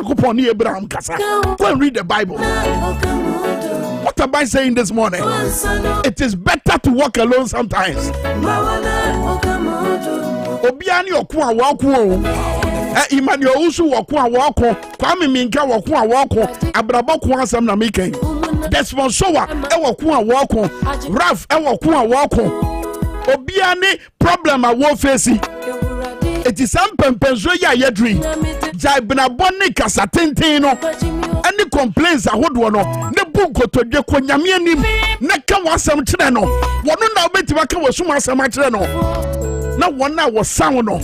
Nyankopon ni Abraham kasa. Go and read the Bible. What am I saying this morning? It is better to walk alone sometimes. Obiani oku a waku Emmanuel Usu waku a waku Kwame Minka waku a waku Abrabo ku asam na meken Desmond Sowa waku a waku Raf waku a waku Obiani problem a wo face it is some pempenzo ya yedri jai bina bonni kasa tenten no any complaints ahodo no ne bunko to de ko nyame anim na ka wasam kire no wono na obetima ka wasum asam kire no na wona wo sound no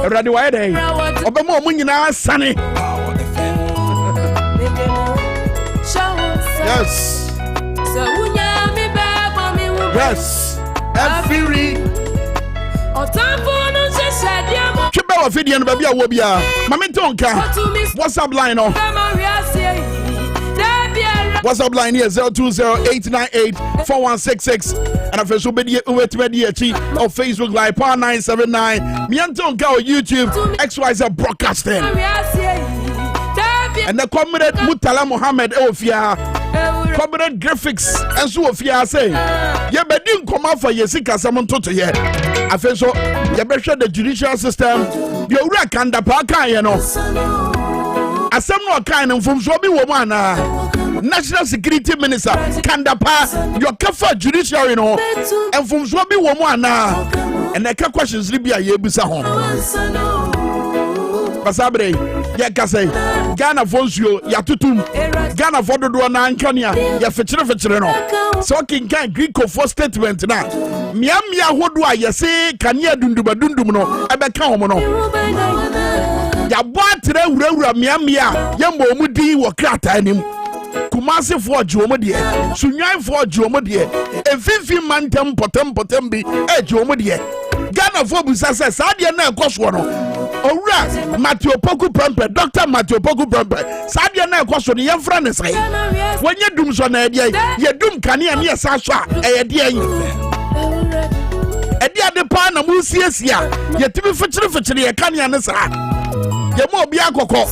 erade wa yede obema omu nyina sane yes yes every Chiba wa video no baby awo bia mame tonka WhatsApp line no WhatsApp line here 0208984166 and a Facebook video on Facebook Live Power 979 Miantonka on YouTube XYZ Broadcasting and the comrade Mutala Mohammed Ofia comrade graphics and so Ofia say ye bedin come out for Yesika Samon Toto ye afeso ye be the judicial system ye ura kanda pa kan ye no asem no kan no mfom so bi wo man na National Security Minister kanda pa your kafa judiciary no mfom so bi wo man na and the questions li bia ye bisa ho Pasabre ya kase Ghana fonsuo ya tutum Ghana fododo na ankania ya fechire no so kin kan Greek for statement na miamia hodo a yese kania dundum no ebeka homo no ya boatre wurawura miamia ya mbo mu din wo krata anim Kumasi forge omo de Sunyan forge omo de efimfim mantem potem bi eje omo de Ghana for busase sadia na ekoso no Owura Matthew Poku Prempe Dr. Matthew Poku Prempe sadia na ekoso ne yemfra ne sai wonye dum so na ede ye dum kane ne yesa so a ede yin ede ade pa na mu siesia ye timi fichire ye kane ne sa ye mo obi akoko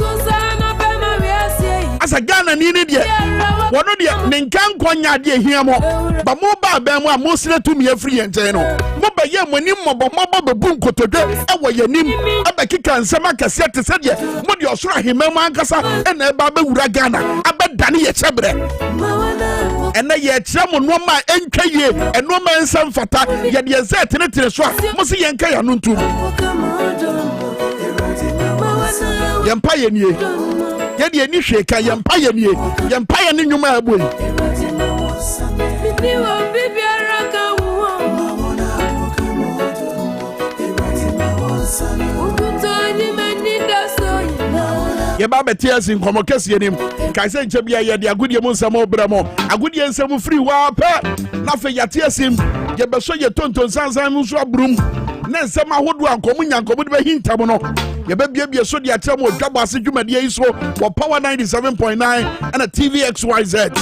asa Ghana ni de wono de nenkan konya de hiamo ba mo ba ba mu a mo sire tumi afri enten no mo ba ye monim mobo be bu nkotode e wo yanim aba kika nsema kase te se de mo de osoro hemam ankasa e na ba wura Ghana abedane ye chebre ena ye kire mo no ma enkaye eno ma nsam fata ye de ze tene so a mo se ye nkaya no ntum ye mpa ye nie ye de ni hweka ye mpa ye nie ye mpa ye ni nwuma aboyi ye ba betias in komokese nim kai se nche bia ye de agudie mu nsam obramo agudie nsam free wa pa na fe yatiasim ye beso ye tonton sansan mu so abrum na nsam ahodo ankomu nyankomu de be hintam no ye be bia so de atem Dwabo Ase dwumade yi so for Power 97.9 and a TV XYZ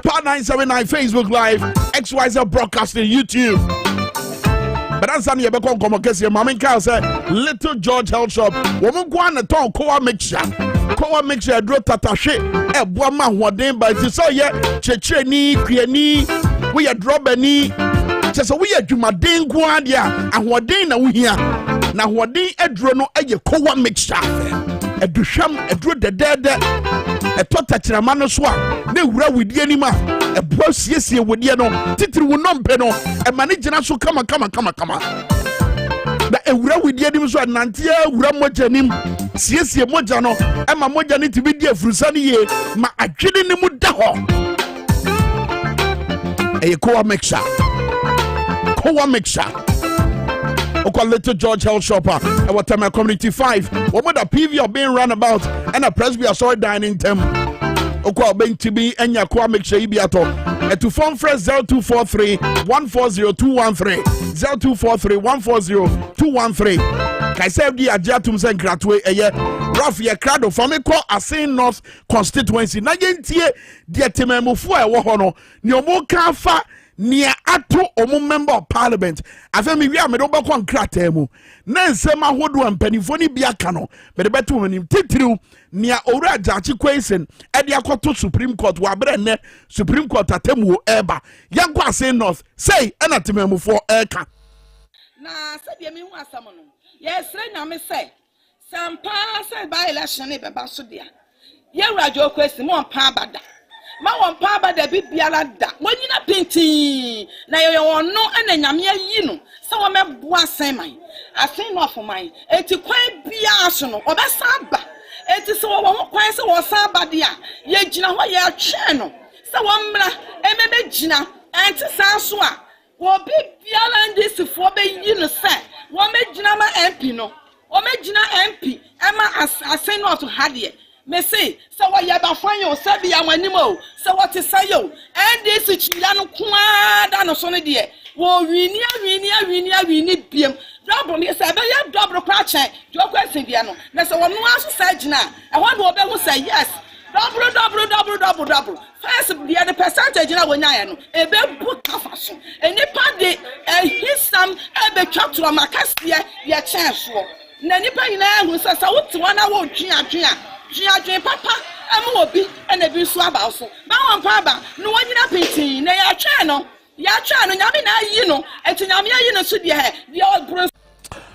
Power 979 Facebook Live XYZ Broadcasting YouTube. But that's an yebeko komokese mama nka say Little George Health Shop woman go an ton kowa mixture dro tatashe e boa ma hoden ba ti so ye cheche ni kwiani we ye drobani che so we ye dwumaden go ade a ahoden na wo hia na hoden edro no eye kowa mixture eduhwam edro dedede etotachirama no so a na wura widie ni ma eboa siesie wodie no titiri wo nompe no e mane gina so kama da ewura widie nim so anante ewura moja nim siesie moja no e ma moja ni tibi die furusa ni ye ma adwene ni mu da ho e kowa mixture Oko Little George Health Shopper and what time community 5 what would a PV of being run about and a presby saw dining them Oko being to be and ya kwa make sure you be at all and to phone fresh 0243-140-213 0243-140-213 Kaisebdi Ajatum Sen Gratwe eye rough ye crowd of family call Ase North constituency na yentie de tememufo e wo ho no nyomo ka fa nia ato omo member of parliament afemi wi amedo be kon krata mu na nsem ahodo ampanifo ni bia ka no be de beto manim titiriw nia owura jachi kwesen e de akoto supreme court wa bre ne supreme court atemu eba yanko ase north say na temamufo eka na se de mi hu asam no yesre nyame say sampa say by election e be ba so dia ye wurajo kwesi mo pa abada ma won pa abada bibiara da wonyina penti na ye won no na nyame ayi no se wo mebo asen man asen no afoman eti kwan bia so no obesa aba eti se wo ho kwan se wo san aba dia ye gina ho ye atwe no se wo mmra emebe gina enti san so a wo bibiara ndisifo be yi no se wo megina ma MP no wo megina MP ema asen no to hade me say so what ya ba fan yo sabi ya wanimo so what is say yo and this chila no kwa da no so ne de wo wini biem double ni say be ya double kwa chen jo question dia no na so wono aso say gina e ho do obe hu say yes double first the percentage na wonya ya no e be bu kafa so enipa de hisam e be twatro makasie ye chen so na nipa nyina hu say so what wana wo twa Jiajin papa, I'm obi, and a bit swab also. Bow papa, no one in a painting, they are channel. Ya channel, Yamina, you know, and to Yamia, you know, should be the old bronze.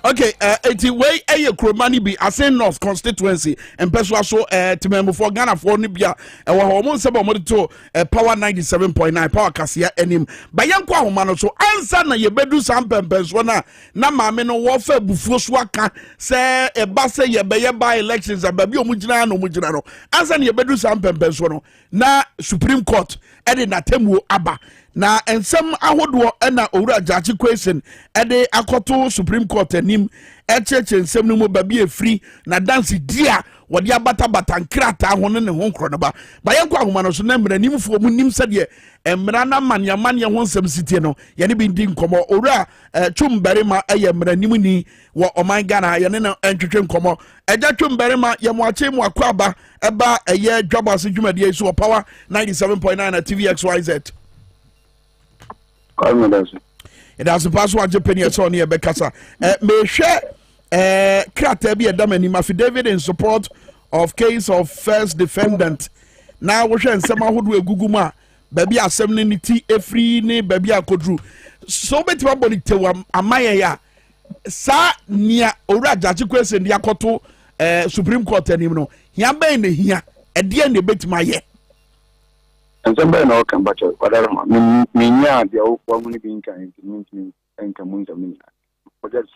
Okay, eti way a Kromani be Ase North constituency and Peswa so to member for Ghana for Nibia and we almost about to power 97.9 power Cassia and him. By Yankwa Humano so answer na ye bedu sam pempenswana na mame no warfare bufoswaka say a basse ye be by elections and baby omujina no mujina no answer ye bedu sam pempenswana na Supreme Court edi na temu aba na ensem ahodo na owura jachi question ede akoto Supreme Court anim echeche ensem no mo babi efri na dance dia wode abata nkrata hono ne ho nkro no ba bayenko ahoma no so na mra nimfo mu nim sede emra na manya ho nsem sitie no ye ne bi ndi nkomo owura twumbarima eye mra nimni wo oman Ghana ye ne entwetwe nkomo eja twumbarima ye mo ache mu akwaba eba eye Dwabo Ase dwumade so power 97.9 na TVXYZ. It has a password Japanese on here Bekasa. May share Krata be a damani affidavit in support of case of first defendant. Now we shall some who do a guguma, baby assembly every ne baby akodru. So bet body to amaya sa near ora jaji question the akoto Supreme Court anymore. Here be in here at the end of bet my year. And somebody no can but whatever mean the woman being kind to and come but just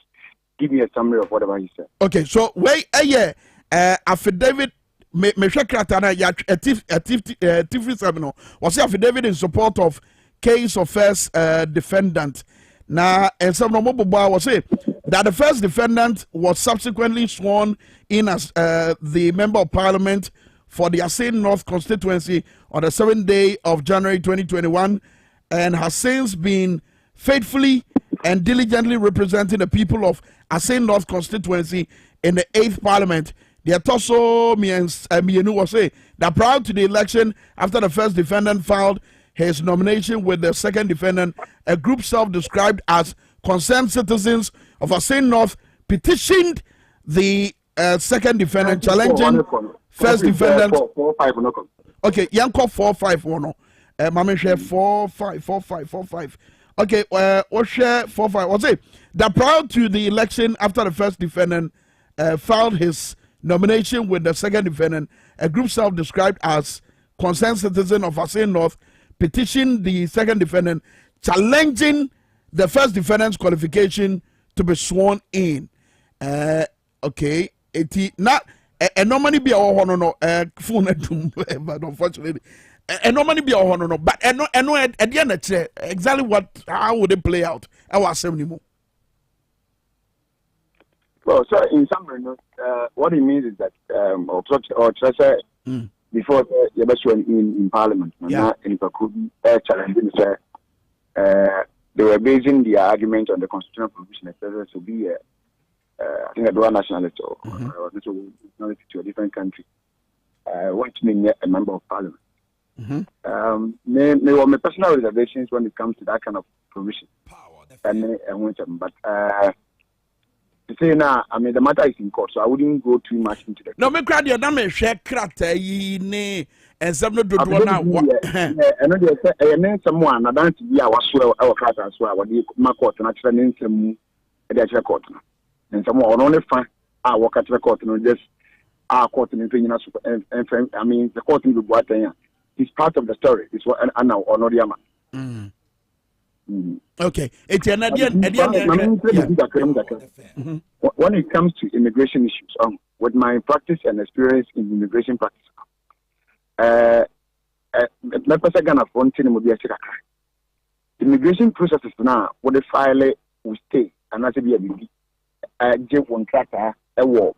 give me a summary of whatever he said. Okay, so wait a year affidavit me shakratana ya tifri seminar was affidavit in support of case of first defendant. Now and some mobile was say that the first defendant was subsequently sworn in as the member of parliament for the Ase North constituency on the 7th day of January 2021 and has since been faithfully and diligently representing the people of Ase North constituency in the 8th parliament. The Atoso Mienu was say that prior to the election, after the first defendant filed his nomination with the second defendant, a group self-described as concerned citizens of Ase North petitioned the second defendant challenging first defendant. 4-5 okay, Yanko 4-5 Mama share 4-5. Okay, what share 4-5? What's it? That prior to the election, after the first defendant filed his nomination with the second defendant, a group self-described as concerned citizen of Ase North petitioned the second defendant challenging the first defendant's qualification to be sworn in. Okay, it not. And normally be a no phone but unfortunately and normally be a no but and no at the end exactly how would it play out our assembly. Well, so in summary, what it means is that before you best in parliament, in Pakudi challenging they were basing the argument on the constitutional provision to be I think a dual nationality or nationality to a different country. Want to be a member of parliament. May my personal reservations when it comes to that kind of provision. But to say now, I mean the matter is in court, so I wouldn't go too much into the. No, me crowd your damn share crata ne and some no do now. And then someone I don't see I was sure our class as well. What the my court and actually in some court. And someone only find I work at the court and just our court and I mean the court in the water. It's part of the story. It's what and now or not the Okay. It's when it comes to immigration issues, with my practice and experience in immigration practice, immigration processes now, what the file will stay, and that's be a give one tracker, a war,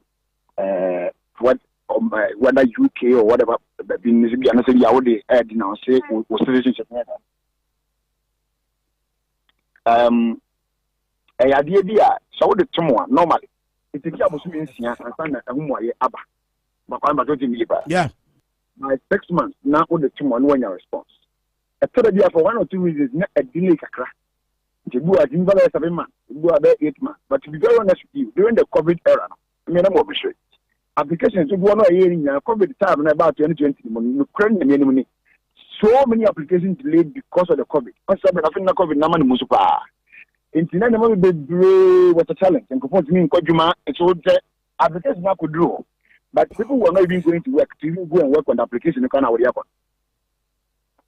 what whether UK or whatever, being and I say, I would add now, say, was citizenship. A idea, so the tomorrow normally. It's a job of and find a home way abba. But I'm not going to yeah. My 6 months now with the tomorrow when your response. A third idea for 1 or 2 reasons, not a delay. To do a jingle 7 months, to do about 8 months. But to be very honest with you, during the COVID era, I mean, I'm sure. Applications to go on a year in COVID time and about 2020, so many applications delayed because of the COVID. I think the COVID number is super. Internet number was a challenge. And for me, it's all the applications I could draw. But people were not even going to work to even go and work on the application.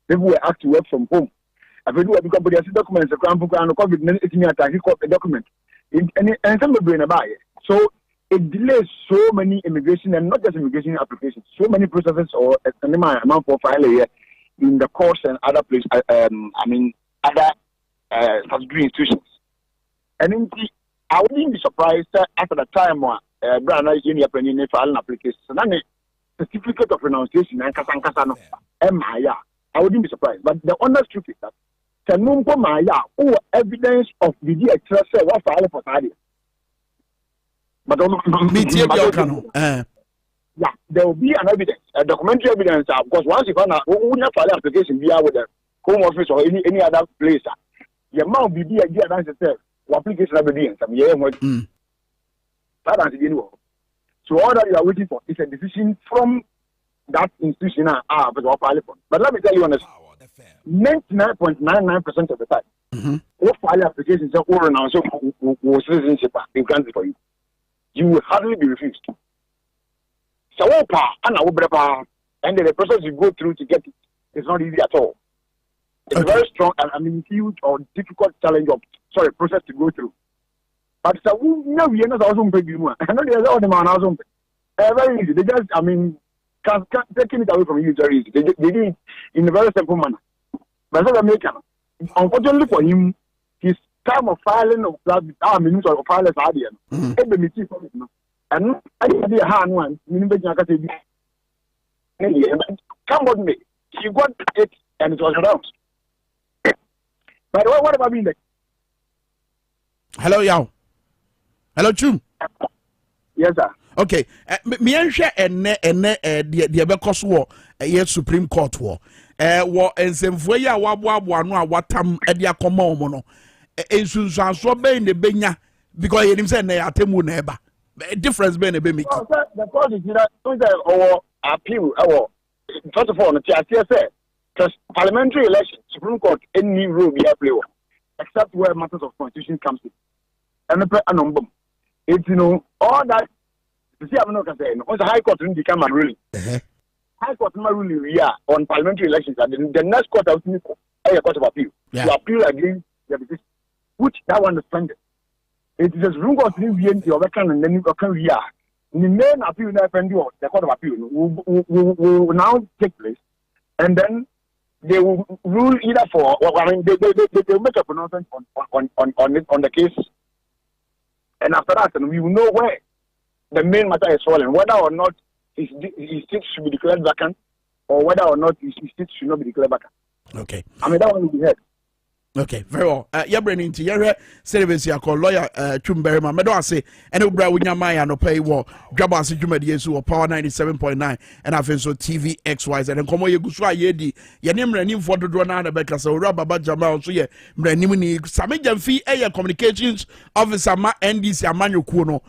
People were asked to work from home. I do because the documents, the COVID, it's me attacking the document. And some people in buy it. So it delays so many immigration and not just immigration applications, so many processes or an amount for file here. In the courts and other places, I mean, other degree institutions. And indeed, I wouldn't be surprised after the time when Brana Junior Penny file an application. So then, certificate of pronunciation and Kasankasano, Maya. I wouldn't be surprised. But the honest truth is that Tanumpo Maya, who evidence of the DXS, what file for Sadia. But yeah, there will be an evidence, a documentary evidence, because once you find out who not file application via with the Home Office or any other place, the amount be a dear answer itself, application obedience, some year what that answer anymore. So all that you are waiting for is a decision from that institution but file for. But let me tell you honestly, 99.99% of the time, what file applications are all now so citizenship in country for you. You will hardly be refused. So, and the process you go through to get it is not easy at all. It's a very strong and huge or difficult challenge process to go through. But so we are not also paying you. I know there's all the man also very easy. They just taking it away from you is very easy. They do it in a very simple manner. But as American, unfortunately for him, his time of filing of minutes of filing is and I did a hand one, come on me. She got it and it was around. By the way, what about me? Hello, Yao. Hello, Chum. Yes, sir. Okay. Me and share the Becos war, a Supreme Court war. War and some way, watam edia common. And soon so in the benya because he himself atemu neighbor. Difference being a baby. The court is that our appeal, first of all, the TSA, because parliamentary election, Supreme Court, any rule we have play except where matters of constitution comes in. And the it's all that. You see, I'm not going to say, once the High Court didn't become a ruling, High Court ruling we are on parliamentary elections, and the next court of a court of appeal to appeal against the decision, which that one is pending. It is a room of 3 years, your reckon, and then you can react. The main appeal, the court of appeal, will now take place, and then they will rule either for, I mean, they will make a pronouncement on the case, and after that, and we will know where the main matter is falling, whether or not his seat should be declared vacant, or whether or not his seat should not be declared vacant. Okay. I mean, that one will be heard. Okay, very well. You're bringing to your service, your lawyer, Chumberry, my meadow, say, and you bring with your mind and pay war. Dwabo Ase Jumedi or Power 97.9, and I feel so TV XYZ. And come on, you go so yedi. Your name running for the drone and the back, so Rabba Jamal, so yeah, Branimini, Samajan Fee, Air Communications Officer, Ma NDC, Amanu Kuno,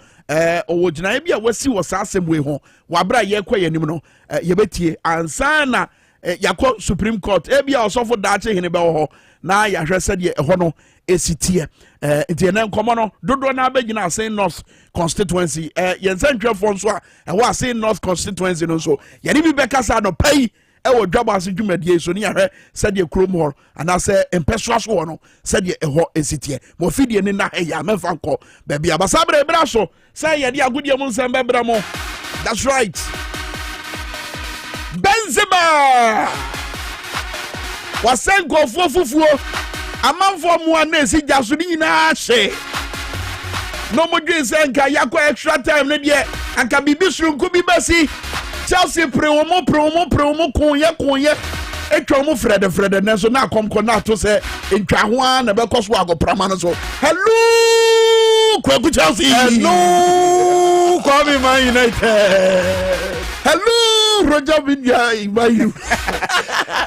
or Janabia, was see was assem way home. Wabra Yekwa Yanimino, Yabeti, and Sana, Yako Supreme Court, Ebia also for that in a bell. Na ya hwe said ye ho no esitie nti na nkomo no dodo na abegina say North constituency ye nsantwefo nso a wa say North constituency no so ye ni bi beka sa no pay e wo Dwabo Ase Dwumadie so ni ya hwe said ye krom ho ana say empesua so no said ye ho esitie mo fidie ni na ya mefa nko ba bia basa bra so say ye di agodie mu nsem bebra mo. That's right. Benzema wasen gofo fufuo amanfo mu anesi jaso ni nyina hye no modwe senka yakọ extra time ne de anka bibi surunku bi basi Chelsea prewomo konye etwa mu Fred ne so na komko na to se entwa ho an na be koso agoprama no so hello kwaku Chelsea, hello Kwame Man United, hello Roger Vidia Ibayu.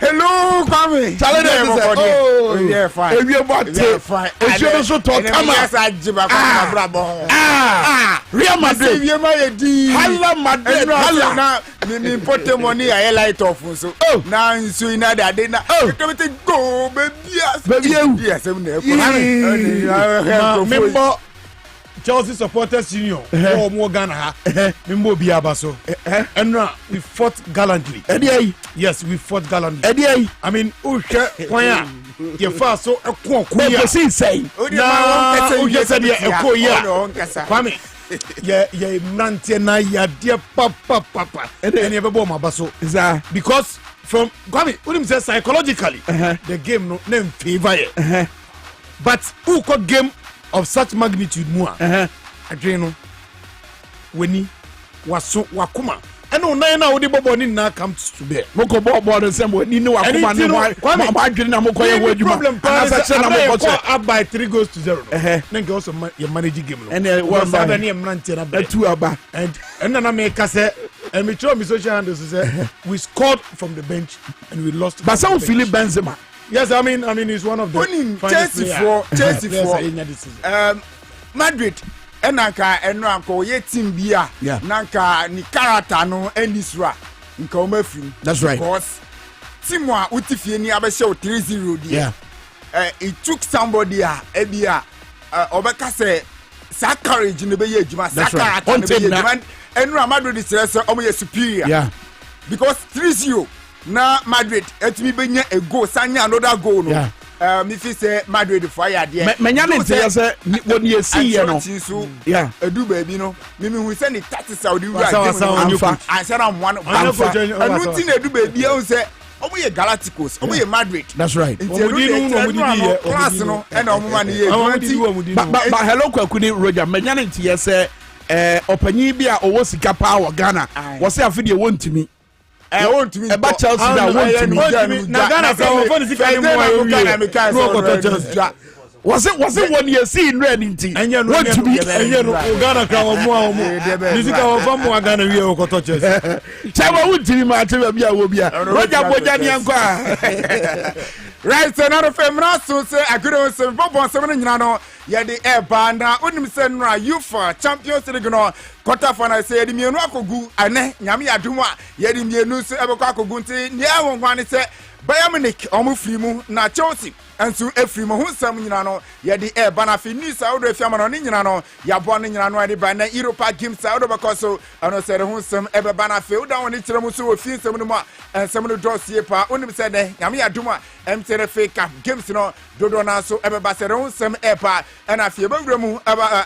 Hello, Kwame. Oh, yeah, fine. Yeah, fine. You so talk. Real Madrid. Hala Madrid. Hala. Me put the money I light off so. Oh, now so in that day na. Oh, go baby. Yes, member Chelsea Supporters Union or more Ghana. Mimbo Biabaso. And we fought gallantly. Yes, we fought gallantly. I mean, Usha, you fast so a quack. Say, no, you said, Kwame. Yeah, Nantena, ya dear papa, and then never bomb Basso. Is that because from Kwame, Udim says psychologically, the game no name favor. But who could game of such magnitude more? Adreno, Winnie, Wasu, Wakuma. And on nine now, the Boboni now comes to bear. Moko Bobo the same way. You know, I didn't know problem. Up by 3 goals to 0. Then goes your managing game. And there was a name Nantina, 2 about. And then I make us say, and we told me social handles, we scored from the bench and we lost. But some Philip Benzema. Yes, I mean, he's one of the Chelsea for Madrid. Enanka enranko ye team bia nanka ni character no enisra nka o mafim. That's right. Because team wa utifie ni abehye o 3-0 dia. It took somebody ebia obeka say sa courage no be ye adwuma sa character no be ye adwuma enra Madrid is omo ye superior. Yeah. Because 3-0 na Madrid etimi benya a goal sanya another goal no. Yeah. Me fi say Madrid fire there. Menya ne say say when you see you know. Yeah. Edu baby no. Me hu say ni 30 Saudi right. I said I'm one. And nothing edu baby you say omo ye Galacticos, omo ye Madrid. That's right. Class no and omo man ye. But hello kwakuni Roger. Menya ne tie say opanyi bi a owo sika power Ghana. Was say afide want me. I want to be about Chelsea that want to me. Ghana was it 1 year seeing red in tea? And you want to be Ghana crown more. Music of more Ghana real touches. Chama would be my Tibia will be a Roger Bojani. Right, so another famous so say I could have said Bob on 7 Yano, Yadi Air Banda, Unim Senra, you for Champions League, quarter final say, the Mianwako Gu, and Yami Aduma, Yadi Mianus, Abakako Gunti, Niawon Wani say, Bayaminik, Omufimu, na Chelsea. And so every month, some Yano, Yadi Air Banafi, New Saudi Fiamano, Yano, Yabon Yano, Bana, Europa Games out of Bacoso, and I said, some ever Banafi, down in Chiramusu, a few some more, and some of the draws here, Unim said, Yami Aduma, MTF Cup Games, no, Dodona, so ever Bassaron, some airpa, and I feel Bagramu,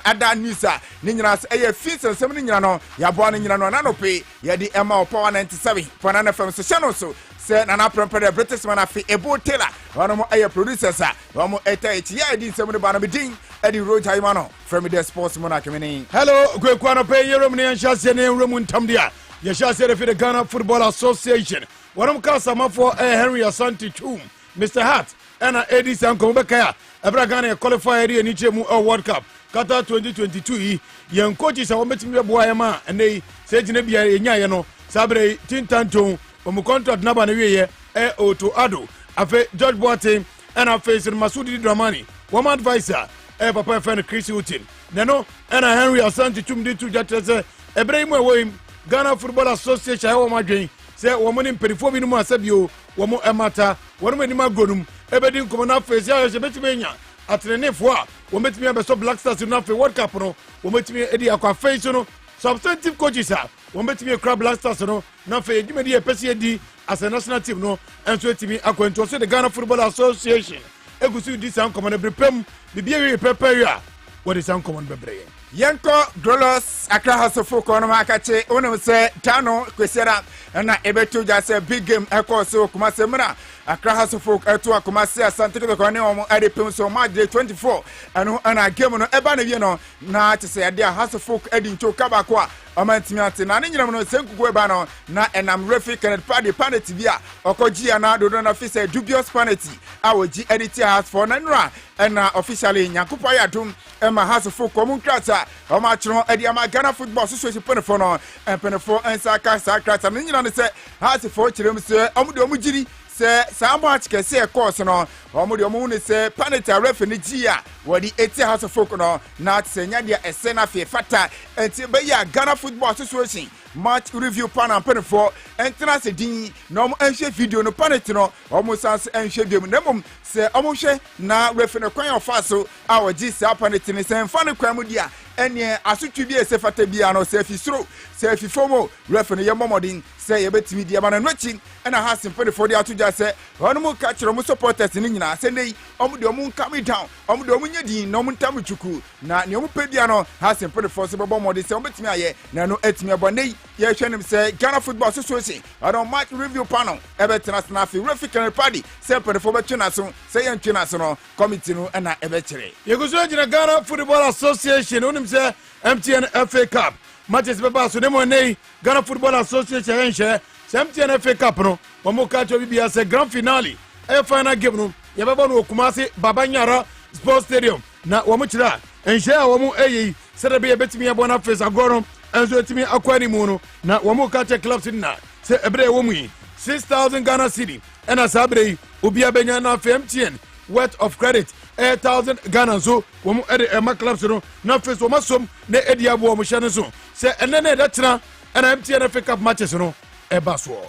Ada Nisa, Ninas, a feast and some Yano, Yabon Yano, Nanope, Yadi Emma, Power 97, Panana from Sashano, so. Said an appropriate British man of a boat tailor, one of my producers, one more 8 I did some of the Banabiding, Eddie Road Taimano, from the sports monarch. Hello, Gwekwana Pay, Romani and Chassi name Roman Tamdia, Yashasi for the Ghana Football Association. One of Casama for Henry Asante Chum, Mr. Hart, ɛna edi sanko bɛka a ɛbra Ghana qualify area ni chemu World Cup Qatar 2022 yi yɛn coaches a wɔbɛtumi bɛboa yɛn ma ɛnɛ yi sɛ gyina bia yɛnya yɛ no sabre tintanton wɔn contract naba na wieyɛ Otto Addo afe George Boateng ɛna afe Sir Masudi Dramani wɔn advisor papa friend Chris Hilton nano ɛna Henry Asante tumdi tu jatre sɛ ɛbra yi mu ɛwɔ Ghana Football Association ɛwɔ wɔn adwen sɛ wɔn ne mpanyinfoɔ bi no mu asɛbio wɔn ɛmata wɔn anim agonum ɛbɛdi nkɔmɔ na afe sɛ ayɛ bɛtumi anya atrenefoɔ a wɔn bɛtumi abɛsɔ Black Stars no afe World Cup no wɔn bɛtumi edi akɔ afe so no substantive coaches a wɔn bɛtumi akura Black Stars no na afe edwumadi yɛpɛsi edi as a national team no ɛnso etumi akɔntu so the Ghana Football Association egusi di san nkɔmɔ no brepɛm bibi ewie pɛpɛ wi a wɔde san nkɔmɔ no bɛbrɛ yɛn. Yenko Grolos Accra Hasofo kono makache unum se tano kwesiara na ebetu jase big game eko so Kumase mra Accra Hasofo etu Kumase Asante ko ne omo ade pem so match day 24 anu ana game no eba na wie no na te se ade Hasofo edi ncho kabako a omantimi ate na ne nyinam no senkuku eba no na enam referee Kenneth Party penalty bia okoji ana dodo na fi se dubious penalty a woji edit has for na nra na officially nyakopo yadum ema Hasofo komunkrata omachro edi ama Ghana Football Association penefo no penefo ensaka sakrata ne nyina ne se Hasofo kirem se omude omugiri se sambo achikese e course no omude omu ne se penalty referee ne gia wodi eti Hasofo no na tsenya dia esena fe fata enti be ya Ghana Football Association match review panel penefo entra se din no mo enhwe video no penalty no omu sans enhwe biom na mom se omu hwe na referee no kwan ofa so a wogi se penalty ne se mfa ne kwan mu dia ene asotwe bi ese fata bia no se fisro se fifomo referee ye momodin se ye betimi dia ma no nochi ena ha simple for dia to just say onu mu ka kire mu supporters ni nyina se nei omu de omu calm down omu de omu nyedin na omu ntam chuku na ne omu pedia no ha simple for se bebo modin se omu betimi aye na no etimi abo nei ye hwenim se Ghana Football Association on match review panel ebetena snafi referee Kenneth Party se pedefo betuna so se ye ntwena so no committee no ena ebekire ye go so gyina Ghana Football Association onim se MTN FA Cup matches beba so demo nei Ghana Football Association enhye MTN FA Cup no wɔn ka cho bibia sɛ grand finale final game no yɛbɛbɔ no Kumasi Babanyara Sports Stadium na wɔn kyerɛ enhye a wɔn ɛyi sɛ de bɛtumi abɔ na face agoro no enso etimi akwani mu no na wɔn ka che clubs na sɛ ebre wɔn yi 6,000 Ghana cedi ɛna sabre yi obi abenya na MTN worth of credit 8,000 Ghana so wɔn ɛde ɛma clubs no na face wɔn asom na edi abo wɔn hyɛ no so sɛ ɛnɛ na ɛda tena ɛna MTN FA Cup matches no ɛba so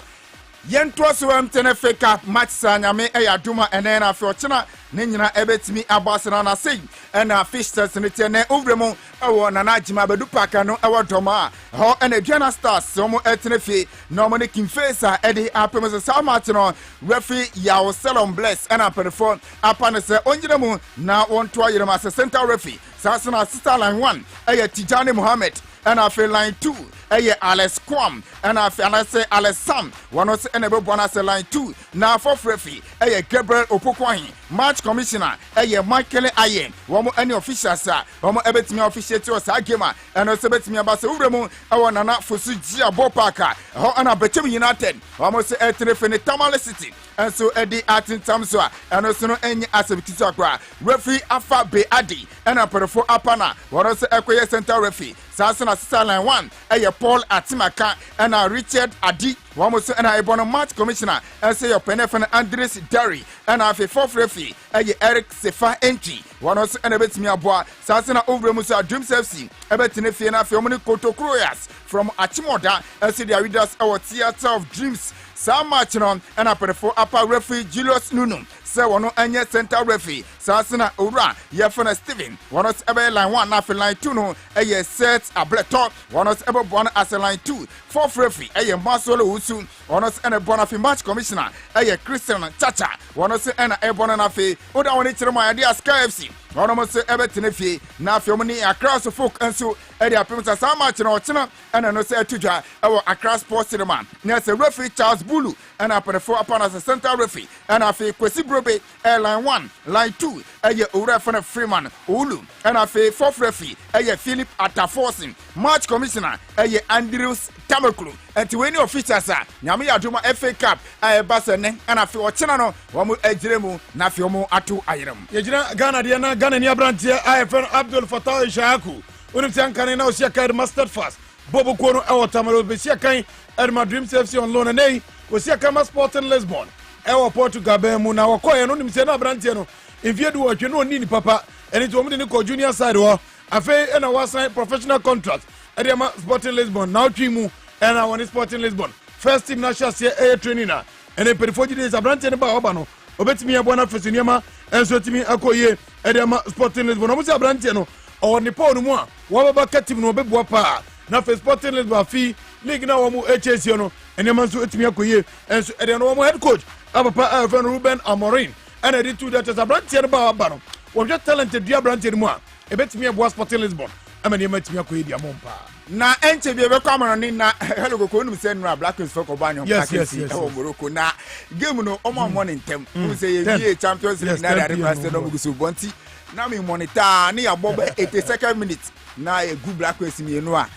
yento so MTN FA Cup match sa nyame ɛyaduma ɛnɛ na afɛ ɔkyena ne nyina ɛbɛtimi abasena na sei ɛna fixtures ne tene ovremu ɛwɔ nana agima bedu paka no ɛwɔ dɔma hɔ ɛna Aduana Stars so mo ɛtene fie na mo ne Kimfesa ɛde apem so sa match no referee Yaw Selom Bless ɛna penefo apa ne sɛ onyire mu na wonto ayere ma center referee sasena sister line 1 ɛyɛ Tijani Mohammed ɛna afɛ line 2 ɛyɛ Alex Kwam ɛna afɛ anase Alex Sam wɔno se ɛna bɛbɔ na line 2 na fourth referee ɛyɛ Gabriel Opokuahin match commissioner ɛyɛ Michael Ayen wɔn ɛne officials a wɔn ɛbɛtumi officiate wɔ saa game a ɛno sɛ bɛtumi aba sɛ wura mu ɛwɔ nana fosu gia ball park a ɛhɔ ɛna Bɛkyɛm United wɔn sɛ ɛtene fɛ ne Tamale City ɛnso ɛde atentam so a ɛno so no ɛnye asɛbikiti akora referee afa be adi ɛna pɛrɛfo apana wɔn sɛ ɛkɔyɛ center referee saa sɛ na sister line 1 ɛyɛ Paul Atimaka ɛna Richard Adi wɔn so ɛna ɛbɔ no match commissioner ɛsɛ yɛ pɛnɛfɛn Andres Derry ɛna afɛ fourth referee ɛyɛ Eric Sefa Entry wɔn so ɛna ɛbɛtumi aboa saa sɛ na owurɛ mu so a Dreams FC ɛbɛtene fie na afɛ wɔn ne Kotokroyas from Achimoda ɛsɛ their readers ɛwɔ Theatre of Dreams saa match no ɛna pɛrɛfo apa referee Julius Nunu sɛ wɔn ɛnyɛ center referee saa sɛ na owura yɛfɛ na Steven wɔn so ɛbɛyɛ line 1 na afɛ line 2 no ɛyɛ Seth Ableto wɔn so ɛbɛbɔ no as line 2 fourth referee ɛyɛ Masolo Wusu wɔn so ɛna bɔ no afɛ match commissioner ɛyɛ Christian Chacha wɔn so ɛna ɛbɔ no afɛ oda wɔn kyerɛ mu ayɛde Sky FC wɔn so ɛbɛtene fie na afɛ wɔn ne Accra Folk nso ɛde apem sa saa match no ɔkyena ɛna no sɛ ɛto dwa ɛwɔ Accra Sports Cinema na sɛ referee Charles Bulu ɛna apɛnefo apana sɛ center referee ɛna afɛ Kwesi Brobe line 1 line 2 2 ɛyɛ owura fana Freeman Olu ɛna afei fourth referee ɛyɛ Philip Ataforsin match commissioner ɛyɛ Andrews Tamakulu ɛnti wɛni officials a nyame yɛ adoma FA Cup ɛba sɛ ne ɛna afei ɔkyena no wɔn agyire mu na afei wɔn ato ayerem yɛgyina Ghana deɛ na Ghana ni aberanteɛ ayɛfɛ Abdul Fattah Ishaku wonim sɛ nkane na ɔhyia kan mastered fast Bobo Kono ɛwɔ Tamale bɛhyia kan ɛdema Dreams FC on loan ɛnɛ ɔhyia kan Sporting Lisbon ɛwɔ Portugal bɛn mu na wɔkɔɛ no nim sɛ na aberanteɛ no mfie du wɔtwe no ɔni ni papa ɛne nti wɔn de ne kɔ junior side hɔ afei ɛna wasan professional contract ɛde ma Sporting Lisbon na ɔtwe mu ɛna wɔne Sporting Lisbon first team na hyɛ ɛyɛ training na ɛne mpanyinfoɔ gyina sɛ aberanteɛ no ba ɔba no obetumi aboa na fɛsɛ nneɛma ɛnso tumi akɔ yie ɛde ma Sporting Lisbon ɔmo sɛ aberanteɛ no ɔwɔ ne paul no mu a wɔbɛba ka team no ɔbɛboa paa na fɛ Sporting Lisbon afi league na wɔn HSC no nneɛma nso etumi akɔ yie ɛnso ɛde no wɔn head coach abapa ɛfɛ no Ruben Amorim ɛna ɛde tu dɛtɛ sɛ aberanteɛ no ba ɔba no wɔhwɛ talented dua aberanteɛ no mu a ebetumi aboa Sporting Lisbon ama nneɛma etumi akɔ yie di amɔ paa na enche bi ebe kwa ni na hello go konum se nura Black Queens for Kobanyo Pakistan e wo Morocco na game no omo morning tem we say ye Champions League na the request no go so bonti na me monitor na ya bob 82nd minute na e good Black Queens mi enu a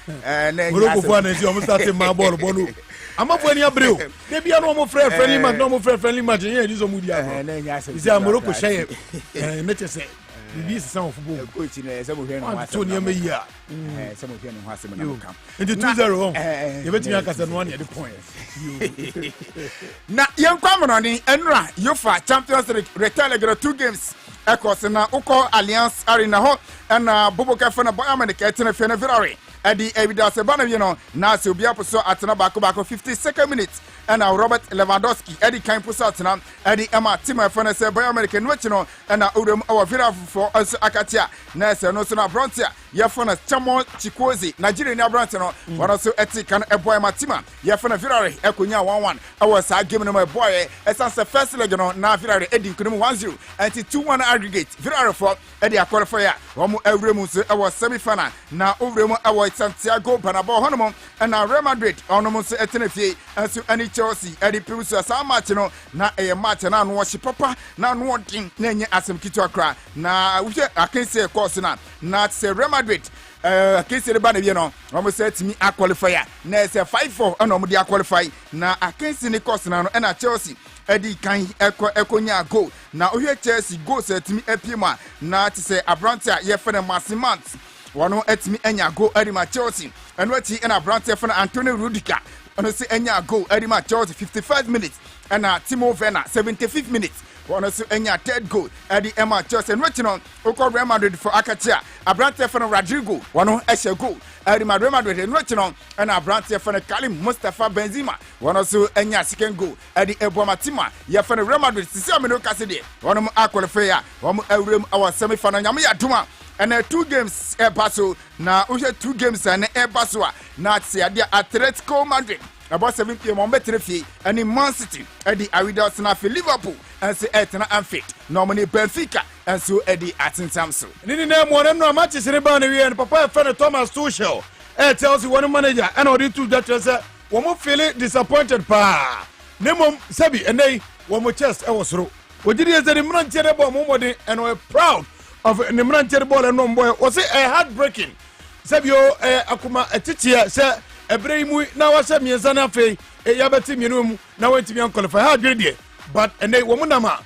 na Morocco fo na si omo start ma ball bonu amafo ni abreu de bia no omo friendly match no omo friendly match ye di so mu dia na nya se isi Morocco share na chese bibi is some football coach na ese mo hwe no wa so ni me ya ese mo hwe no ho asem na mo kam into 2-0 on ye betimi akasa no one the point na yen kwamono ni enura UEFA Champions League return leg 2 games ekos na uko Alliance Arena ho na Bobo Cafe na Bayern Munich etene fe na Villarreal edi evidence bana bi no na se obi aposo atena baako 52nd minute and Robert Lewandowski edi kan poso atena edi Emma Timmer fe na se Bayern Munich no chi no na urem awa Villarreal for also akatia na se no so na Brontia ye fe na Chamo Chikozi Nigeria ni Brontia no wona so eti kan eboy Emma Timmer ye fe na Villarreal ekonya 1-1 awa sa game no boy esa se first leg no na Villarreal edi nkunum 1-0 enti 2-1 aggregate Villarreal for edi qualify ya womu awremu so awa semi final na awremu awa Santiago Bernabeu honomo na Real Madrid onomo so etenefie enso ani Chelsea edi pimuso sa match no na eye match na no hye papa na no odin na enye asem kitu akra na uhye akense course na se Real Madrid akense le ba na bi no omo se timi qualify na se 5-4 na omo dia qualify na akense ni course na no na Chelsea edi kan ekonya goal na ohwe Chelsea goal se timi epima na ti se Abrantia ye fene Massimant wano etimi enya go edima Chelsea eno ati na Abrantia fene Antonio Rudiger ono se enya go edima Chelsea 55 minutes na Timo Werner 75th minutes wano se enya third goal edi Emma Chelsea eno ati no oko Real Madrid for Akatia Abrantia fene Rodrigo wano ehye goal edima Real Madrid eno ati no na Abrantia fene Karim Mustafa Benzema wano se enya second goal edi Eboama Tima ye fene Real Madrid sisi ameno kase de wano mu qualify ya wano awrem awa semi final nyame ya duma and 2 games paso na uhe 2 games and paso na tia Atletico Madrid about 7 p.m. on Betrefi and in Man City Eddie Arida na for Liverpool and say Etna Anfield normally Benfica and so Eddie Atin Samso nini name one no matches in ba na wi and papa friend Thomas Tuchel tells you one manager and already two that say we mo feel disappointed pa nemom sabi and they we mo chest e wosoro wogidi e zeri mrantie de bo mo modern and we proud of the Nimrantier ball and no boy was it a heartbreaking. Sabio akuma etitia say Ebremu now was a Miazana Fe, a Yabati Minum, now went to be unqualified hard grade. But and they womanama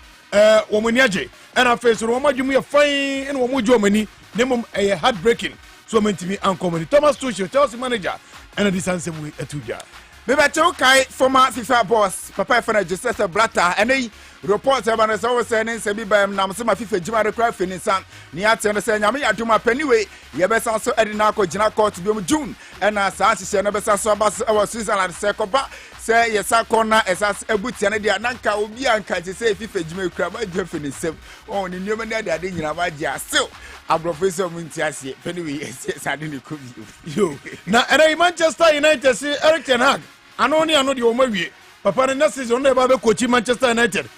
woman yaje and our face Roma Jumia fine and Womu Germany, Nemum a heartbreaking. So meant to be uncommon. Thomas Tuchel, Chelsea manager, and a distance with a tuja. Maybe Kai former FIFA boss, Papa Fana Joseph Blatter, and they report about us always saying, Sabi by Namsuma FIFA Jumari Craft in San Niat and saying, Yami Aduma Pennyway, Yabes also Edinako Jinako to be June, and as Sansi and Abessa Sabas our Switzerland Secoba, say yes, Sakona as us a booty and Nanka Ubianka to say FIFA Jimmy Crab, Jeffrey Sim, on in Yumania, I didn't know still. A professor Muntiasi, Pennyway, yes, I didn't cook you. Now, and Manchester United say Eric Ten Hag. Anoni anodi omawie papa ne next season na ba be coach Manchester United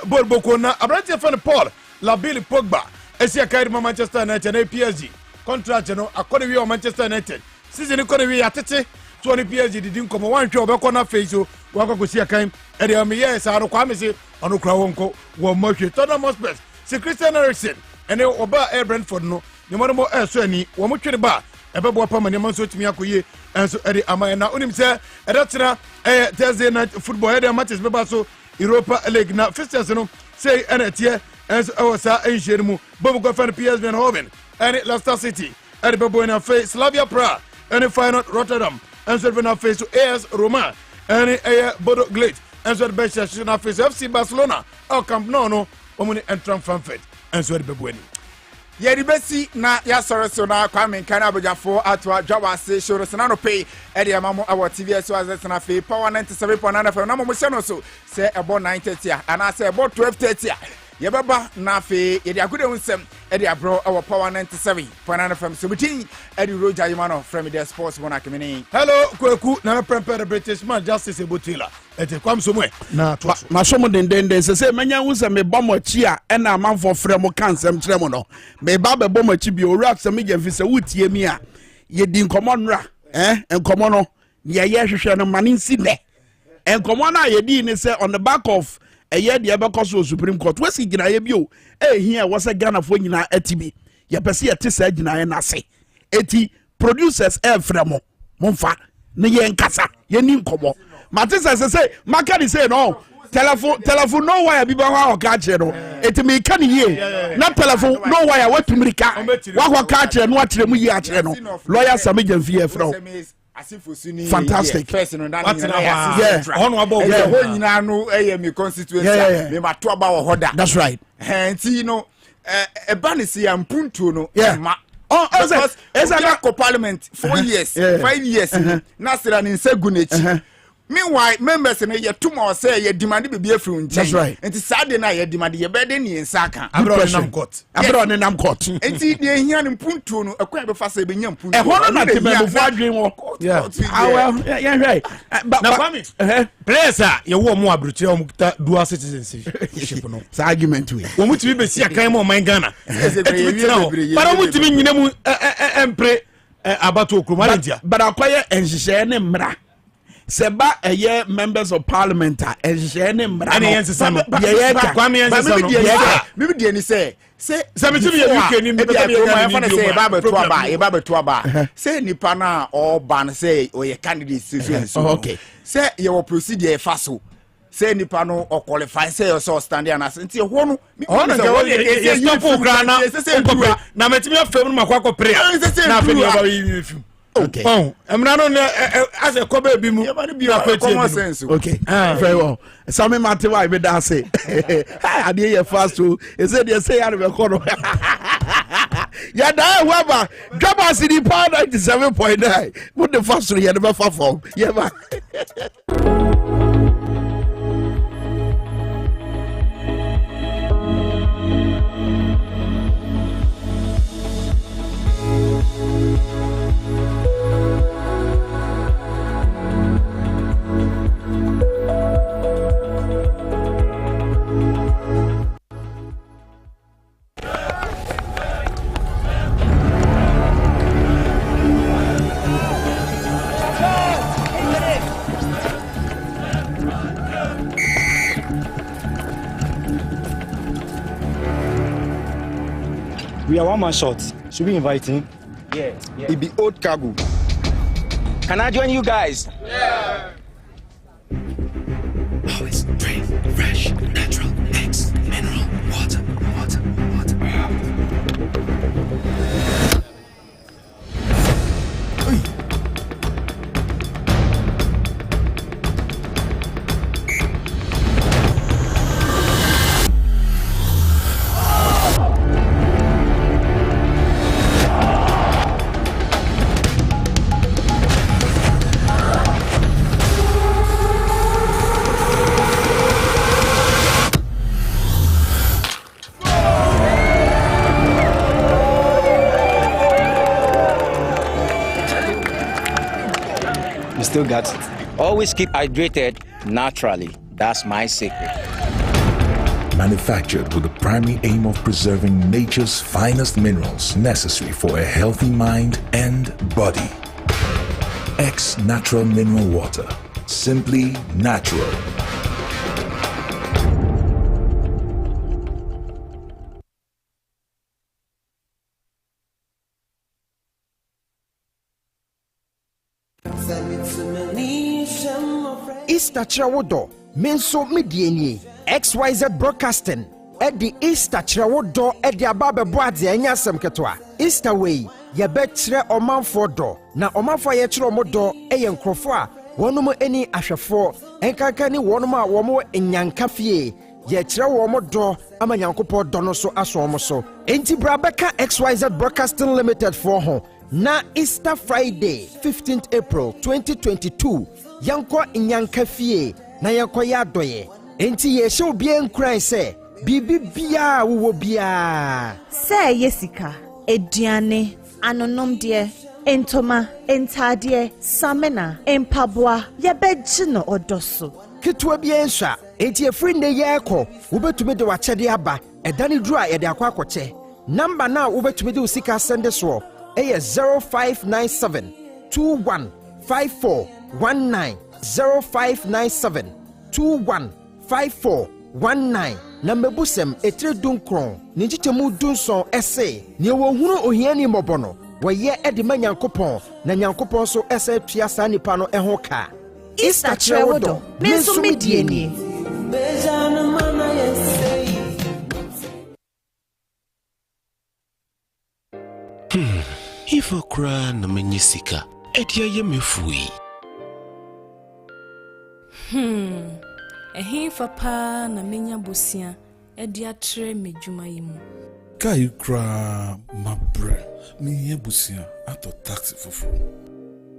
ball boko na Abrantia fan Paul Labile Pogba esia kairi Manchester United na PSG contract no akode wi o Manchester United season akode wi atete so ni PSG didi nkomo wan hwe obekọ na face so wakọ kosia kan e de am yes aro kwa me se ono kra wonko wo mahwe Tottenham Hotspur se Christian Eriksen ene oba Brentford no ne mo mo so ani wo mo twere ba ebebo pa ma ne mo so timi akoye enso ede amana onim se edatena Thursday night football ede matches beba so Europa League na fixtures no say enetie enso awasa enhye mu bomu go fan PSV Eindhoven and Leicester City ede bebo na face Slavia Prague and final Rotterdam enso ede na face AS Roma and Bodo Glimt enso ede be na face FC Barcelona au Camp Nou no omuni entram fanfet enso ede bebo ni Yeri besi na ya sore so na Kwame Nkana abojafo atwa Dwabo Ase show so na no pay e de amamo awo TV so as na fe power 97.9 FM na mo se no so se ebo 9:30 a ana se ebo 12:30 a ye baba na fe ye de agode unsem e de abro awo power 97.9 FM so bitin e de Roger Yimano from the sports bona kemini. Hello Kweku na prepare British man Justice Ebotila ete kwam so mwe na so mo dendende se menya hu se me bomo chi a e na amanfo frɛ mo kansem kyerɛ mo no me ba be bomo chi bi owura se me gemfi se wutie mi a ye di nkomo nra nkomo no ye hwehwɛ no mane nsi ne nkomo na ye di ni se on the back of eye de ebekoso Supreme Court wesi gina ye bi o ehia wo se Ghana fo nyina atibi ye pese ye te sa gina ye na se eti producers frɛ mo momfa ne ye nkasa ye ni nkomo Matisa say makani say no telephone no wire biba wa ka kire no etimi ka ne ye na telephone no wire watumrika wa ka kire no akyere mu yi akyere no lawyer Samija Mfie fro fantastic person no ono abo ho nyina no me constituency me mato aba wo hoda that's right enti no eba ne se ya mpuntu no ma it's a parliament 4 years 5 years nasira ni nsegu nechi meanwhile members na ye tuma o say ye demand be be free that's right enti sade na ye demand ye be de ne nsa kan abro ne nam court enti de hia ne mpuntu no akwa be fa say be nya mpuntu e hono na te memofo adwen wo yeah right na kwame players ye wo mo abrochire o mukta dual citizenship no sa argument we wo mutimi be sia kan mo man Ghana para mutimi nyina mu empre abato okroma ntia but akoye enhihye ne mra Seba eye members of parliament enhihye ne mra ani yensa no ye Kwame yensa no me be ni say mitimi ye UK ni be ya fa na say ba beto aba say nipa na o ban say o ye candidate so okay say ye wo procedure fa so say nipa no o qualify say you so stand and as nti ho no ye stop kra na metimi afem no makwa prayer na afem yo ba yi film okay emra no as a kobe bi mu common sense okay very well Sammy Matewa I be that say ade ye fast so e say dey say ya be kono ya da whoever Dwabo Ase di power 97.9 put the fast so ye never far from yeah ba We are one man short. Should we invite him? Yeah. It be old cargo. Can I join you guys? Yeah. Always drink fresh, natural, X, mineral, water. Still got it. Always keep hydrated naturally. That's my secret. Manufactured with the primary aim of preserving nature's finest minerals necessary for a healthy mind and body. X Natural Mineral Water. Simply natural. Easter Chirawodo, Minso Midieni, XYZ Broadcasting, Eddie Easter Chirawodo, Eddie Ababe Boadi, and Yasam Katwa. Easter Way, Yabetre Oman for do, na Oman for Yetro Modo, Ayan Crofua, one more any Ashafo, and Kakani one more in Yankafie. Yetra womodo ama nyankopo dono so asomoso enti brabeka XYZ Broadcasting Limited for ho na Easter Friday 15th April 2022 yanko nyankafie na yanko yadoye enti ye show bien cry say bibi bia wo bia say yesika eduane anonom de entoma entade samena empaboa yebegye no odoso kitwa bien sha enti efri ne yeko wobetumi de wachede aba edane duru a yede akwa akoche number na wobetumi de usika send so eye 0597 215419 0597 215419 na mebusem etre dunkron ni chichemu dunson ese ni wo hunu ohiani mobono woye ede manyankopon na nyankopon so ese tua sa nipa no eho ka Easter Trewodo menso medieni If I cry na menyisika edia ye mefui Ehifa pa na menya bosia edia tre medwuma yimu Kai kra mabre menye busia ato taxi fufu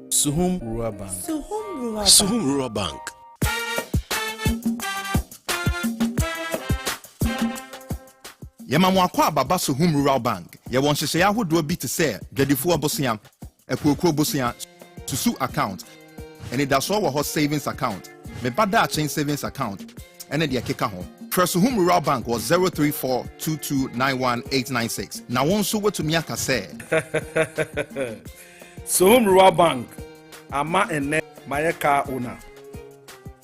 Suhum Rural Bank. Suhum Rural Bank. Yamamwa baba Suhum Rural Bank. Ya won hyehyɛ ahodo bi te sɛ dwadifo abosia, ekokro bosia, susu account. And it does all savings account. Me bada chain savings account. And the akeka ho. Suhum Rural Bank was 034229186. Na won so what to me aka say. Suhum Rural Bank. Ama ene mayeka una.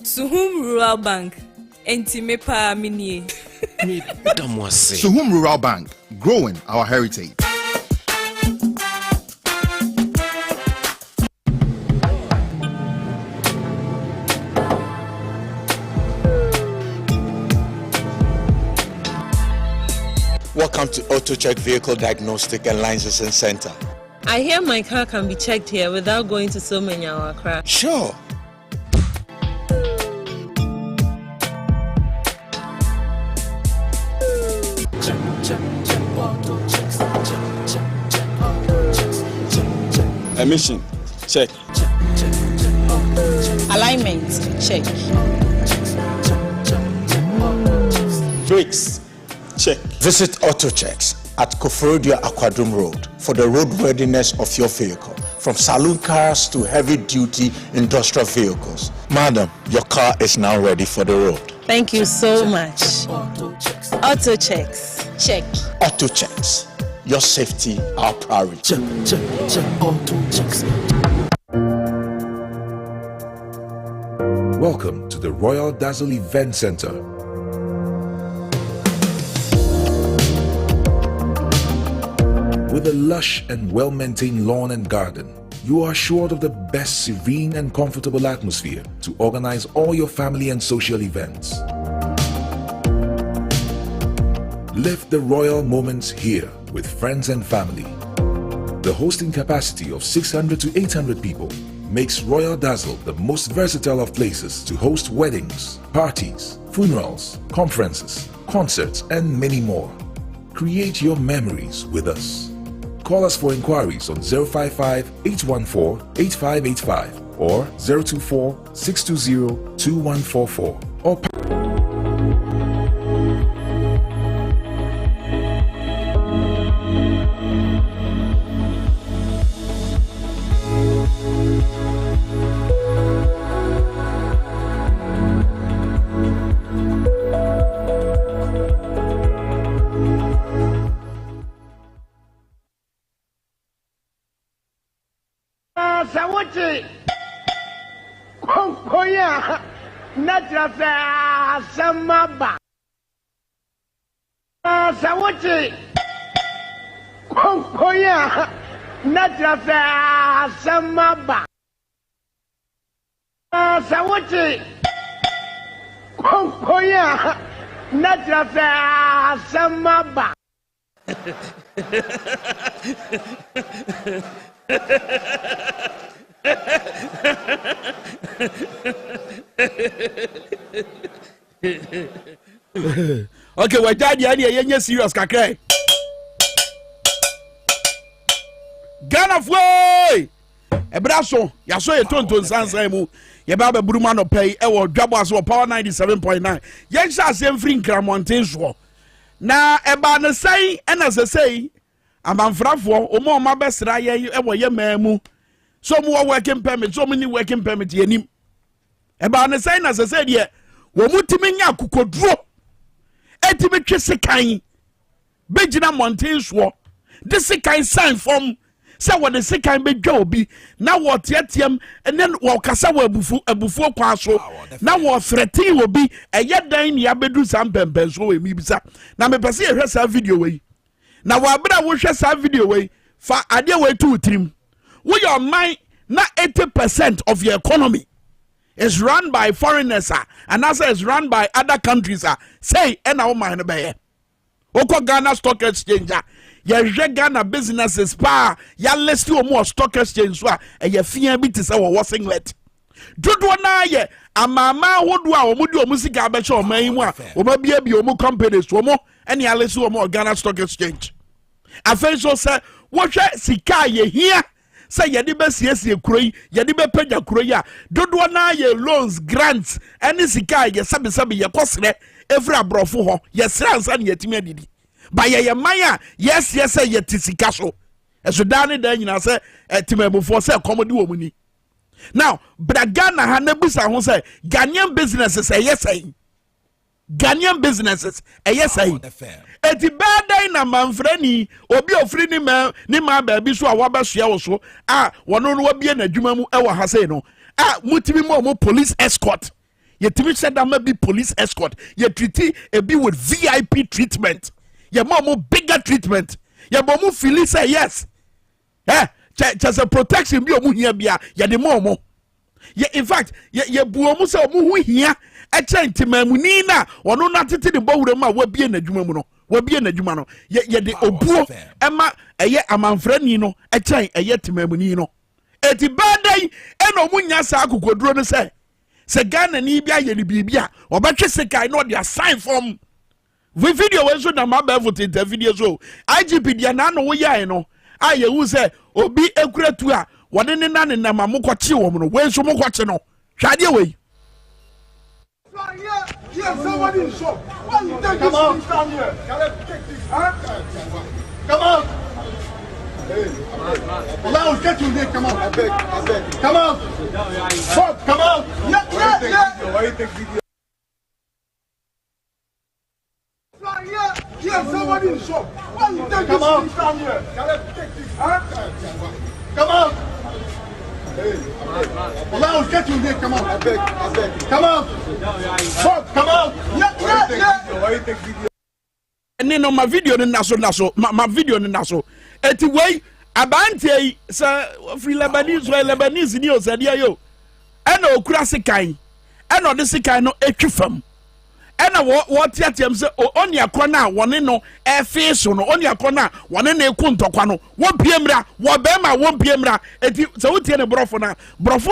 Suhum Rural Bank. Enti me pa minie. Suhum Rural Bank. Growing our heritage. Welcome to Auto Check Vehicle Diagnostic and Licensing Center. I hear my car can be checked here without going to so many hour crash. Sure. Emission, check. Alignment, check. Brakes, check. Visit Auto Checks at Koforidua Aquadrum Road for the roadworthiness of your vehicle, from saloon cars to heavy-duty industrial vehicles. Madam, your car is now ready for the road. Thank you so much. Auto Checks, check. Auto Checks, your safety, our priority. Check, Auto Checks. Welcome to the Royal Dazzle Event Center. With a lush and well-maintained lawn and garden, you are assured of the best serene and comfortable atmosphere to organize all your family and social events. Live the royal moments here with friends and family. The hosting capacity of 600 to 800 people makes Royal Dazzle the most versatile of places to host weddings, parties, funerals, conferences, concerts, and many more. Create your memories with us. Call us for inquiries on 055-814-8585 or 024-620-2144 or Sawote Konkoya Natrasa Samaba Sawote Konkoya Natrasa Samaba Sawote Oh yeah, natural samaba. Okay, we're done. You're serious, kakray. Ghana way. Ebraso, ya so ye tonton sansan mu. Ye ba Bruma no pay. Ewo Dwabo Ase Power 97.9. Yen sha asem free Nkramonten so. Na eba ne sai ena se sei. Amanfrafo, omo ma besra ye ewo ye mamu. So mu working permit, so many working permit yenim. Eba ne sai na se sei de wo mutimi nya kokoduro. Etimi twese kan. Bejina mountain so. This kind sign from say what the second be jobi na what yetiam and then wa kasa wa abufu kwa so na wa threaten will be a yet dan ya bedu sam pempen so we mi bisa na me pese ehwe sa video we na wa bra wo hwe sa video we fa ade we tu trim wo your mind na 80% of your economy is run by foreigners and as is run by other countries say and our mind be oko Ghana Stock Exchange ya Ghana businesses pa ya list you more stock exchange so e ya fia bi tise wo singlet dodo na ye amama hodo a omudi omusika abeche oman mu a obabia bi omu companies omo ene ya list you more Ghana Stock Exchange afen so say wo hwe sika ye hia say ye de be siesie kuroi ye de be pagya kuroi a dodo na ye loans grants ene sika ye sabe ye kosre every abrofo ho ye sransa ne yetimi adidi by ye maya yes ye tisika so eso dane dan nyina se timabufo se komodi wo muni now Bragana ha na busa ho se Ghanaian businesses Ghanaian businesses eti badan na manfrani obi ofri ni ma ba bi so a wabasua wo so wono no wabie na adwuma mu e wa ha se no mutimi mo police escort yetimi said that be police escort ye treat e be with VIP treatment. Your mom bigger treatment. Your mom feel say yes. Just a protection be omu here bia ya de mom. In fact, ye buomu say omu hu here e chenti mamuni na ono na tete de bawure ma wa bie na dwuma mu no. Wa bie na dwuma no. Ye de obuo ema eye amanfrani no e chen eye temamuni no. Eti badai e no mu nya sa akokoduro no say se Ghana ni bia ye ni bibia obetwe sekai no de assign from we video we so na ma ba vote the video so IGP dia na no wo yae no aye wu se obi ekuratu a wode ne na ne na ma mokwache wo no we so mokwache no hwade we Yes, somebody in shop. Why you take this thing down here? Take this. Come on. Allah will get you there. Come on. I beg. Come on. Fuck, come on. Yeah. Why you take video? Yes, somebody in shop. Why you take this thing down here? Take this. Come on. Allah will get you there. Come on. I beg. Come on. Fuck, come on. Yeah. Why you take video? No, my video ni naso my video ni naso eti wey abante sa free Lebanese ni o sadia yo ena okura sekan ena ode sekan no etwifam ena wo tiatem se oni akona woni no efe so no oni akona woni na eku ntokwa no wo piemra wo bema wo piemra eti se wo tie ne brofo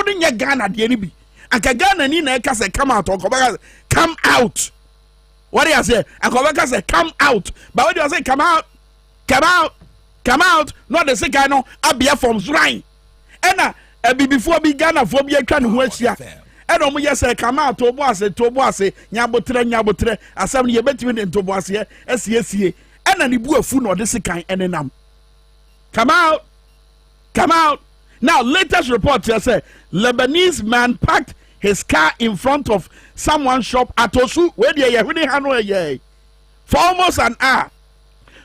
ni nya Ghana de ni bi aka Ghana ni na eka se come out okoba come out. What do you say? I say come out. But what do you say? Come out. Not the second no. I be from Zrain. And before be Ghana for be a can who is here. And omo say come out. Dwabo Ase. Nyabotre. Asam ye between in Dwabo Ase. SCSA. And an ibu a food or the second and enam. Come out. Now latest report say Lebanese man packed his car in front of someone's shop at Osu, where they are really handling for almost an hour.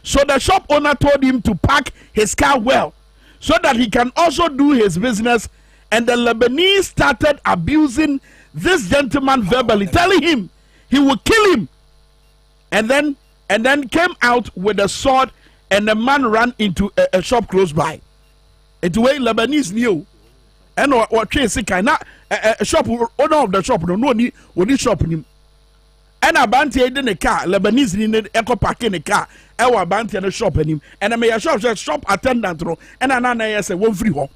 So the shop owner told him to park his car well so that he can also do his business. And the Lebanese started abusing this gentleman verbally, telling him he would kill him. And then came out with a sword, and the man ran into a shop close by. It's way Lebanese knew. And what chase kind a shop owner of the shop no ni shop him ɛna abantie de ne car Lebanese ni ne ɛkɔ park ne car ɛwɔ abantie no shop anim ɛna me ya shop attendant no ɛna na yɛ sɛ wɔn free hɔ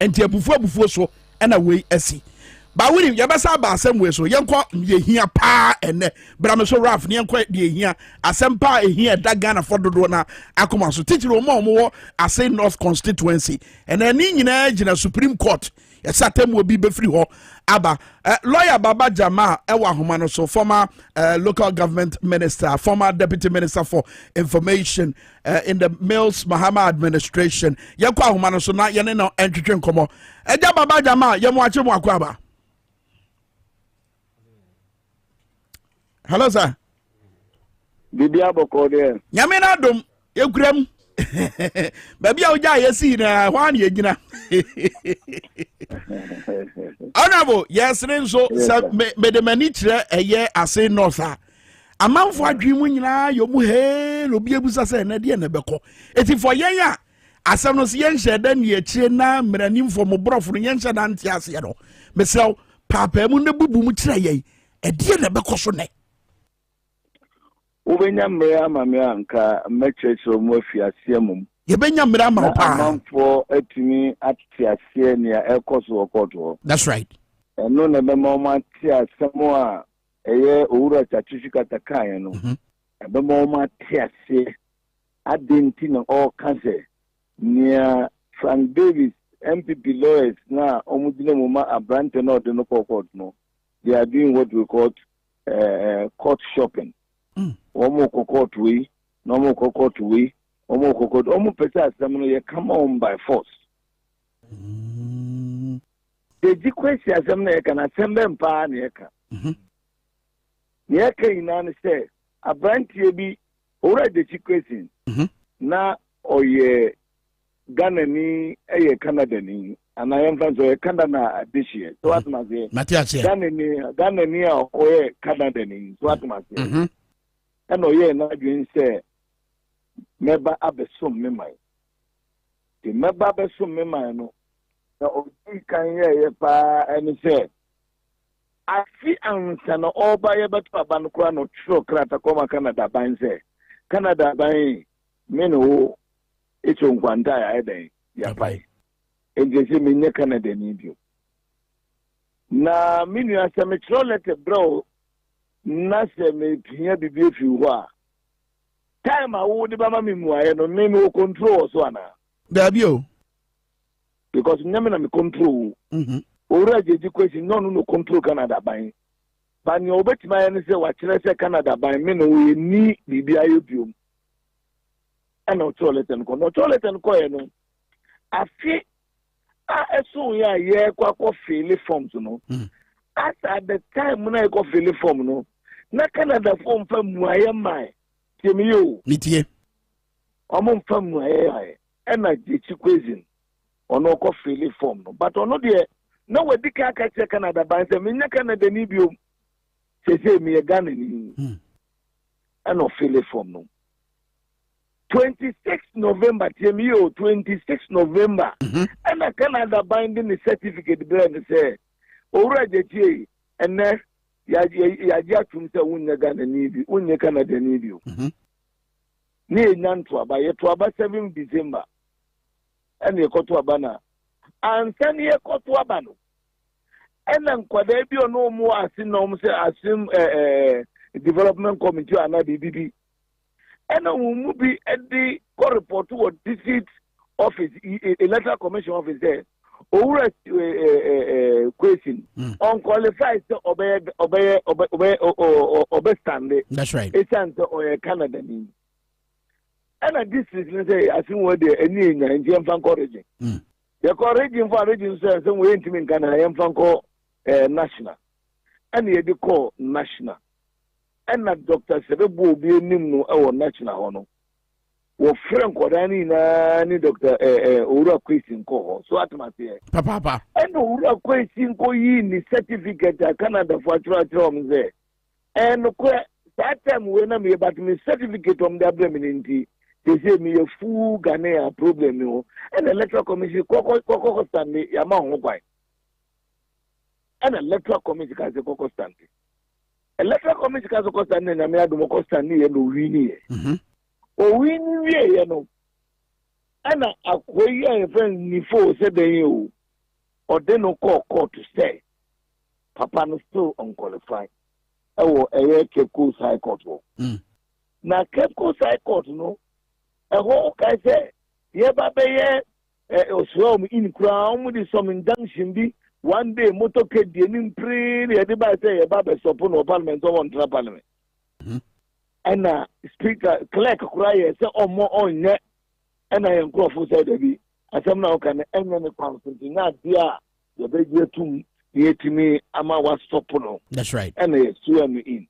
enti abufuo so ɛna wei asi ba wuri yɛbɛsa ba asɛm wei so yɛnkɔ yɛhia paa ɛnɛ brame so raf ne yɛnkɔ yɛhia asɛm paa ehia da Ghana for dodo na akoma so teacher mo Ase North constituency ɛna ni nyinaa gyina Supreme Court yɛsatem obi be free hɔ aba lawyer Baba Jama ɛwɔ ahoma no so former local government minister former deputy minister for information in the Mills Mahama administration yɛkɔ ahoma no so na yɛne no entwetwe nkɔmɔ ɛgya Baba Jama yɛmo akye mo akɔ aba. Hello, sir. Bibi aboko there. Nyame na dom ekuram. Baby a oja yesi na hwan ye gina. Honorable, yes so me de mani kire eye Ase North a. Amanfo adwi mu nyina yo mu he lo bi ebusa se na de na beko. Eti for yen a asem no se yen hye da ne akire na mranim fo mo brofo no yen hye da nte ase no. Mesrew papa mu ne bubu mu kire yen. E de na beko so ne. Ubenya mrea mamea nka mechechero mu afiase mum yebenya mrea ma pa amanfo atumi atiase ne ekoso okoto. That's right. Eno na be ma ma tiasemo a eye owura chachichi katakan no be ma ma tiase adenti na all cancer near Frank Davis MPP lawyers na omudine mu ma abrante na ode no court no they are doing what we call court shopping. Omo court we, no court we, omo court, omo pesa asem no come on by force. The question asem no can assemble mpa na yeka. Yeka ina say abrantie bi already the question na oye Ghana ni eye Canada ni ana yemfa so Canada na adishie so what ma say Ghana ni oye Canada ni so what ma say and no ye na dwin say meba abesom me mai the meba abesom me mai no na obi kan ye pa eni say afi ansa na oba ye beto aba no kra no tro krata koma Canada ban say Canada ban me no echo nkwanta ya eden ya pai enje me nye Canada ni bio na minu aseme tro let bro na se me pia bibie fi ho a time a wo de bama me muaye no me no control so ana dabi o because nyame na me control ora jeji question no control Canada ban ba ni obetima ye ne se wa kire se Canada ban me no we ni bibia yo biom ana o toilet ko ye no afi a eso ya ye kwa fill forms no at the time na ko fill form no na Canada form fa muaye mai temi yo mitie omo fa muaye na jechi question ono ko fill form no but ono de na wadi ka che Canada ban se menya Canada ni biom se mi Ghana ni ano fill form no 26 November temi yo 26 November na Canada binding the certificate brand say owura jechi ene ya atum se wunye Ghana ni bi wunye Canada ni bi ni enyanto aba ye to aba 7 December ene ekoto aba na ansan ye ekoto aba no ene nkwada bi ono mu asin no mu se asim development committee ana bibi ene mu bi edi ko report wo district office electoral commission office there owura question unqualified obey stand. That's right. It's an Canada ni. And this is say I think what the any Nigerian Franco region. The region for region says some way into Ghana I am Franco national. And the call national. And that Dr. Sebebu be nimno our national honor. Wo friend kodani na ni Dr. Ura Question ko so atmase papa and Ura Question ko yi ni certificate Canada for attraction there and ko that time when na me but me certificate on the abdominity they say me a full Ghana problem no and electoral commission ko stand ya ma ho kwai and electoral commission ka se ko stand electoral committee ka so costa ne na me adom costa ne ye no wini ye o wini ye no ana akoyi a friend ni fo se den o ode no court to say papa no still unqualified ewo Cape Coast High Court na Cape Coast High Court no eho ka say ye ba be ye osro in crown with some injunction bi one day motorcade the nim pre ye dey ba say ye ba be support no parliament on parliament and speaker clerk cry say omo onye and I am crofo say dey bi asem na o kan enye ne constitution na dia ye be jetum yetimi ama wa stop no. That's right. And they swear me in.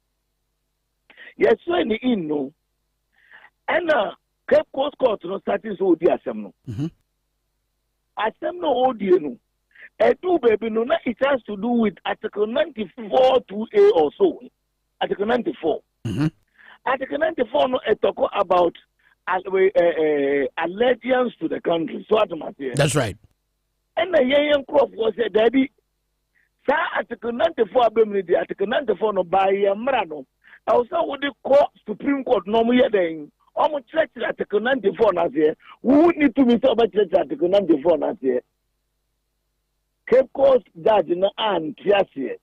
Yes, swear me in no. And Cape Coast Court no starting so di asem no. Asem no odi no. Edu baby no na it has to do with Article 94 2A or so. Article 94. Article 94 no it talk about allegiance to the country. So that's right. And the young crop was said daddy. Sa Article 94 abemni di Article 94 no by Mrano. I also would call Supreme Court no more then. Almost church Article 94 na here. Who need to be so about church Article 94 na here? Cape Coast judge na and Tiasie.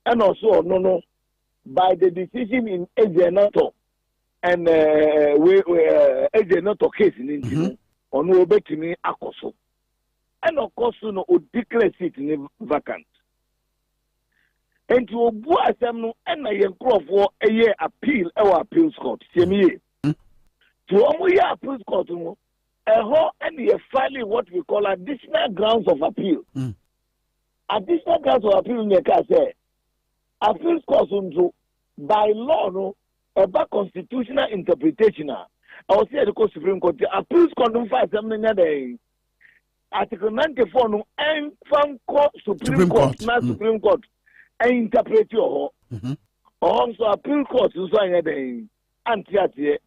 And also no by the decision in Ejenato and Ejenato case in India on Obetimi Akoso. And of course no declare seat in vacant. And to obu asem no na ye nkrofo eye appeal appeals court semiye to omo ye appeals court no eho and ye filing what we call additional grounds of appeal additional grounds of appeal ne ka say appeals court so by law no about constitutional interpretation I will say the Supreme Court appeals court no fa asem no dey Article 94 no en fan court Supreme Court na Supreme Court interpret your also appeal court so anya den antiatie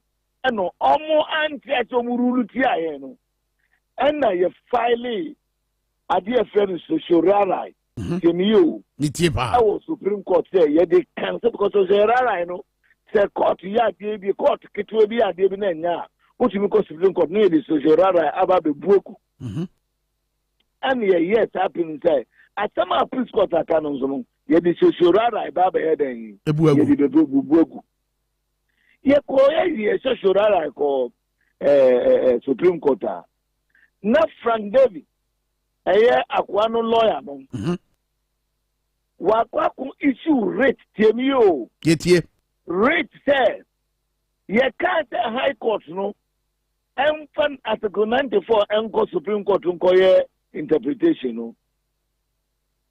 eno omo antiatie omurulu tia no na ye file ade affair social right kemiyo nitie ba awo Supreme Court say ye dey cancel because social right no say court ya dey bi court ketwe bi ade bi na nya utimi ko Supreme Court no dey social right aba be buoku and ye yes happen say atama appeal court akano nso no ye di sosorara baba ye den ye di bebugu ye ko ye sosorara ko Supreme Court na Frank David eye akwa no lawyer no wa kwa ku issue rate temio yetie rate say ye can't high court no enfan Article 94 enko Supreme Court nko ye interpretation no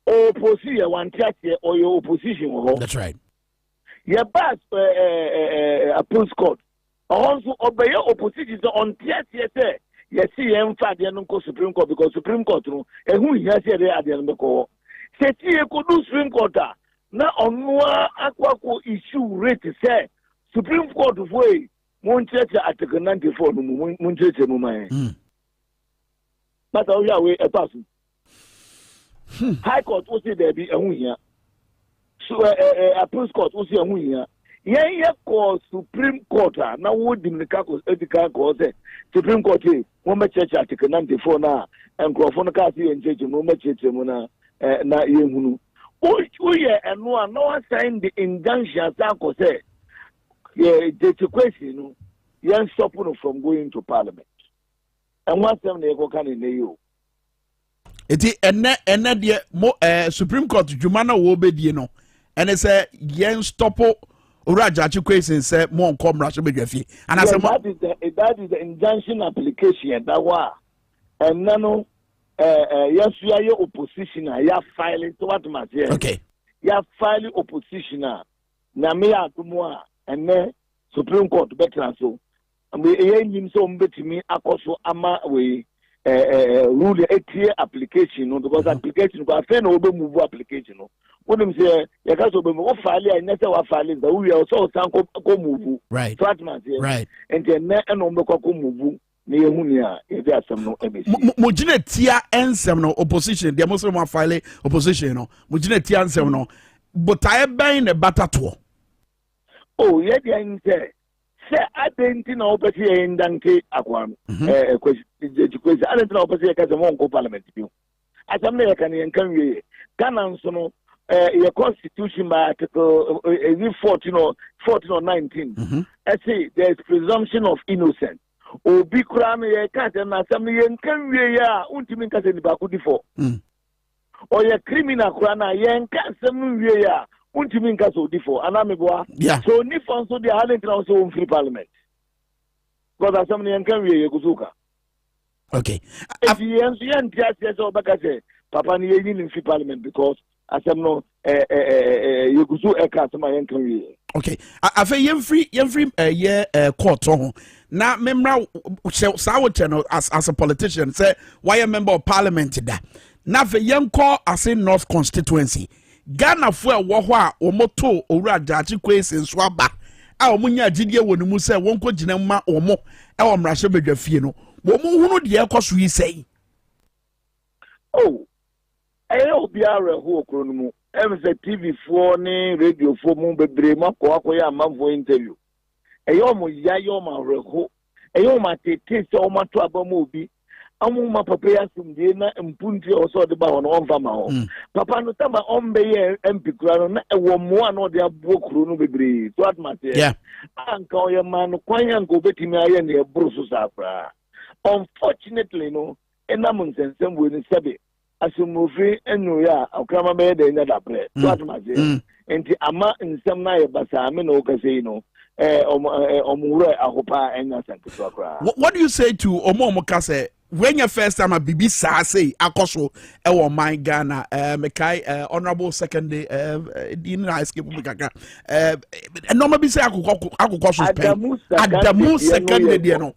opposition one church or your opposition. That's right. Your bas appeals court. Also obey your opposition on church say you see em fa dey no Supreme Court because Supreme Court no e hu hia say dey ade no ko. Se ti e ko do Supreme Court na onwa akwako issue rate say Supreme Court foi mon church Article 94 no mon church mo man. But we are we e pass. High Court will say there be a here. So appeals court will say a here. Yeah, call Supreme Court. Now would the ethical court say Supreme Court one church Article 94 now and Crawford and church no church na yehunu. Oh yeah, and no one signed the injunction that say the question you stop from going to Parliament. And once them they go can in the eti ene de mo Supreme Court dwuma na wo bedie no ene say yen stop Urajachi question say mo nkom ra so bedwafie and as that is the injunction application that wa and no yes you are your opposition ya filing to what matter okay ya filing opposition na me adumo and Supreme Court better so we yin so mbetimi akoso ama we rule a clear application no because application go after no be move application no when them say you can so be move file and say wa file that we also san ko move right right and then no be ko move na yehu ni a e dey asem no emesi mo gina tia ensem no opposition dey mo so mo file opposition no mo gina tia ensem no but I ben the batato Oh, yeah, the say I didn't know but here in Danke Aquam. Question I didn't know but here as parliament. As American can Canon Sono your constitution by article 14 or 19. I say there's presumption of innocence. Obi krame ye kata na asam ye nkan wie ya untimi nka se ni ba kudi for o ye criminal kra na ye nka asam wie ya untimi nka so di for anameboa so ni for so the halent na so free parliament because asam ni nkan wie ye kuzuka okay if ye nso ye ntia se so baka se papa ni ye ni free parliament because asam no ye kuzu e ka asam ye nkan wie okay afa ye free ye court ho na memra sawo as a politician say why a member of parliament da na fe yenko ase north constituency Ghana fo e wo ho a omoto owura jaji kwesi nso aba a omunya agidie wonu mu say wonko gina ma omo e wo mrahye badwafie no wo mu hunu de ekoso yi sei oh obi are ho okro no mu em TV fo ni radio fo mu bebre mako akoya amamfo interview eyo mo ya yo ma reho eyo ma tete so ma to abamu obi amu ma papa ya sumdie na mpunti oso de ba wono onfa ma ho papa no tama ombe ye MP kura no na ewo mo ano de abo kuro no bebre to atmate anka o ye ma no kwanya nko betimi aye na e buru so safra unfortunately no enam nsensem we ni sebe asumufi enu ya okrama be de nya da pre to atmate enti ama nsem na ye basa me no kase no what do you say to Omo Kase when your first time a BB say akoso e my Ghana mekai honorable secondary in high school kaka normal be say akoso Adamu secondary no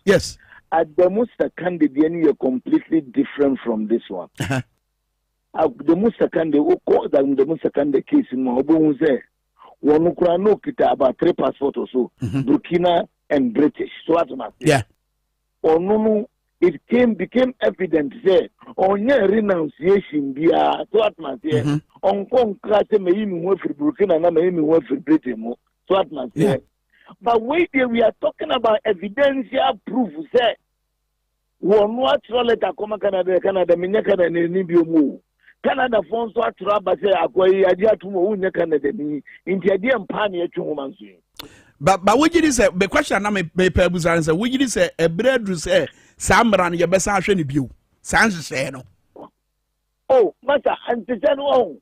yes Adamu secondary you completely different from this one the secondary the secondary case mo obo say one no kita about 3 passports or so, Burkina and British. So that's my yeah. Or no, it became evident there. On your renunciation, so that's my on concrete me in for Burkina and me in for Britain. So that's my But wait there, we are talking about evidential proof. Say one natural letter come Canada, Minyaka and Nibio. Canada phones to Atraba say Akwai Adia to Munya Canada in the Ampani at Chumansu. But what you say, the question I may pebbles answer, would you say a bread to say Sambran your best action view? Sans say no. Oh, Master, and to say no.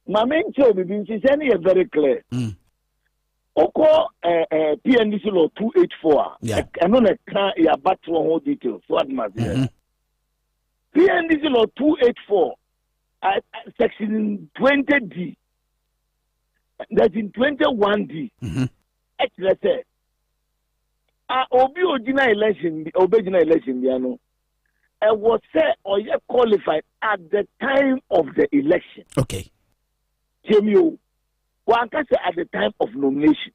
My main job is very clear. Oko PNDC law 284. Yeah. And on a car, you back to all details. So what must PNDC law 284, section 20D, that's in 21D. Let's say, Obi election, I was said or you qualified at the time of the election. Okay. One can say at the time of nomination.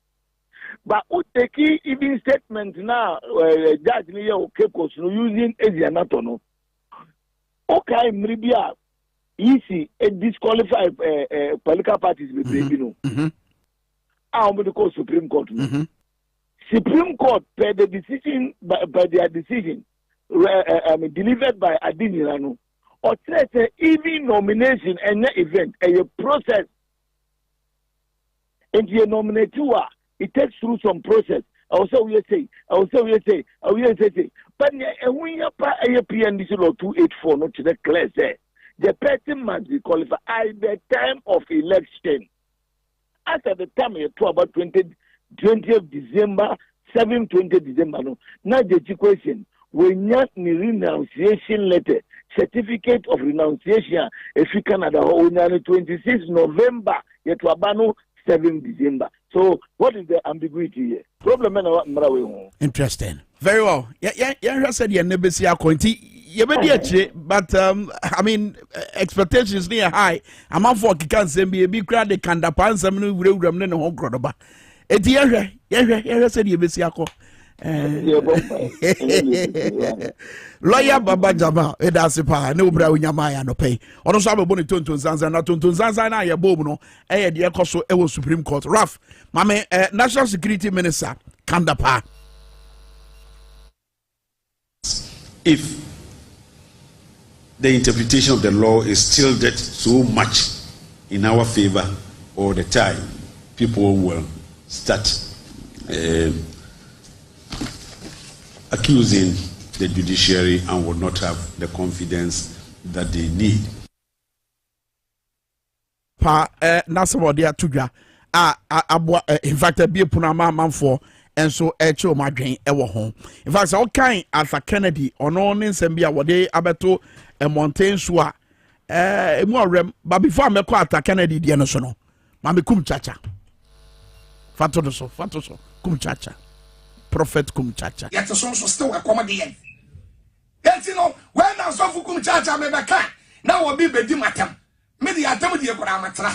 But the key even statement now, Judge Leo Kekos using Asianatono. Okay, maybe easy disqualify political parties with you know. I'm going to call Supreme Court. Supreme Court per the decision by their decision delivered by Adinirano or even nomination and event a process. And you nominate it takes through some process. Also, we say. But when you pay a PNDC law 284, not to the class, the person must be qualified at the time of election. After the time you talk about 20th December, 20 December, no. Now the question, when you need renunciation letter, certificate of renunciation, if you can, 26 November, you have 7 December. So, what is the ambiguity here? Problem interesting. Very well. Yeah, said you're never see a cointy. But I mean, expectations near high. I'm out for can't send me a big crowd. They can't depend some new room in the home crowd. Yeah, said you miss Yako. Lawyer Baba Jama, Edasipa, no bra Yamaya no pay. Ono so abebo ne tonton zanzan na tonton zanzan na ye bom no eh de ekoso e wo Supreme Court. Raf, mame National Security Minister Kandapa. If the interpretation of the law is tilted so much in our favor all the time, people will start accusing the judiciary and will not have the confidence that they need. Nasabo dia tudwa in fact be punama manfo and so echo madwen e wo ho. In fact all kind Arthur Kennedy ono ne nsem bia wode abeto a mountain so a emu orem but before me call Arthur Kennedy dia no so no ma me kum chacha fato so kum chacha prophet kum chacha yet so still accommodate yet you know when I saw kum chacha me beka na wo bi bedi matam me di atam di ekora matra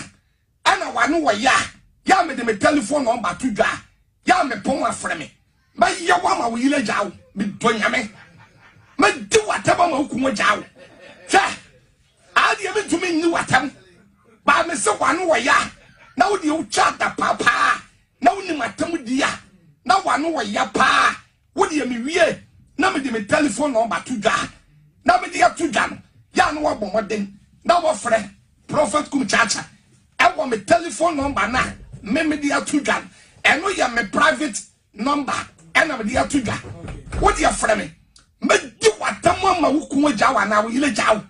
ana wanu wa ya me de me telephone number to dwa ya me pon afre me ba ya wa ma wo yile jaw me donya me di wataba ma hukumu jaw se adi me tumi ni watam ba me se wanu wa ya na wo di u chata papa na wo ni matam dia na wanu wa ya pa wo di me wie na me di me telephone number to dwa na me di ya to dwa ya no wa bomoden na wo frɛ prophet kum chacha e wo me telephone number na me di ya to dwa eno ya me private number ena me di ya to dwa wo di ya frɛ me di watam ma hukumu jaw na wo yile jaw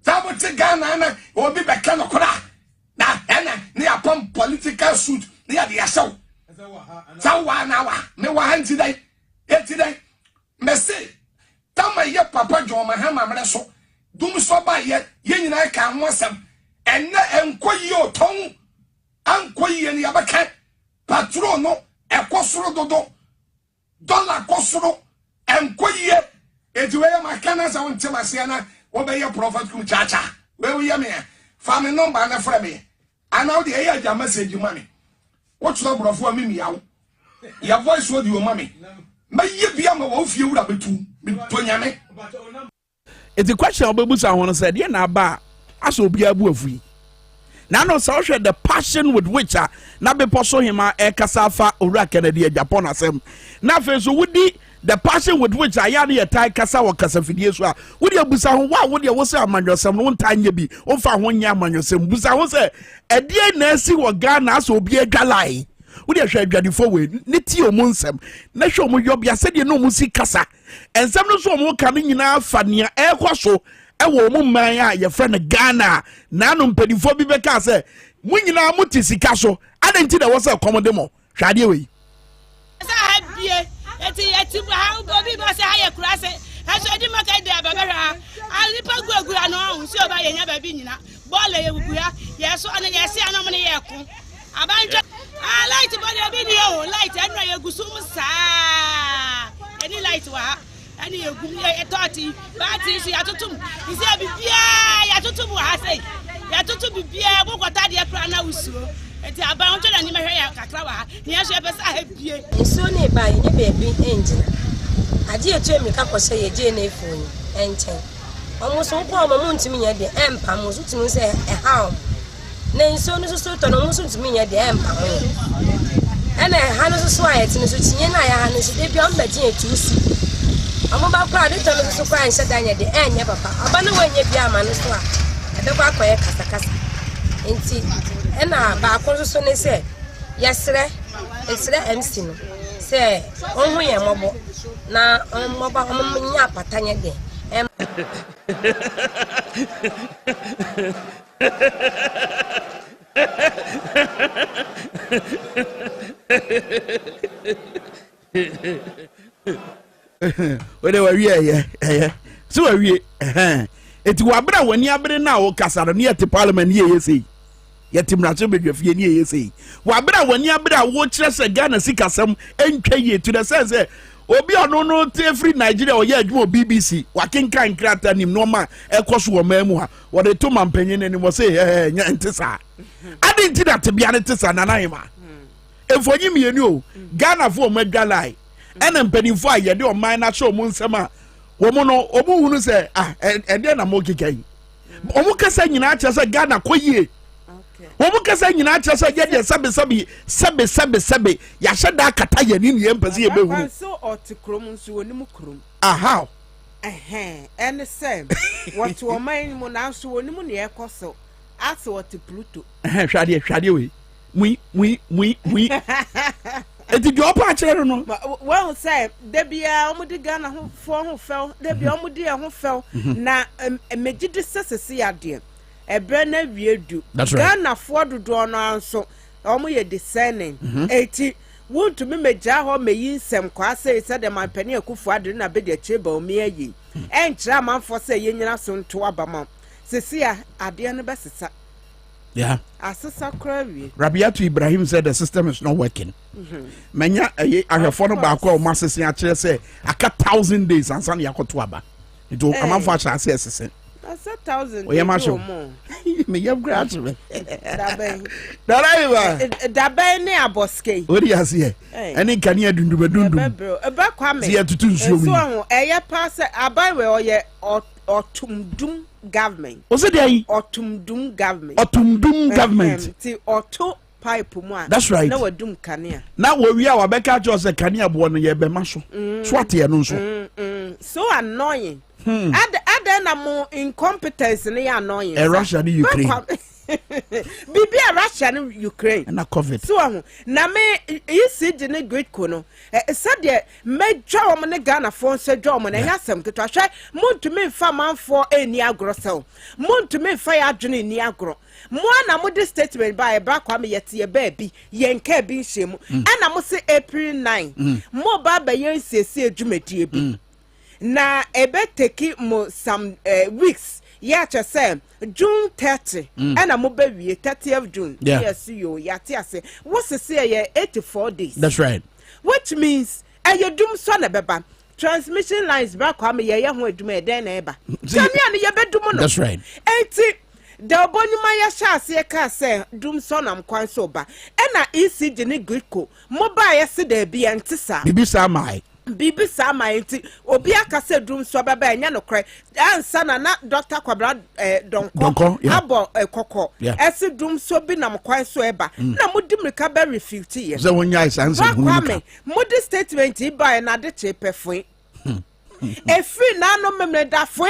sabo te Ghana na obi be ka no kora na ena ne apam political suit ne ya de yasew sawa na wa me wa hanti dai eti dai me say tama ye papa John Mahama mre so dum so ba ye nyina ka ho asem enne enkoyi oton ankoyi ne yabaka patron no ekosoro dodo dollar kosoro enkoyi eti we ma kana sa won tema se na wo be ye prophet kum chacha we ye me family number na fra me ana de ye ja message mami wo tro brofo mi mi yawo ya voice wo di o mami ma ye bia ma wo fie wura betu mi tonya me eti question obebusa ho no said ye na ba aso bia bu afui na no so hwe the passion with which na be poso hima e kasafa owura Kennedy Japan asem na fe so wudi the passion with which I had a tie kasa wa kasa fidie so a wo de abusa ho wa wo de wo se amanyosem no ntanye bi wo fa ho nya amanyosem busa ho se edie na asi wo Ghana so obi adwalai wo de hwe adwadifo we ne ti o mu nsem na hwe o mu yobia se de no mu si kasa ensem no so o mu ka ne nyina fa nea e kwa so e wo mu man a ye fre ne Ghana na no mpadifo bi be ka se mu nyina mu ti sika so adenti da wo se komode mo hwade we eti ha obi ba se ha ye kura se ha so edi maka de ababara ali pa guagura no hu si oba ye nya ba bi nyina ball ye guguya ye so ana ye se ana mo ne ye ko abanjo light body bi ni o light enu ye gusum sa eni light wa ani ye gum ye toti ba ti si atotum isi bibia ya totum ha se ya totum bibia bo kwata de kura na usuo eti abanjo na ni mehwe ya kakra wa ni ya so e pesa ha bie nso ne ba ye bebi engine ade etu mi ka kwose ye je na efoni enten omo so ko omo ntimi nya de empa mo so timi se e ha na nso no so to no mo so ntimi nya de empa mo ana ha no so ayet no so tinye na ya ha no so de bi on ba je etu si omo ba kwa de to no so kwa nse danya de enye papa aba no wanye bi ama no so a e be kwa koye kasa kasa enti ena ba akon so ne se yesre esre MC no se onhu ye mobo na mobo nya patanye de wede wa wie so wa wie eti wa bra wani abere na wo kasaro ne yete parliament ye yesi yete mraso bedwafie ne ye yesi wa bra wani abere wo kire se Ghana sikasem entwa ye to the sense obi ono no te free Nigeria o ye adwuma BBC wa kenkan krata nim no ma ekoso wo mamu ha wo de to mampanyin ni mo say nya ntisa adi nti da te bia ne tisa na na hima efonyi mienu o Ghana fo o madwalai ɛna mpanimfo a yɛde ɔman na hyɛ ɔmo nsɛm a wɔn no ɔmo hunu sɛ ɛdeɛ na mo keka yi ɔmo kasa nyinaa kyerɛ sɛ Ghana kɔ yie ɔmo kasa nyinaa kyerɛ sɛ yɛdeɛ sɛbe yɛahyɛ da akata yɛn ni yɛn mpɛ sɛ yɛbɛhunu so ɔte kurom nso wɔnim kurom aha ɛne sɛ wɔte ɔman mu nanso wɔnim ne ɛkɔ so ase wɔte Pluto hwadeɛ wei mui eti di opa akyere no wɔn sɛ debia ɔmo de Ghana ho fɛw debia ɔmo de ɛho fɛw na megide sesese adeɛ ɛbrɛ na wiedu Ghana fo dodoɔ no anso ɔmo yɛ discerning eti wontumi megya hɔ meyi nsɛm kwa sɛ sɛ de mampani akufo ade na be de akyire ba omi ayi ɛnkyerɛ amanfo sɛ yɛnyina so nto abama sesi a adeɛ no bɛsesa. Yeah. Asisa Krawi. Rabiatu Ibrahim said the system is not working. Manya ahwefo no ba ko o masese a kire say aka 1,000 days ansa na yakoto aba. Nti amanfo a chance esese. Asa 1,000. We yamacho. Me yam graduate. Dabai ne aboske. Ori ase e. Eni kania dundum. Eba kwame. Ti etutu nsuo mu. So eye pass abai we oye otumdum government. Ose dey otumdum government. Otumdum government. Ti oto pipe mu a. That's right. Na wadum kanea. Na wo wi a wabeka jo se kanea bo no ye be ma so. So ate no nso. So annoying. Ada na mo incompetence ne annoying. Russia and Ukraine. Bibi Russia and Ukraine. Na COVID. So na me ECG ne great kono. Said de me dwa mo ne Ghana fo se dwa mo na yasem keto ahwe montumi fa manfo eni agrosel. Montumi fa ya adwene ni agro. Mo na mo de statement by bra kwa me yete ye ba bi yenka bi nhemu. Ana mo se April 9. Mo ba ba yen siesie adwumadie bi. Na ebe take mo some weeks ya che say June 30 and mo be wie 30th June yes you yati ase what say ye 84 days. That's right. Which means you dum so na beba transmission lines back kwa me ye ho aduma den na eba tania ne ye bedum no. That's right. Enti da obonyuma ya sha ase ka say dum so na mkwan so ba e na ECG ne Greco mo ba ye se da bia ntisa bibi sa mai bibi sama enti obi aka se drum so baba enya no kre ansa na Dr. Kwabra donko abo kokko ese drum so bi na mkwan so eba na mudi mrika be refute ye ze wonya isanse hunu mudi statement iba na de chepefun efri na no memre da foi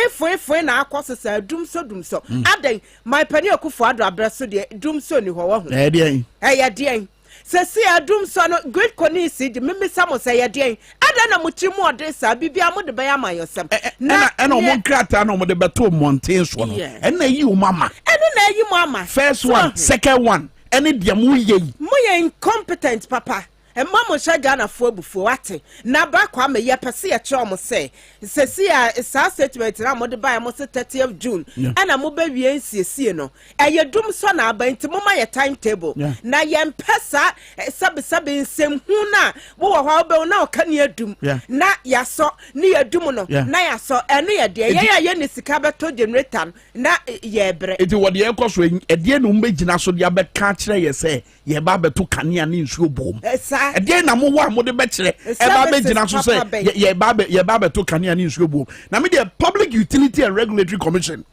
na akosesa drum so aden my pani akufo ado abreso de drum so ni ho wo ho ye de Sesi adum so no great konisi de mimi samo say ye den ada na muchi mu ode sa bibia mu de be ya mayosem na no mo krata no mo de beto monten so no na yi o mama na yi mo ama first one second one ene de mu ye incompetent papa Mama Shagana for before what na ba kwa me ye pese ye che omo se sesi a sa statement na mo de ba mo se 30th June ana mo ba wie nsiesie no ye dum so na aba nti mo ma ye timetable na ye mpesa sabe nsem hu na wo wo ha obe na o ka ne adum na ya so ne ye dum no na ya so eno ye de ye ne sika beto generator na ye bre eti wo de ye koso e de no mbegina so de abeka kire ye se ye ba beto kanea ne nsuo bom again na mo wa mo de be kire e ba be gina so say ye ba be to kanea ni nsuo buo na me the Public Utility and Regulatory Commission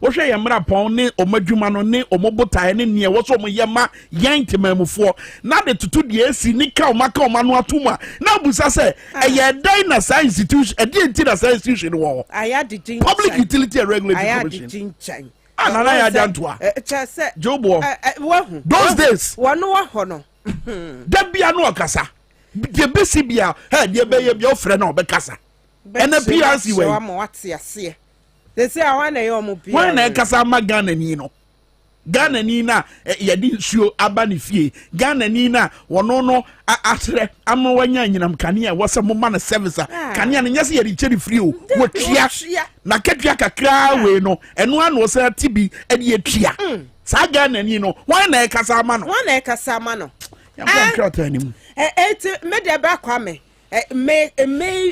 wo hwe ye mra pon ne omadwuma no ne omobotae ne ne wo so mo ye ma yantemamufo na de tutu de esi ni ka o maka no atuma na busa say e ye dan na science institution e de nti na science institution wo Public Utility and Regulatory Commission anana ya jantoa chese jobo those days wonu wa ho no da bia no kasa de besi bia he de be ye bia ofre na obekasa ena PRC we wa mo wate ase they say awan na ye omo bia when na kasa ma Ghana ni no Ghana ni na ye di nsuo aba ne fie Ghana ni na wono no atere ama wanya nyinam kanea wose mo ma na service kanea ne nyase ye di cheri free o wo twia na ketwia kakra we no eno ana wo sa tibi e de atwia sa Ghana ni no wan na kasa ama no ya krota ni mu me de ba kwa me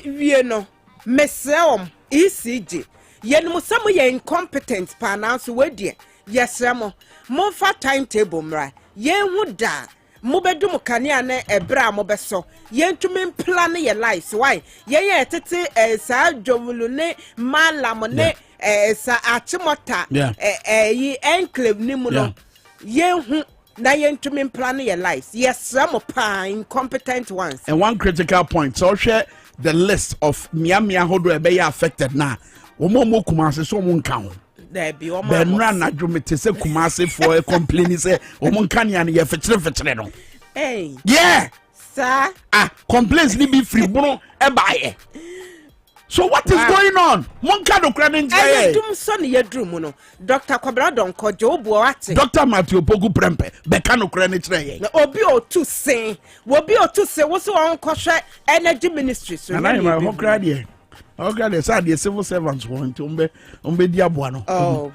wie no mesreom ECG ye no samo ye incompetent pa na so we de yesremo mo fa timetable mra ye hu da Mubedum Kania ne Ebra Mobeso, Yentumi plan your lives. Why? Ye tete sa Jovulune, Malamone, sa Achimota, ye enclave Nimuno, ye na yentumi plan your lives. Yes, some incompetent ones. And one critical point, so share the list of Miami Hodo be affected now. Omo Kumasi so won count. There be Benra na dwomete se Kumasi for a complaint say omo kan ya ye fetire no. Hey. Yeah. Sir. Complaints ni be free bono e bae. So what is going on? Monka do kra nje. Eh dum so ne yadrum no. Dr. Kwabra Donko Jobo ate. Dr. Matthew Pogu Prempe be ka no kra ne kire ye. Na obi otu sen. Wobi otu se wo so won kohwe energy ministry so. Na na ho kra de. Okay, they said the civil servants want to be diabuano. Oh,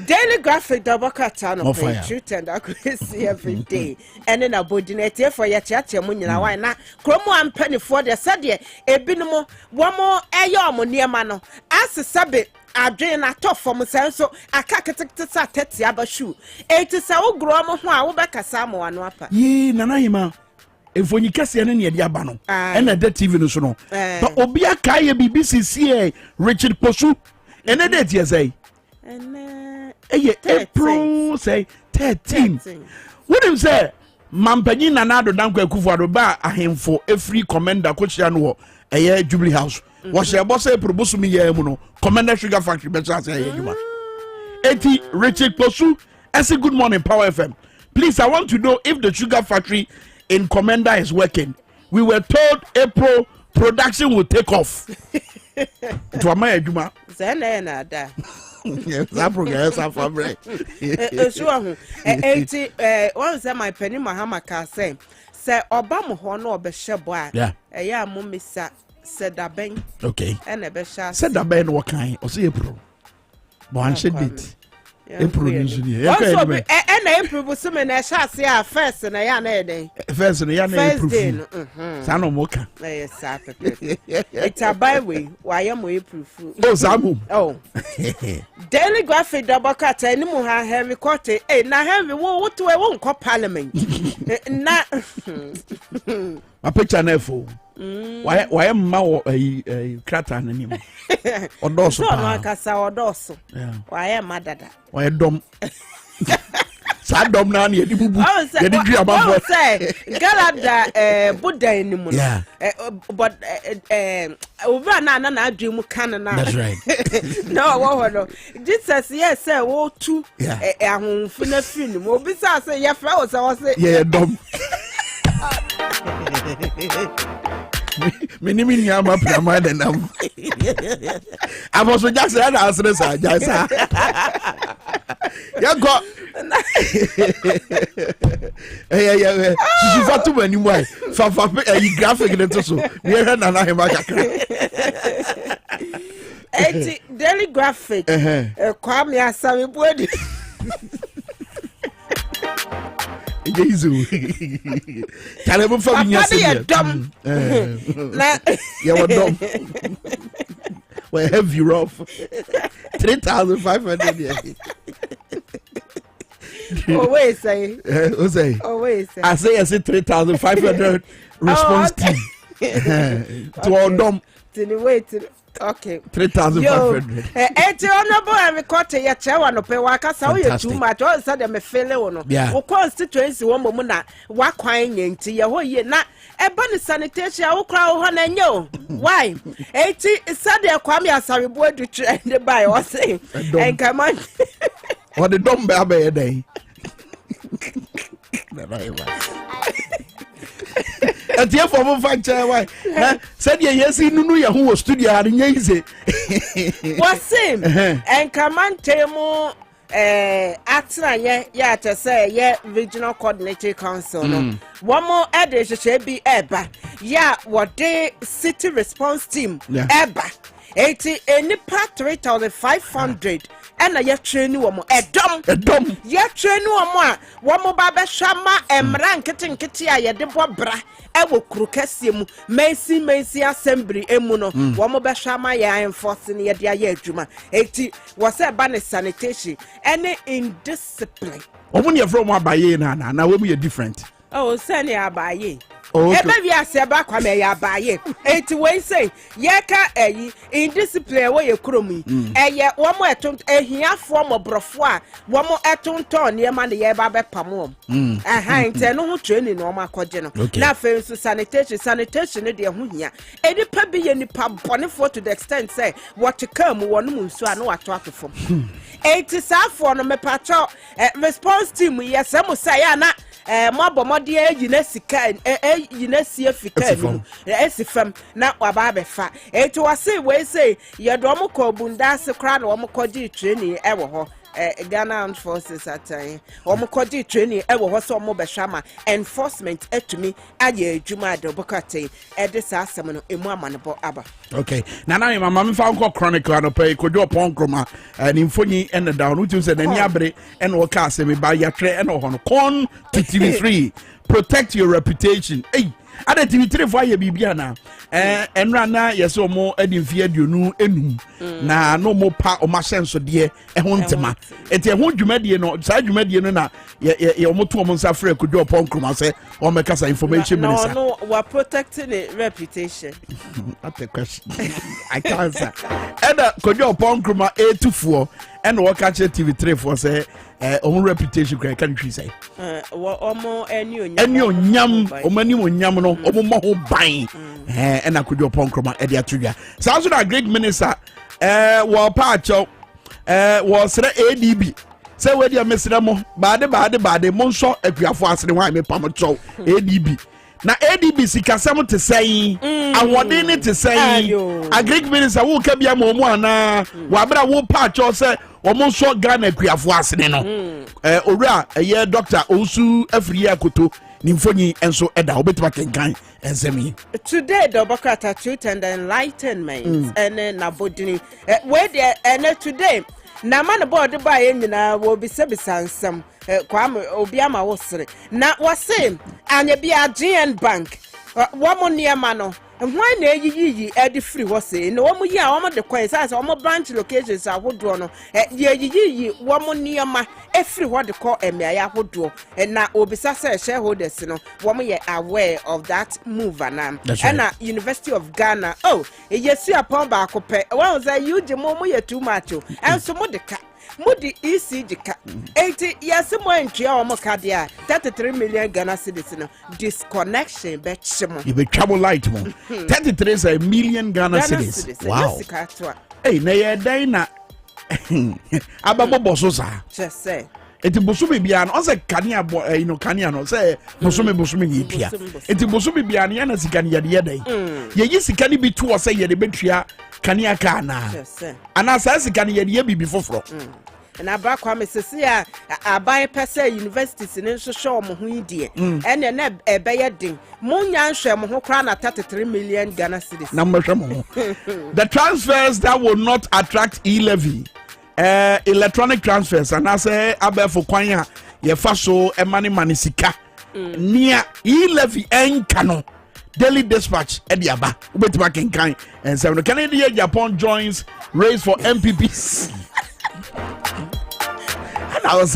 Daily Graphic double cut on truth and accuracy every day. And then a bodinate for your chat, your money. Why not? Chromo and penny for the sadia, a binamo, one more ayo near mano. As a subject. I drain a top from so I can't take the Satet shoe. It is our grandma who I will back a Samo and Wapa. Ye, Nanaima. If when you catch any of the abano, and a dead TV no so. But Obia Kaya BBC Richard Posu, and a dead yes, and April say 13. What him say? Mampanyin Nanado Danko Kufuado ba a him for a free commander Cochiano, a year Jubilee House. Was your boss a probosumi yemuno, Commander Sugar Factory, better say, 80 Richard Posu, I say good morning, Power FM. Please, I want to know if the Sugar Factory in Commander is working. We were told April production will take off. To Amaya Juma. Zenada. Yes, that progress are fabric. Sure. 80 once my penny Mahama can say Obama Hono Besheboa. Yeah. Yeah, Mumisa said that bang. Okay. And a besha said that Ben what kind or say April. One should beat. April and April was some in a shot here first and a yarn day. First and a yarn day. Sano Moka. It's a byway. Why am we proof? Oh, Samu. Oh, Daily Graphic double cut and more heavy quarter. Eh, now heavy what to a won't call parliament. Not a picture never. Why am Mao a crater anymore? Or dorsal? Yeah. Why am mad? Why a dom? Sad dom nani, you did about say, Galada Buddha anymore. Yeah. But over Nana dream cannon. That's right. No, this says yes, sir. Oh, two. Yeah. I'm finna more besides say, yeah, flowers. I was say, yeah, dom. Minimum Yama Pramad and I was just an answer. You got yeah. She's not too many way. A graphic in it so. We're not Daily Graphic. Kwame Asami body. Jesus. Can I move from you? Dumb. You're dumb. Well, have you rough? 3,500. Always say. Always say. I say 3,500 response team. To all dumb. Okay. 3,500. Eti honorable and court ya chawa no pe waka sa we too much. All said them fele wono. Wo constituency wo mo na wa kwan nti ye ho ye na eba ni sanitation wo kra wo na nyo. Why? Eti said ya kwam ya sarebo adu trend by o say. En come on. What the dumb baby day. And therefore, for factor, why? Said yes, no, you who was studio had in easy. What's same? And command Temo Atsna, yeah, to say, yeah, regional coordinator council. One more addition should be Eba. Yeah, what they city response team, Eba. 80 any part 3,500. and a train woman, a dumb, yet train woman, woman baba shama, and ranketing kitia, ya debo bra, ewo krukesium, Macy assembly, emuno, woman bashama, ya enforcing ya dia juma, 80 was a banner sanitation, any indiscipline. When you're from Abaye, now we are different. Oh, Sunny Abaye. Okay. Ebe we ase ba kwa me ya baye. Enti we say ye ka in discipline we ye kromi. Eye wo mo eton ehiafo mo brofo a wo mo etonton ne ma ne ye ba be pam. Enti no ho training no ma akogye no. Na fe so sanitation ne de ho hia. Edi pa bi ye nipa bonefo to the extent say what come wo no nsu a no wato atofo. Enti safo no me pacho response team yes mo say na mabomode yina sika yina sie fika no esifam na waba befa eto wase we say yedo mo ko bunda se kra na wo ko gi training e wo ho Ghana Armed Forces atai omukodi training e wo ho so mo behwama enforcement etumi aye adwuma de bokate e de sa asem no emu amanebo aba. Okay, na mama me fa nko chronicle no pay kojo pon kroma ni mfonyi en down which say na ni abre en wo ka asem ba ya tre en ho no con to TV3 protect your reputation. Hey, ada TV3 for ya bibia na enra na yeso mo adimfie aduonu enum na no mo pa o ma senso de ho ntema eti ho dwumadie no sa dwumadie no na ye mo to mo nsa frɛ kojo pon kroma se o me kasa information minister. No, we're protecting the reputation. That's a question. I can't answer. And kojo pon kroma A24 and what catch TV3 for say own reputation can you say omo enyo nyam omani mo nyam no omo mo ho ban and akojo pon kroma e dia tuya so na great minister wo paacho wo sere ADB say we dia mesere mo baade mo nso akuafo asere wan me pam cho ADB na ADB sikasam te sɛn awɔden ne te sɛn agric minister wo ka bia mo ana wa bra wo paacho say omo so Ghana akuafo asene no owura eye doctor Osu Afri Akoto ni mfonyi enso eda obetima kenkan ensemi today the Bokata Truth and Enlightenment and na bodini where there and today na man board ba nyina wo bisabisa nsam kwam obiama wo sere na wose anya bia GN Bank wo mo niema no why na yiyi e de free wose na wo mo yi a wo mo de kwan say wo mo branch locations ahodo no yiyi wo mo niema e free wo de call emia ahodo na obisa say shareholders no wo mo ye aware of that move na University of Ghana yesu upon ba akopɛ wo say you je mo ye too much enso mo de ka mudi ECG ka 80 yes mo entria o mo ka dia 33 million Ghana cedis no disconnection be chimo you be trouble light mo 33 is a million Ghana cedis wow hey na ye dan na ababobo so sa just say eti bosume bia no say kania kania no say bosume ye pia eti bosume bia no na sika ne ye dan ye yi sika ne bi to say ye de betua kania ka na ana sa sika ne ye bibi foforo na ba kwa mesese a aban pese universities ne nso show mo ho idie ene na ebeye din mo nya nhwe mo ho kra na 33 million Ghana cedis na mo hwe mo the transfers that will not attract e-levy electronic transfers and say abefo kwan a ye fa so money sika nia e-levy enka no Daily Dispatch ediaba ubetima kenkan and say no Canadian Japan joins race for MPPs. And I was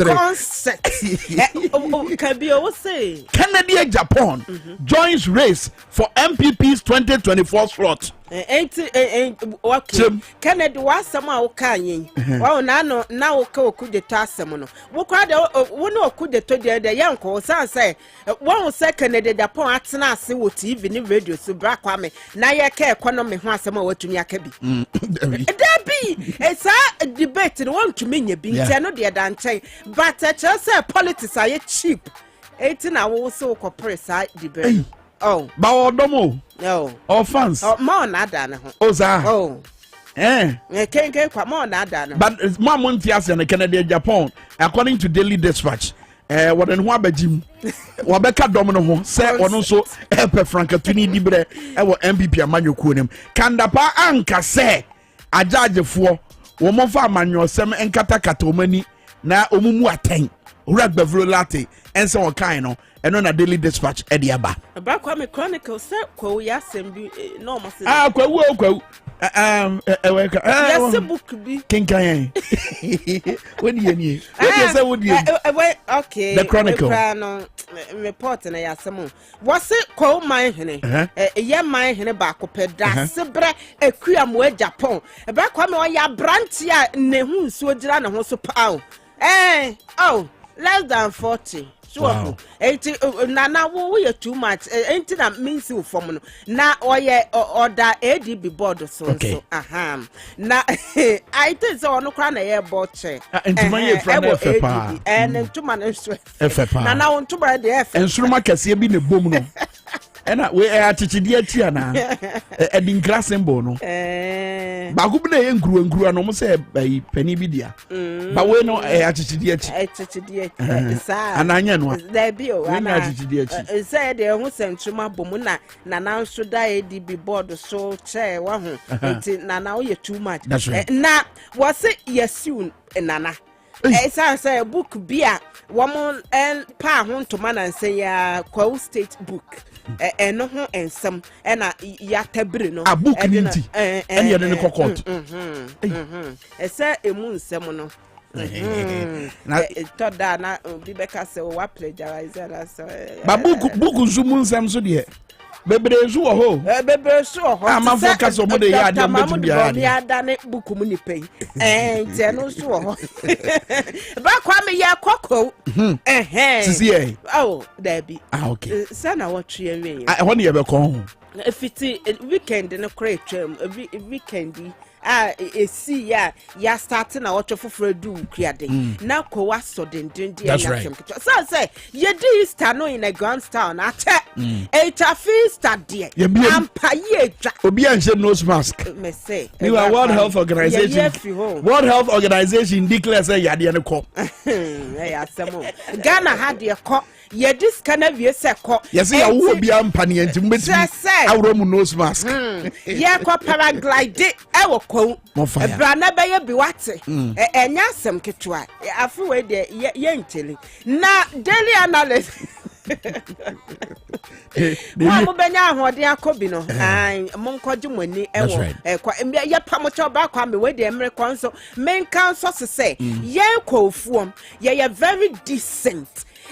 Canadian Japan joins race for MPP's 2024 slot. Okay. Kennedy was somehow canyin. Well, now could the tassamono. What cried one could the to the young cause say 1 second the Japan at Nasi would TV in radio so black kwame. Now ya care economy once some more to Yakabi. There be a debate in one to me being no dear than chain, but just say politics are cheap. 18 hours so corporate side debate. Oh, Bawodomo. No. Oh, fans. Oh, more than Oza. Oh. Can't quite more than but my Montias and Canadian Japan, according to Daily Dispatch, what in Wabajim, Wabeka Domino, say or also Epe Franca Tuni Dibre, our MPP Amanu Kunim. Kandapa Anka say, a judge for wo mo fa amanyosem enkata katomani na omumu aten ura gbavro latte ense wo kan no eno na Daily Dispatch ediaba ba kwa me chronicle se kwa ya sembi no mo se kwa yes book bi kinkan when you say would you okay the Chronicle no report na ya semo was kwa man hene ye man hene ba ko peda sebre akua mo Japan ba kwa me ya branch ya ne hu nso gira na ho so pa less than 40 sure na wo you too much enti na means you from no na oye order ADB board so na I think so no kra na ye boche entuma ye fra na fepa entuma na so fepa na ontuma de fe ensuruma kase bi ne bom no ena we achichidi achi ana edin krasembo no ba go bi na ye nguru no mo se pani bi dia ba we no achichidi achi sa ananya no there be o ana achichidi achi say de hu sentuma bom na nso da ADB board so che wa hu enti na we too much na was yesu nana say book bia woman and pa ho ntoma na nse ya Kwa State book eno ho ensem na ya tabire no a book ninti en ye ne court ese emu nsem no na to da na bi beka se wa plagiarize na so ba book nzumu nsem so de bebere zu ho ama focus o mo de ya de mo bi ya da ne book mu ni pay nte no so ho ba kwa me ya kokko sisi e there be okay sana what tue we ho ne ye be ko ho fiti weekend no create weekend esi ya start na what foforo du kuade na ko wa so dendin dia na sem kito so say ye di Easter no in a grand town ate feast dia ampa ye dwa obi anche nose mask me say you are World Health Organization declare say yade ne ko ya samo Ghana had ye ko ye dis kana wie se ko yes ya wo obi ampa ne anti mbeti awro mu nose mask ye ko paraglide e wo Ebra na be ye bi wate enya asem ketwa afu we de ye nteli na daily analyst wa mo benya ahode akobi no mo nkoje mani ewo ye pamocho ba kwa me we de emre konso men kan so se ye kofuom ye very decent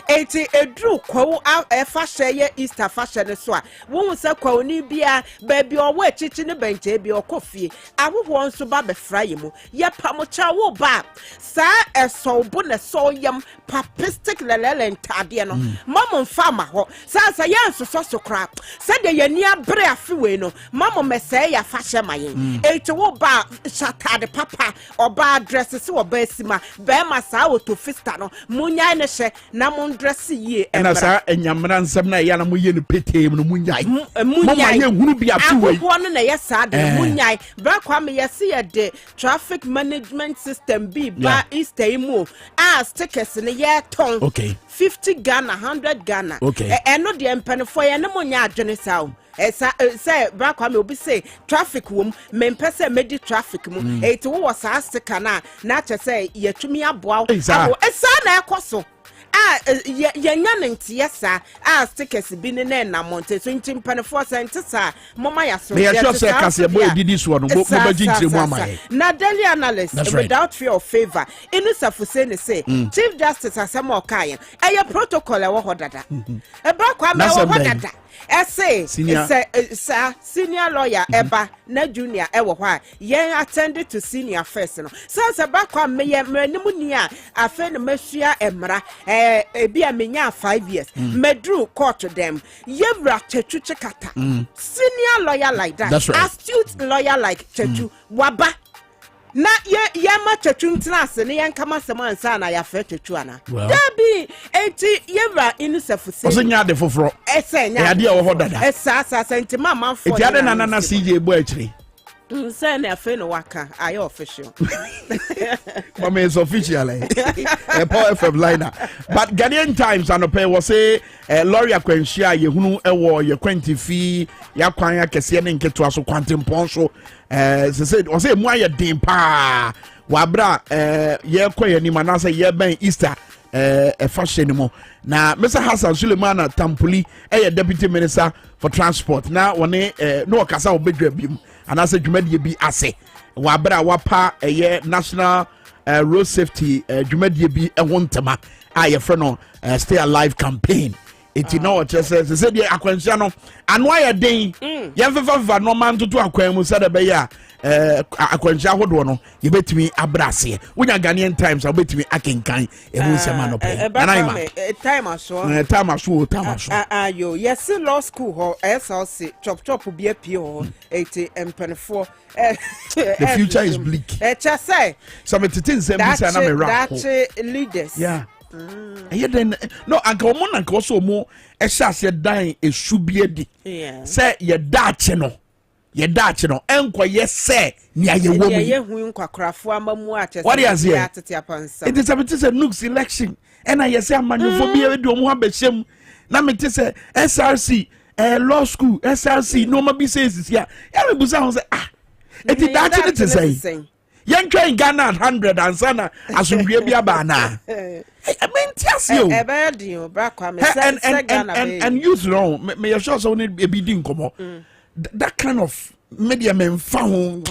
eti edru kwawu fashion ye Easter fashion so a won se kwawu ni bia ba bi owo echichi ne benche bi okofie awoho nso ba be fraye mu ye pamocha wo ba sa eso bu ne so yam papistic lelele ntade no mamo mfama ho sa ye nso so kra se de ye ni abre afiwe no mamo mese ya fashion mayen eti wo ba shatade papa oba dress se wo ba sima be ma sa otofista no munya ne hye na dress ye na sa enyamra nsem na ya na mo ye ne petem no munyai mama ye hunu bia tu we akwọ no na ye sa de munyai bra kwa me ye se ye de traffic management system bi ba Easter imu stickers ne ye ton 50 Ghana 100 Ghana eno de empenfo ye ne munya adwene sa say bra kwa me obi say traffic wom me mpese medi traffic mu eti wo sa sticker na che say ye twumi aboa esa na ekoso ye nyanenti yesa stickers bi ne na monte so ntim penefo sentisa mama ya so me sure say kase boy didi so no mo baji ntremu amaye na daily analyst without fear of favor inu safuse ne say chief justice asema okayen eye protocol e wo hodada e bra kwa me wo hodada senior lawyer eba na junior ewo hwa yen attended to senior first no so back kwa me mranimu ni a afa na masua emra ebi amenya 5 years medru court them yewra chechu chekata senior lawyer like that astute lawyer like chechu waba na ye ma chechu ntinase ne yankama semansa na ya fe chechu ana dabi enti yewra inisafuse osenya de foforo esenya ya de wo hodada esa nti mama fo eti ade na CJ bo akiri Say na fe no waka aye official. Mama is official a Paul FM liner. But Ghanaian Times anope was say Lori akwanhia yehunu ewo ye kwenti fi ya kwan akese ne nketo aso kwantempon so se said was say mu aye din pa wabra ye koye ni manase ye ben Easter fashion mo na Mr. Hassan Suleiman Tampuli deputy minister for transport na woni no kasa obedwa bim anase dwumadi bi ase wabra wapa national road safety dwumadi bi ehontema aye frɛ no stay alive campaign eti na o chese se de akwanhia no ano aye den yemfefa no man toto akwan mu sada be ya akwanhia hodo no yebetimi abrase wonya Ghanaian Times obetimi akenkan ehu sema no pe anaima time aso ayo yes law school ho SLC chop bi apie ho eti empenfo the future is bleak chese some titin sem bi say na me rap that leaders yeah then no anka omo na nka so omo ehya dan esu bi edi say ye dache no enko ye say nia ye wo ye hu nkwakрафo amamu a chese what is here it is a nooks election and I say amanfo bi e di omo ha behyem na me te say SRC law school SRC no ma bi say sisia ya me busa ho say it is dache it say yen try Ghana 100 and sana asundwe bi aba na I mean tiasio and youth no me sure so need be din komo that kind of media men found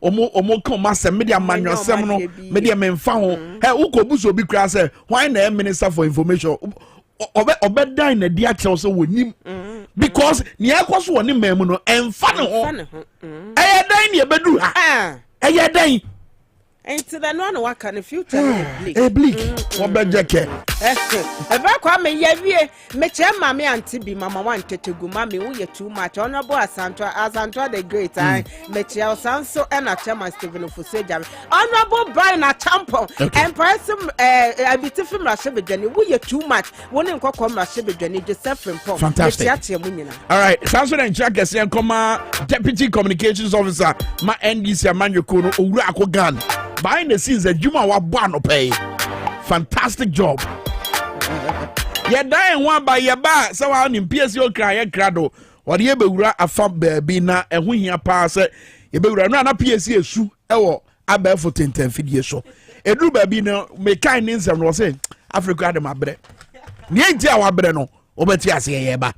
omo come as media man yourself no media men found hey ukobuso bi kra say why na minister for information obedan na dia kire so wonim because ni akoso woni memu no emfa ne ho eyedan ne ebedu ha eyedan enti the no waka the future bleak obejeke eba kwa me yawie me che mama anti bi mama wan tetegu mama wo ye too much honorable asanto the great me che osanso na chairman Stephen Ofoseja honorable Brian Achampo empressum abitifi mrashebedwane wo ye too much woni nkokọ mrashebedwane Joseph Frimpong fantastic all right sanso na ncha kese nkoma deputy communications officer ma NDC amanyoko no owura akogan behind the scenes Juma wa bano pay fantastic job ya dai one by ya ba so wa nim PSC okra ya krado o de ebewura afa baabi na eho hia pa se ebewura no na PSC esu ewo abefo tenten fidie so eduru baabi no me kan ni nsem no say Africa de mabre ni enti a wa bre no obeti ase ye ba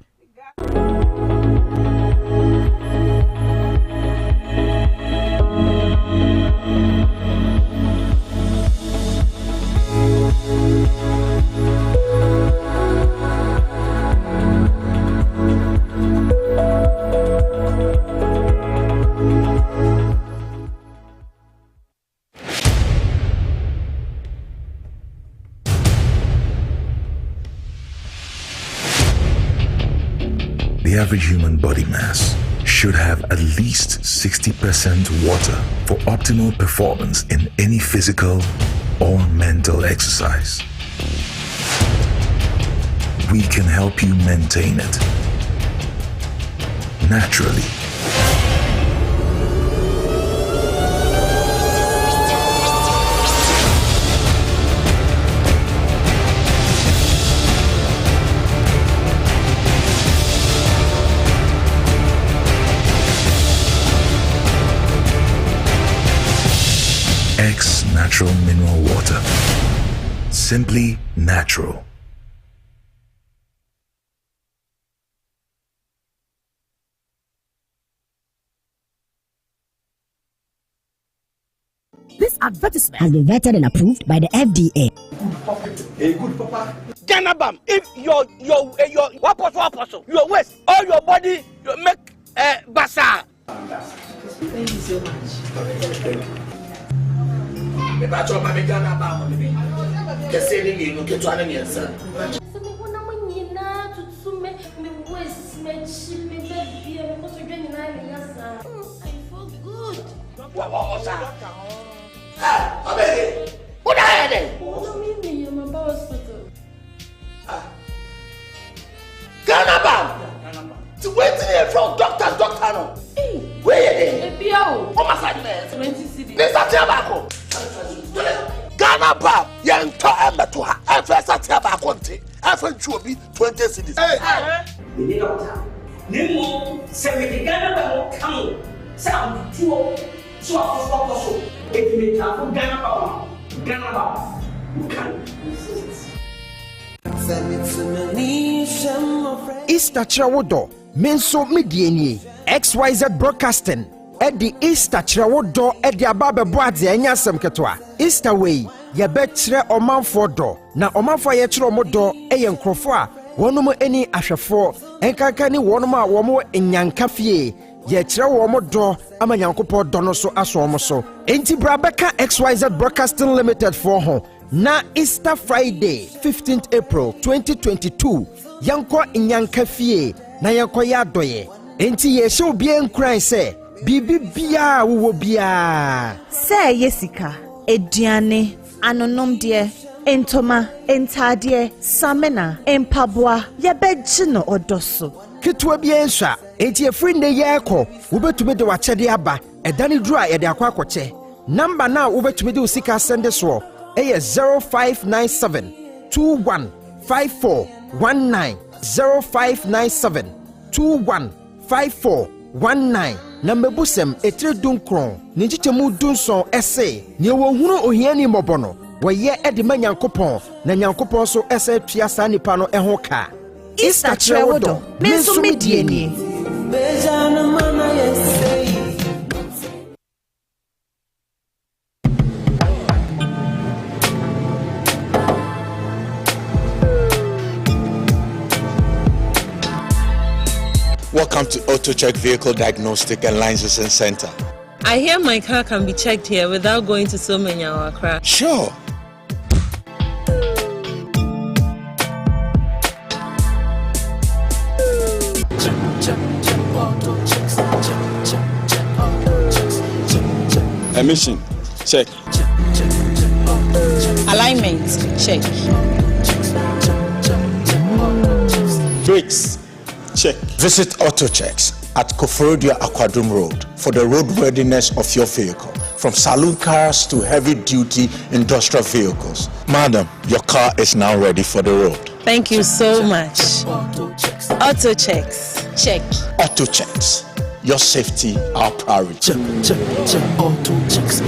The average human body mass should have at least 60% water for optimal performance in any physical or mental exercise. We can help you maintain it naturally. X Natural Mineral Water. Simply natural. This advertisement has been vetted and approved by the FDA. Hey, good papa. Ganabam, if your your waist or your body you make basa. Thank you so much. Thank you. Me ba cho ma me Ganabam me. Kese ni ni no keto ana ni ensa. Se me wona manyina tutume me waist me chi me baby me ko so dwani na me yasa. I feel good. Wa osa. Abege. What are they? No me my hospital. Ganabam. To wait here from doctor no. Where are they? Nisatiabako. Ghana Bab, Yanto Ematuha, and Fesatiabako, and French 20 cities. Nemo, 70 Ghana come. Sound two, so also. If you make a Ghana, Easter Trawodo, Menso Midieni, XYZ Broadcasting, Eddie Easter Trawodo, Eddie Ababe Boadze, and Yasam Katwa. Easter Way, Yabetre Oman for door, na Oman for Yetro Modo, Ayan Crofua, one more any Ashafo, and Kakani one more in Yankafie. Yetra womodo ama Nyankopo donoso asomoso. Enti Brabeka XYZ Broadcasting Limited for ho. Na Easter Friday, 15th April 2022. Yanko Nyankafie na yanko yadoye. Enti ye show bien cry say bibi bia wo bia. Say Yesika, Ediane, anonom de entoma, entadie, samena, empabwa, yabejino odoso. Kitwa biensha enti efrinde yeko wobetumi de wachede aba edani dura ye de akwa akwache number na wobetumi de usika sende so 0597 215419 0597 215419 na mebusem etire dunkron ni chichemu dunson ese ni wo hunu ohiani mobono woye ede manyankopon na nyankopon so ese tua sa nipa no eho ka Easter Trawodo, Menso Midieni. Welcome to Auto Check Vehicle Diagnostic and Licensing Center. I hear my car can be checked here without going to so many hour crack. Sure. Emission, check. Alignment, check. Brakes, check. Visit AutoChecks at Koforodia Aquadum Road for the roadworthiness of your vehicle, from saloon cars to heavy-duty industrial vehicles. Madam, your car is now ready for the road. Thank you so much. AutoChecks, check. AutoChecks, your safety, our priority. Check, AutoChecks.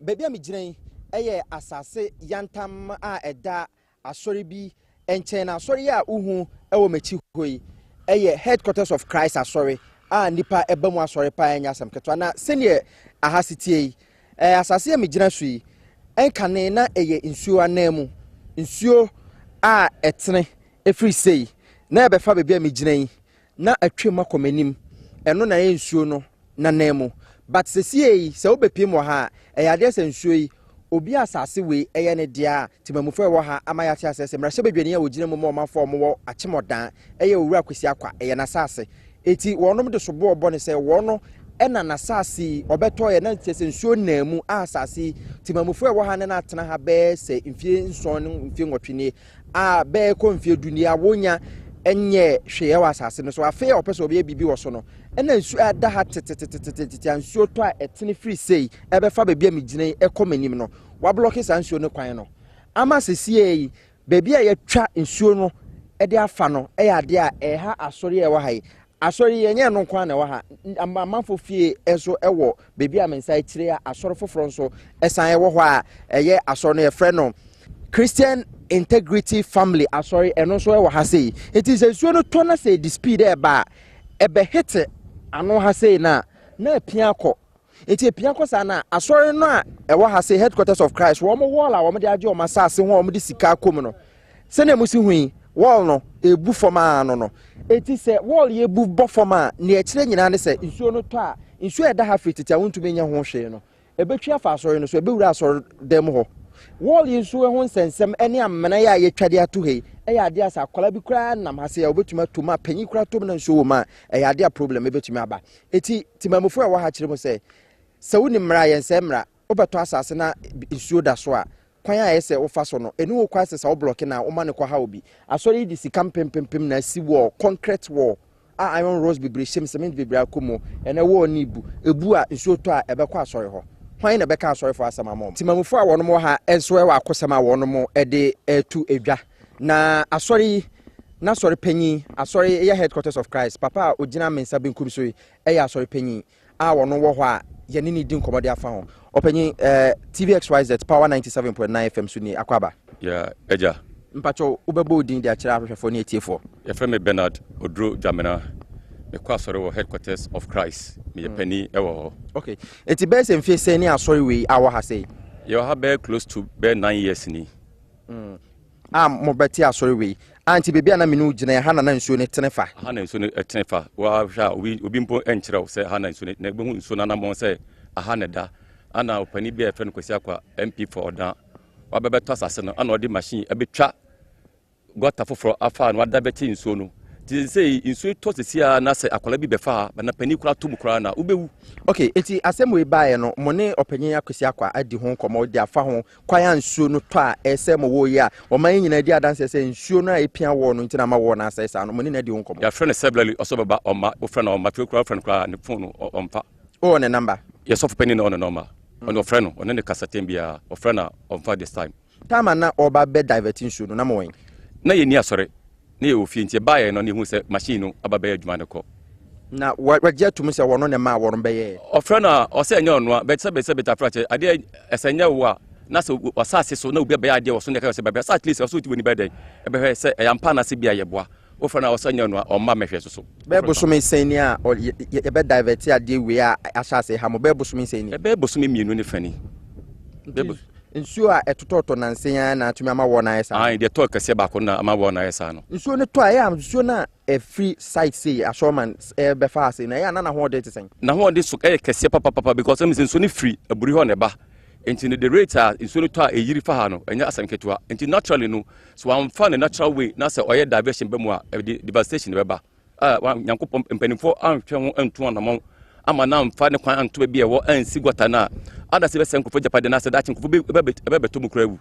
Baby amigren eye asase yantam a eda asori bi enchen asori a uhu ewo mechi hoi eye headquarters of Christ asori a nipa eba mu asori pa enya sam keto na senior ahasitie asase amigren sui enkane na eye nsuo anemu nsuo a etene efri sei na ebefa baby amigren na atwem akomanim eno na ye nsuo no na nemu but sesie se obepiem wo ha eyade sensuo yi obi asase we eye ne dia timamufo wo ha amayate asese mrahye bedwani a wogina mu omafo mo achemodan eye owura kwesi akwa eye na asase eti wonom de sobo obo ne se wono ena na asase obeto ye na sensuo namu asase timamufo wo ha ne na atena ha be se mfie nson mfie nwotwene a be ko mfie dunia wonya enye hwe wa asase no so afa opese obi bibi wo so no ena nsu ada ha tete nsuo to a etene free sei ebe fa baby amigine ekomanim no wa block sa nsuo no kwan no ama sesie baby a yetwa nsuo no ede afa no ade a eha asori e wa hai asori yenye no kwan na wa ha amanfo fie eso ewo baby amensa kire asori foforo nso esan e wo ho a eye asori no ye frɛ no Christian Integrity Family asori eno so e wa ha sei it is nsuo no to na say the speed e ba ebe hit ano ha sei na piako eti piako sa na asori no a ewo ha sei headquarters of Christ wo mo wall a wo mo de age o masase ho wo mo de sika akom no se na musi hui wall no ebu forma no eti se wall ye bu bo forma na e kire nyina ne se nsuo no to a nsuo e da ha fit ti a wontu menya ho hwe no ebetwa fa asori no so ebewura asori dem ho wall nsuo ho nsensem ene amena ya yetwade ato he eya ade asa akwala bi kura nam hase ya obetuma to ma panyi kura to na nsuo ma eya ade a problem ebetuma aba eti timamofo a wa ha kire mo se woni mra yense mra obeto asase na nsuo da so a kwan a yese ofa so no enu wo kwase sa wo block na wo ma ne kwa ha obi asori di sika pempempem na si wall concrete wall iron rose bibiri cement bibiri akomo ene wo ni ebu a nsuo to a ebekwa asori ho kwan na beka asori fo asama mom timamufo a wono mo ha enso e wa akosama wono mo ede etu edwa na asori na asori panyi asori ye headquarters of Christ papa ogina mensa benkum so e ya asori panyi a wono wo ho a ye ni di nkomode afa ho opanyi TVXYZ power 97.9 FM so ni akwaba ya eja mpacho ubebo din dia kira ahwehwefo ni etiefo ye frame Bernard Odro Jamena me kwa asori wo headquarters of Christ me pani ewo okay eti be se mfie se ni asori we awo ha sei you have be close to be 9 years ni mo beti asori we anti bebia na menu gina ha na nsuo ne tenefa ha na nsuo ne tenefa wa hwa obi mpo enkyerɛ se ha na nsuo ne na behu nsuo na na mo se aha ne da ana opani bi efre no kwesi akwa MP for oda wa bebeto asase no ana odi machine ebetwa gota foforo afa no wada beti nsuo no ti say nsuo to sesia na se akwala bi befa na pani kura to mukura na ubewu okay eti asem we baaye no mo ne opanyin akwesi akwa adi ho nkomo di afa ho kwaya nsuo no to a ese mo wo yi a o man nyina di adanse se nsuo no a epia wo no ntina ma wo na asese ano mo ne na di ho nkomo ya friend severally also baba oma o friend oma fi kura friend kura ne phone omfa o ne number yes of penny no no normal on your friend on ne kasatem bia o friend omfa this time time na oba be diverting nsuo no na mo wen na ye ni asore na ye ofie ntie baaye no ne hu se machine no aba be adwuma ne ko na wagye to me se wono ne ma wono be ye o friend o se nya ono be se beta frache ade esenya wo a na se wasase so na obi be ade wo so ne ka se be at least so ti woni be dey e be hwe se yampa na se bia ye boa o friend o se nya ono o ma mehwe so be bo so me seni a ye be divert ade we a asase ha mo be bo so me seni e be bo so me mienu ne fani nsuo a etototo na nsenya na atumi ama wo na esa ai de to kase ba ko na ama wo na esa no nsuo ne to a ya nsuo na a free site say assurance be fa say na ya na ho de tesen na ho de so kase papa because nsuo ne free aburi ho ne ba enti the rate a nsuo ne to a eyiri fa ha no enya asanketua enti naturally no so am fa the natural way na say oye diversion be mu a devastation be ba nyankopom mpanimfo anhwe ho antu anamon ama na mfa ne kwan anto bi e wo ansi gota na ada se be senkofo japade na se da chinkofo be beto mu krawu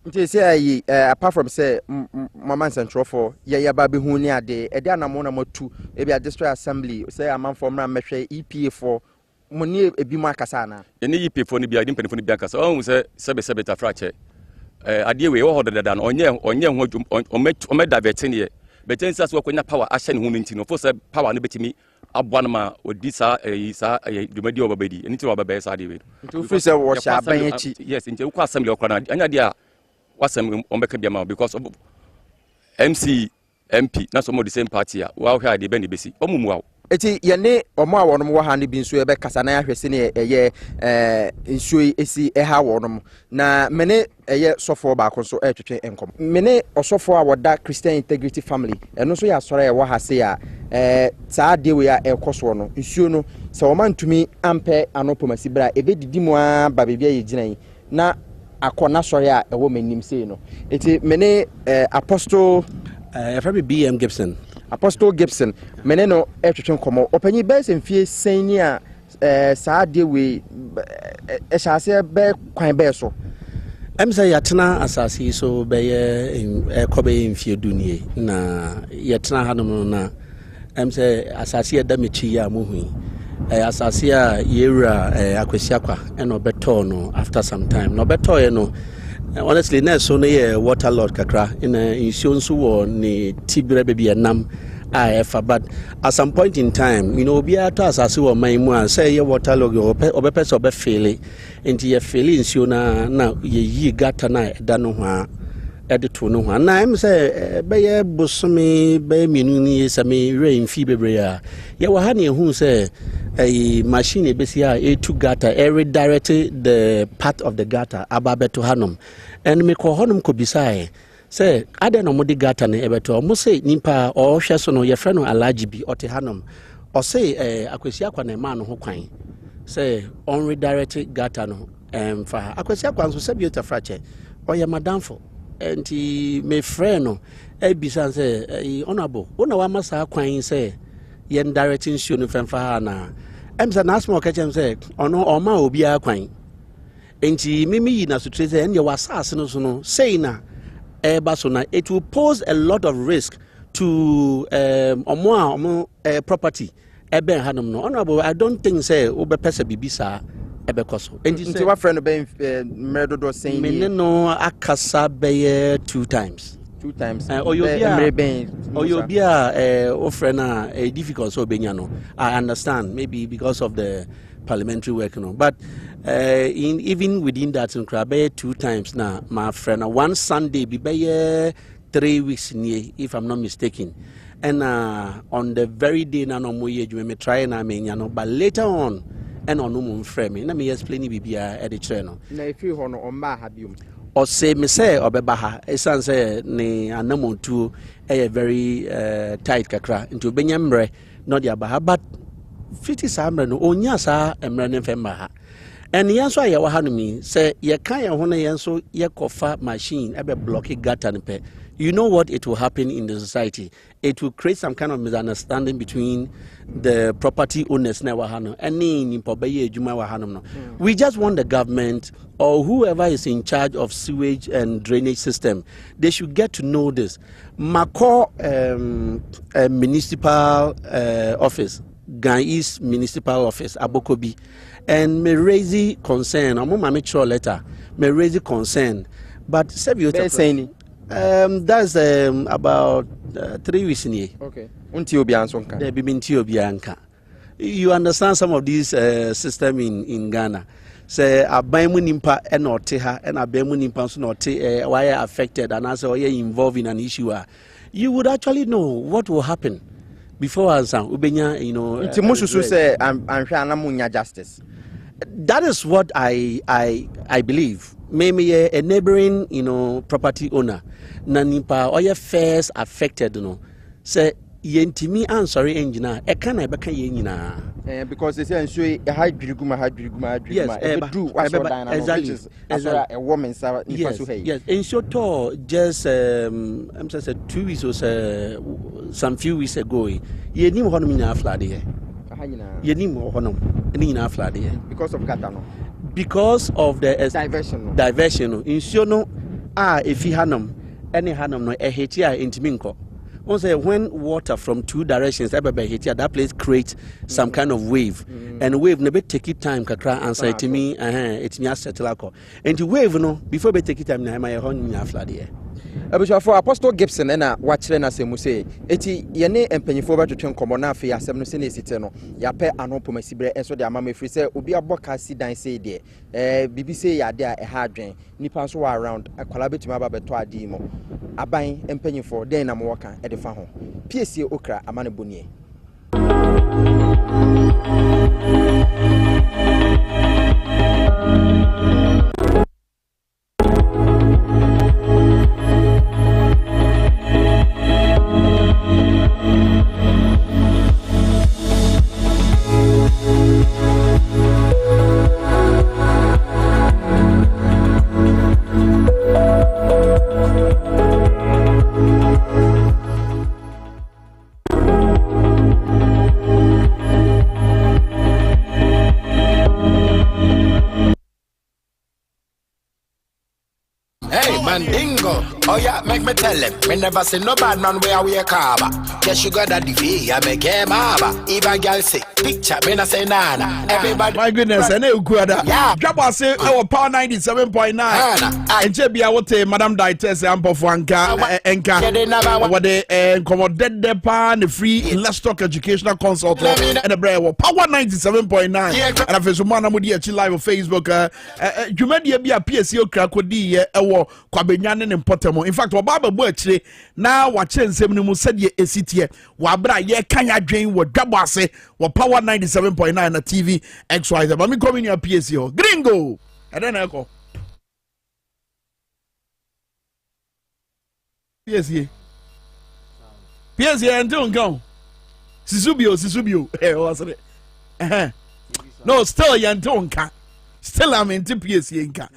nti se ayi apart from say mama central for ye ba be hu ni ade e de anamo na matu e bi a district assembly say amanfo mra mehwe EPA for mo ni ebi mu akasa na eni EPA for ni bi adi mpanimfo ni bi akasa o hu se sebe ta frache ade we wo hodo da no onye ho adwum o divert ne ye betensa so akonya power ahye ne hu nti no for say power no betimi abwana ma odisa isa dwumadi obabedi enti obabedi sa de we nti free say wo sha ban echi yes nti ukwa assembly okra na anya dia wasem ombeka bia ma because of MP na so mo the same party a wa hwa de be ne besi omumu awo eti ye ne omo a wonom wo ha ne bi nso ye be kasa na ahwese ne eye nsuo esi ha wonom na mene eye sofo ba ko so twetwe enkom mene osofo a woda Christian Integrity Family eno so ya sore ye wo ha se a saa de we a ekoso no nsuo no se wo mantumi ampe anopomasi bra ebe didi mu a ba bebia ye ginan na akona sore a ewo manim sei no eti mene apostle Efrabi BM Gibson Apostle Gibson meneno etwetwe nkomo opanyi be se mfie seni a saa de we ehase be kwan be so emsa yatena asase so be ye kobe mfie dunie na yatena hanom na emsa asase ya damechi ya mohu asase a yewura akwasiakwa eno beto no after some time no beto ye no honestly na so no ye water lord kakra in insurance war ni tibire baby enam but at some point in time you know obi ato asase wo man mu a say ye water lord obepese obefele enti ye fele insurance na ye yi gata na da no ho a edito no ho na em say be ye bosome be mienu ni same rain fi bebre a ye wa ha na ehun say a machine ebesia a2 gata redirect the part of the gata ababeto hanom and me ko honum ko bisae say ade no modi gata na ebeto mo say nimpa o hwe so no ye frɛ no alaji bi ote hanom o say akwasi akwa na ma no ho kwan say on redirect gata no fa akwasi akwanso se bi otafrache oye madamfo enti me friend no ebisa say honorable una wa masa kwan say yen directing show no femfa na emsa na asmo ka chem say ono oma obi akwan enti mimi yi na sutre say enye wasase no so no say na so na it will pose a lot of risk to property ebe hanom no honorable I don't think say obe pesa bibisa ebe koso enti wa friend be mredodo saying me no akasa be 2 times oyobia ofrena difficult so benya no I understand maybe because of the parliamentary work no but even within that in Krabe 2 times now my friend one Sunday be 3 weeks near if I'm not mistaken and on the very day na no moye me try na me no but later on and on no frame na me explain bibia e de kire no na efi ho no o ma ha biom or say me say obeba ha esan say ne anamontu e very tight kakra into benyamre no dia ba but 50 samre no onya sa emre ne femma ha and yanso aye wa ha no mi say ye kan ye ho na yanso ye kofa machine e be block gutter pe you know what it will happen in the society it will create some kind of misunderstanding between the property owners na wa ha no any nimpobaye adwuma wa ha no we just want the government or whoever is in charge of sewage and drainage system they should get to know this Mako municipal office Gan East municipal office Abokobi and me raise concern I'm on my mature letter me raise concern but saying that's about 3 weeks in here. Okay. Until Bianca. There be Bianca. You understand some of these system in Ghana. Say a Baimunimpa and or Teha and a Baimunimpa not why affected and as or involved in an issue. You would actually know what will happen before us Ubenya, you know. It's Mushu say I'm Munya justice. That is what I believe. Maybe a neighboring, you know, property owner, nanipa or your first affected, you know, say yentimi answering engineer, a can I back yena. Because they say so a high briguma. Yes, exactly. As a woman, yes. In short, just I'm just 2 weeks or some few weeks ago, you knew what me na flood here. You knew what me flood here because of Katano. Because of the diversion in Siono if he hanum any hanum no ehetia intiminko also when water from 2 directions ehetia that place creates some kind of wave and wave no be take it time kakra answer to me it me settle akọ and the wave no before be take it time na my hon nya flood here for Apostle Gibson and watching na asemu say eti ye ne empanyifo ba twetwe nkomo na afi asem no se na esite no ya pe anopo masibre enso de amama free say obi aboka si dan say de bibi say ya de a ha adwen nipa so around akwala betuma ba beto adi mo aban empanyifo den na mo waka e de fa ho piesie okra amane bonie Mandingo, oh yeah, make me tell him. Me never see no bad man where we a carba. Yeah, sugar daddy fee, I make him haba. Even girl say, picture, me na say nana. Everybody. My goodness, I know Ukuada. Yeah. Dwabo Ase, our power 97.9. And JB, I would say, Madam Dietess, Ampo Franca, Enka. What they accommodate the pan, the free, let's talk educational consult, and the bread, power 97.9. And if it's a man, I'm with you live on Facebook. You made be a PSO Krakodi, Kwabenyan and Potamo. In fact, Baba Butch, now watching Seminu said ye a city, Wabra, ye Kanya drain, what Dwabo Ase, what power 97.9 na TV XYZ. But me coming your PSO. Gringo! And then I go. PSA. PSA and don't go. Sisubio. Hey, what's it? No, still Yantonka. still am in PSA nka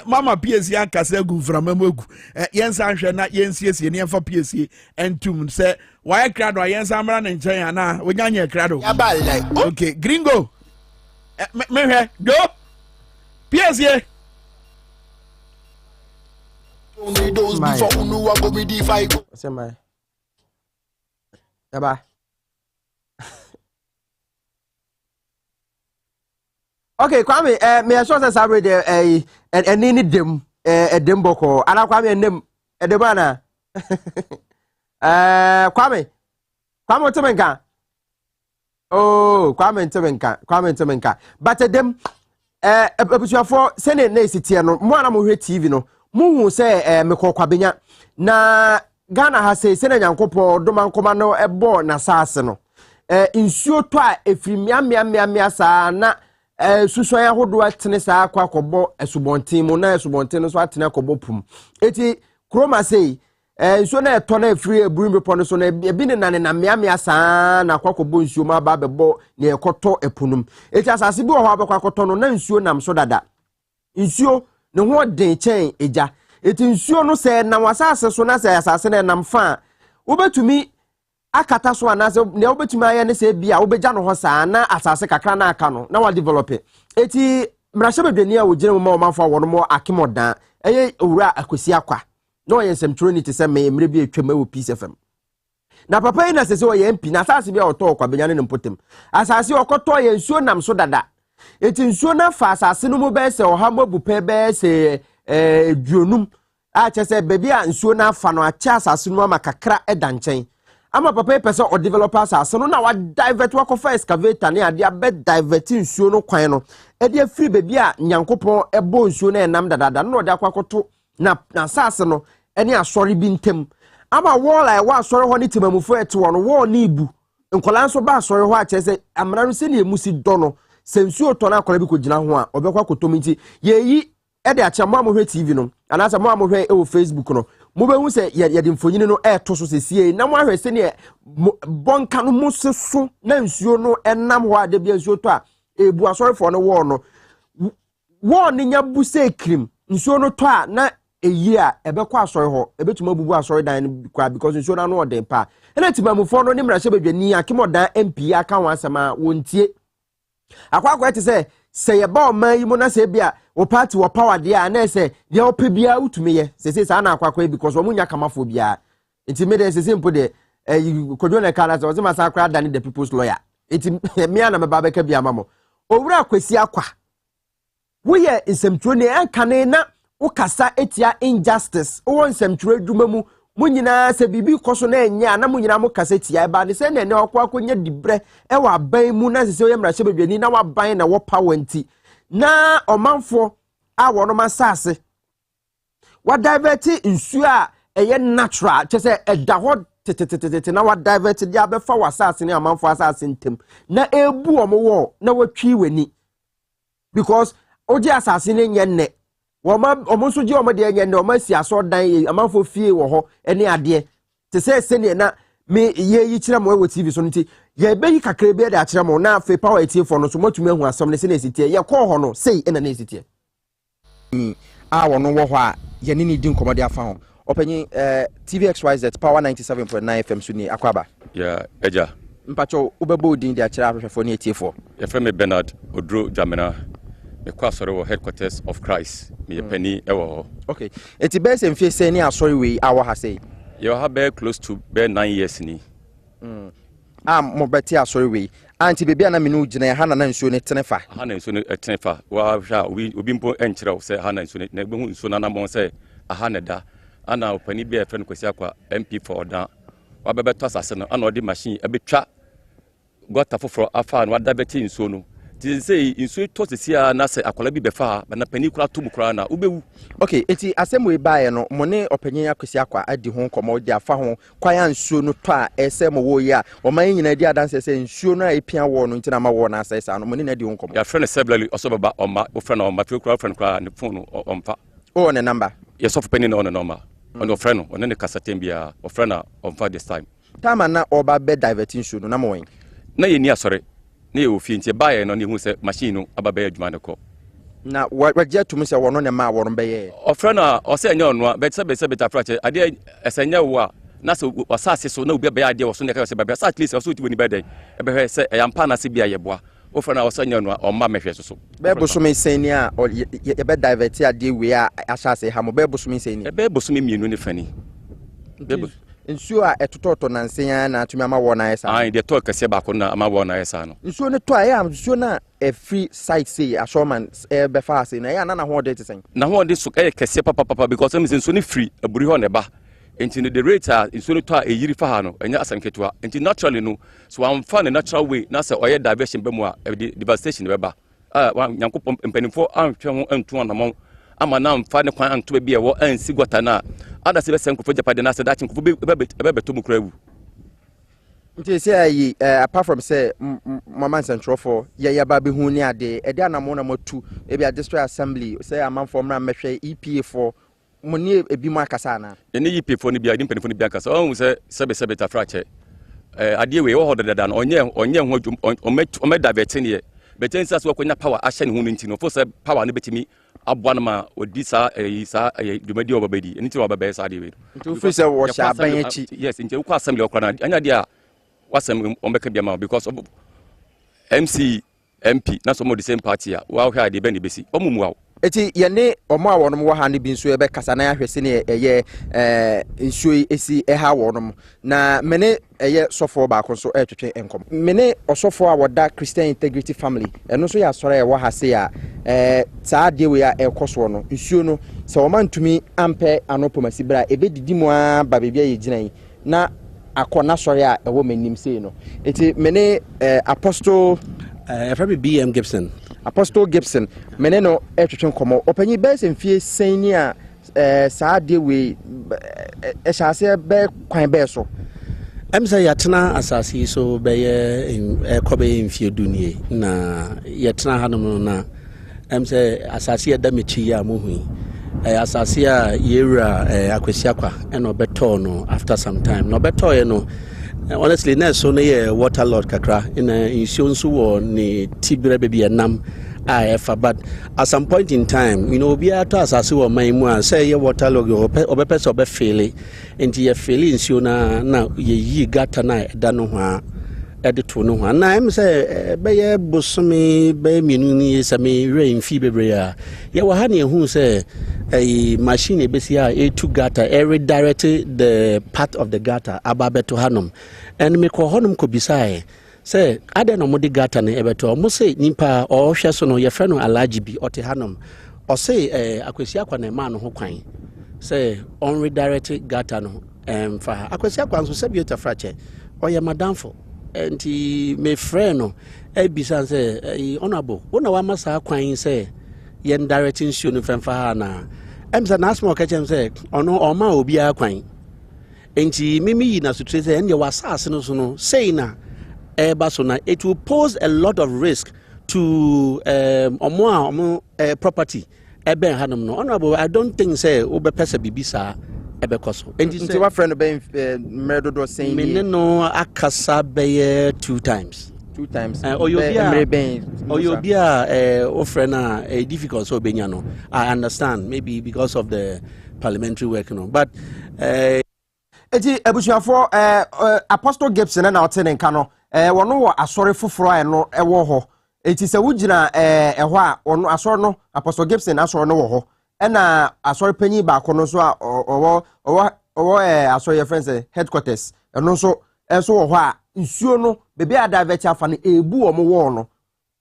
mama PSA akasa gu mframa magu yensa hwe na yensiesie ne fa PSA entum se why krado yensa amra ne nchen ana wonyanya krado okay gringo me hwe do PSA only those before unu go be defy say my bye. Okay, Kwame, me sure say sabre de any dem dem boko. Ana Kwame nem de bana. Kwame temenka. Oh, Kwame temenka. But dem ebusuafo se ne na esitie no, mo ana mo hwe TV no. Mo hu se me kwabenya na Ghana ha se na nyankopɔ domankoma no ebo na saase no. Insuo to a efiri mia saa na susuan ahodo atene saa akwa kɔbɔ asubonten mu na asubonten no so atene akɔbɔ pum eti kroma sei nsuo na ɛtɔ na efiri eburu mepɔ no so na ebi ne na mia saa na akwa kɔbɔ nsuo ma ba bɛbɔ na ɛkɔtɔ epunum eti asase bi wɔ hɔ abɛkɔ akɔtɔ no na nsuo nam so dada nsuo ne ho den kyɛn eja eti nsuo no sɛ na wasase so na sɛ asase na nam fa wobetumi akata so anase ne obetumi aye ne se bia obeja no ho saa na asase kakra na aka no na wa develop eti mrahye bedwani a wogire mu ma o manfo wono mo akemodan eye owura akosi akwa na o yensem tronity se me mre bi atwam wo Peace FM na papa yi na se o ye mpi na asase bia oto kwa benyane ne mpotem asase okoto ye nsuo nam so dada eti nsuo na fa asase no mu be se oha mabu pe be se duonum a chese bebi a nsuo na fa no acha asase no ma kakra edanchen ama papa pese o developers asano na wa divert wa kofa excavator ne ade abe divert nsuo no kwan no e de free bebi a nyankopon ebo nsuo na enam dadada no de akwakoto na sase no ene asori bi ntem ama wall ai wa asori ho ne timamufo ete wono wall ne ibu nkola nso ba asori ho a chese amra no se ne emusi do no se nsuo to na akola bi ko gina ho a obekwa kotominti yeyi e de acha mo amhwe TV no anasa mo amhwe e wo Facebook no Mubehu se yedi mfonyini no to so sesie na mo ahwese ne bonka no museso na nsuo no enam ho ade bia nsuo to a ebu asorefo no wo ne nya bu se krim nsuo no to a na eyi a ebekọ asore ho ebetuma bubu asore dan kwa because nsuo na no odem pa na timamufo no ne mrahye bedwani akemodan MP aka ho asema wontie akwa ete se ye ba o man yi mo na se bia o party wo power dia na se dia o pe bia utumi ye se sa na akwa because wo munya kamafo bia enti me de se simple de kodwo na kana so ma sa akwa dan the people's lawyer enti me ana me ba beka bia mamo owura akwasi akwa wo ye nsemtro ne ankane na wo kasa etia injustice wo nsemtro duma mu munyina se bibi koso na enya na munyina mo kasa tia e ba ne se ne ne okwa dibre e wa ban mu na se yemra hye bedwani na wa ban na wo power nti na omanfo a wono masase wa divert nsuo a eye natural chese eda ho tetetetete na wa divert dia be fa wasase ne amanfo asase ntem na ebu omo na watwi weni because oje asase ne nye ne omonso je omo de enye ne omo si aso dan amanfo fie wo ho ene ade te se ne na me ye yi kire mo we TV so nti ye be yi kakra be de akire mo na fe power etie for no so matumi ahu asom ne se na esitie ye call ho no sei ena na esitie a wono wo ho a ye ne di nkomode afa ho opanyi TVXYZ power 97.9 FM so ni akwaba ya eja mpacho ubebo din de akire ahwehwefo ne etie for ye frame me Bernard Odro Jamena me kwa sori wo headquarters of Christ me penny ewo. Okay eti be se mfie se ni asori we awo ha sei you have been close to be 9 years ni mo beti asori we anti bebia na menu gina ha na nsuo ne tenefa ha na nsuo ne tenefa wa hwa obi mpo enkyerɛ wo sɛ ha na nsuo ne na behu nsuo na na mo sɛ aha ne da ana opani bia friend kwasi akwa MP for odan wa bebeto asase no ana odi machine ebetwa gota foforo afa na wada beti nsuo no ti say nsuo to sesia na sɛ akola bi befa na pani kura to mukura na ubewu. Okay eti asɛm baaye no mo ne opanyin akwasi akwa adi ho nkomo di afa ho kwaya nsuo no to a ɛsɛ mo wo yi a ɔman nyina di adanse sɛ nsuo no a epia wo no ntina ma wo na asɛsa no mo ne na di ho nkomo ya friend severally also baba oma o friend oma kura friend kura ne phone omfa o ne number yes of penny no number on your friend on ne kasatem bia o friend omfa this time na oba be diverting nsuo no na mo wen na ye ni asɔre na ye ofie ntie baaye no ne hu sɛ machine no aba be adwuma ne kɔ na wagye to me say wono ne ma wono beye ofre na o say nya ono bet say beta frache ade esenya wo a na so wasase so na obi be ade wo so ne ka say baba sa at least so ti woni beden e be hwe say yampa na se bia ye boa ofre na o say nya ono o ma mehwe so be boso me seni a ye be divert ade we a asase ha mo be boso me seni e be boso me mienu ne fani nsuo a etototo na nsenya na atumi ama wo na yesa ai de to kase ba ko na ama wo na yesa no nsuo ne to a ya nsuo na a free site say assurement be fa ase na ya na ho de tesen na ho de so kase papa because am nsuo ne free aburi ho ne ba enti the rate a nsuo ne to a yiri fa ha no enya asanketua enti naturally no so am fa ne natural way na say oye diversion be mu a devastation be ba nyankopom empanifo anhwe ho antu anamon ama na mfa ne kwan anto be wo ansi gota na ada se be senkofo japade na se da chinkofo be to mu krawu nti se ayi apart from say mama central for ya ba be hu ni ade e de anamo na matu e bia district assembly say amanfo mra mehwe EPA for moni ebi mu akasa na ye ne EPA for ni bia dimpanifo ni bia akasa on se sebe ta frache ade we wo hodada na onye ho o me divert ne beten sa so akonya power ahye ne hu no ntino for say power no betimi abwana ma odi sa dumadi obabedi enti obabedi sa de we nti free say wo sha ban echi yes nti ukwa assembly okra na anya de a wasem ombeka bia ma because of MP na so mo the same party a wa hwa de be ne besi omumu awo eti ye ne omo a wonom wo ha ne bi nso ebe kasa na ya hwese ne eye nsuo esi ha wonom na mene eye sofo ba ko so etwetwe enkom mene osofo a woda Christian Integrity Family eno so ya sore e wo ha se a saa de we a ekoso no nsuo no se wo mantumi ampe anopomasi bra ebe didi mu a ba bebia ye ginan na akona sore a e wo manim sei no eti mene Apostle BM Gibson Apostle Gibson meneno etwetwe nkomo opanyi bese mfie seni a saa de we ehase be kwan be so emsa yatena asasi so be ekobe mfie dunie na yatena hanom na emsa asasi da mechi ya mohu asasi a yewura akwesiakwa eno beto no after some time no beto ye no honestly na so na ye water lord kakra in insurance war ni tibire be enam but at some point in time you know be ato asase wo man mu a say ye water lord obepe so be fail enti ye fail insurance na ye yi gata na da no ho a edito no ho na em say be ye bosome be mienu ni se me rain fi bebre a ye wa ha na ehu say a machine ebesia a2 gata redirect the part of the gata ababeto hanum and me ko honum ko bisae say ade no modi gata ne ebeto mo say nimpa o hwe so no ye fe no alaji bi ote hanum o say akwesi akwa na ma no ho kwan say on redirect gata no fa akwesi akwa nso se bi frache o ye madamfo enti me frɛ no ebisa say honorable wona wa masa kwan say yen directing show no femfa na emza na asmo ka chem say ono oma obi akwan enti mimi yi na sutre say ene wasase no so no say na eba so na it will pose a lot of risk to omo property ebe hanom no honorable I don't think say obe pesa bibisa ebe koso enti wa friend be mredodo saying me no akasa be 2 times Oyobia ofrena a difficult so benyano. I understand maybe because of the parliamentary work, you know. But eti ebusuafo Apostle Gibson na otene nka no wono wo asore foforo a no ewo ho eti se wugina ho a wono asore no Apostle Gibson asore no wo ho na asore panyi ba ko no so a owo asore your friends headquarters no so wo ho a nsuo no bebe adavert afa no ebu omo wo no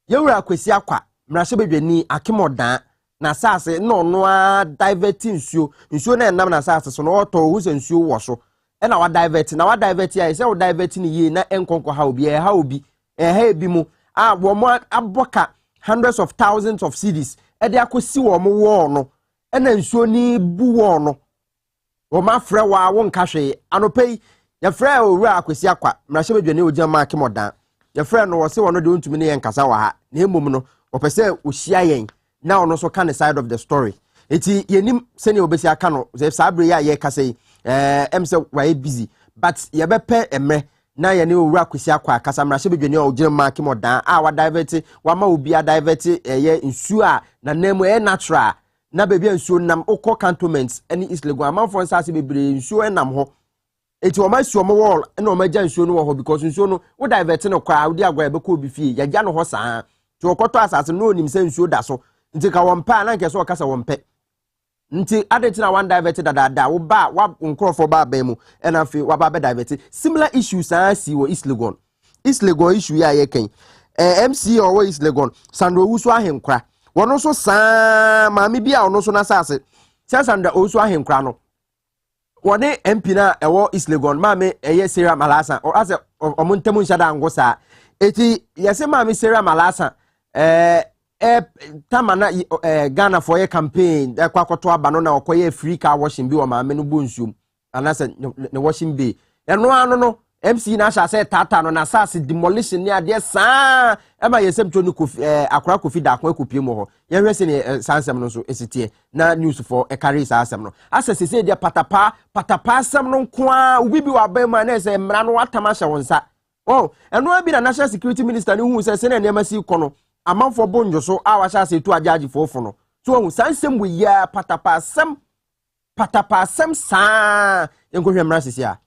yewura akwesi akwa mrahye bedwani akemodan na sase no no a divert nsuo na enam na sase so no oto hu se nsuo wo so e na wa divert ya se wo divert ni ye na enkonko ha obi ha obi ha ebi mu a wo mo aboka hundreds of thousands of cedis e de akosi wo mo wo no e na nsuo ni bu wo no wo ma frɛ wa wo nka hwe anopei ya frɛ owura akwesi akwa mrahye bedwani ogya ma akemodan ya frɛ no wo se wo no de ontumi ne yen kasa wa ha na emom no wo pese ohia yen na ono so kan the side of the story eti yenim sene obesi aka no ze sabre ya ye kasa yi em se wa busy but ye bepe emre na ye ne owura kwesi akwa kasamra hye bedwani o gire mark modan a wa divert wa ma obi a divert ye nsuo a na nemu natural na baby nsuo nam okọ cantonments any East Legon amanfo nsase bebre nsuo enam ho eti o ma suo mo wall na o ma gya nsuo no wo ho because nsuo no wo divert no kwa odi agwa be ko obi fie ya gya no ho saa ti okoto asase no onim se nsuo da so nti ka wompa na nke so okasa wompe nti adeti na one divert da wo ba wa nkrofo ba ba mu na afi wa ba be divert similar issues si wo East Legon issue ya ye kan MC or East Legon Sandro Wusu ahenkra wono so saa maami bia ono so na sase Sandra Wusu ahenkra no wone MP na ewo East Legon maami eye Sarah Malasa o ase omuntemu nshada ngosa eti yese maami Sarah Malasa tamana Ghana for a campaign kwakoto aba no na okoye free car washing bi o maami no bonsuom anase ne washing bay eno ano no MC na sha say tata no na sase demolition ne ade saa ema yesem to no akora kofi da akwa kopie mo ho ye hwese ne sansem no so esitie na news for e carry sansem no asese se dia patapa asem no kwa ubi bi wa ba ma na se mra no watama hye wonsa oh eno bi na national security minister ne hu se na nema si kono amanfo bonjo so a wa sha se tu ajaji fofo no so hu sansem we ya patapa asem saa enkohwe mra sisi a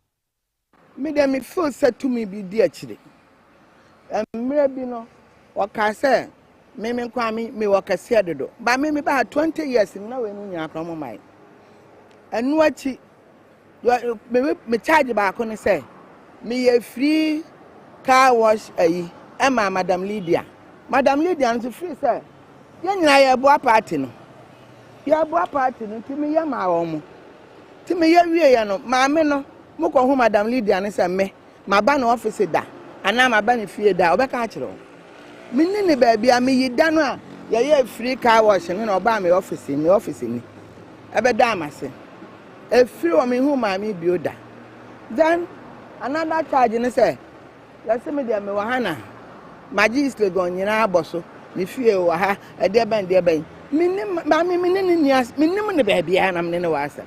me dem me feel say to me be di akire mre bi no waka say me kwa me waka se dodo ba me ba 20 years na we no nya akromo mai enu achi me charge ba ko ne say me ye free car wash ayi ema Madam Lydia no free say ye nyina ye bo party no ti me ye ma wo mo ti me ye wie ye no ma me no moko hu Madam Lydia ne se me ma ba na office da ana ma ba ne fie da obeka akire o minni ne ba bia me yida no a ye free car wash ne na oba me office ni ebe da amase e free o me hu ma me bio da then another charge ne se ya se me dia me wa hana maji East Legon nyina aboso me fie wa ha e de ben minni ma me minni ne ba bia na me ne wa asa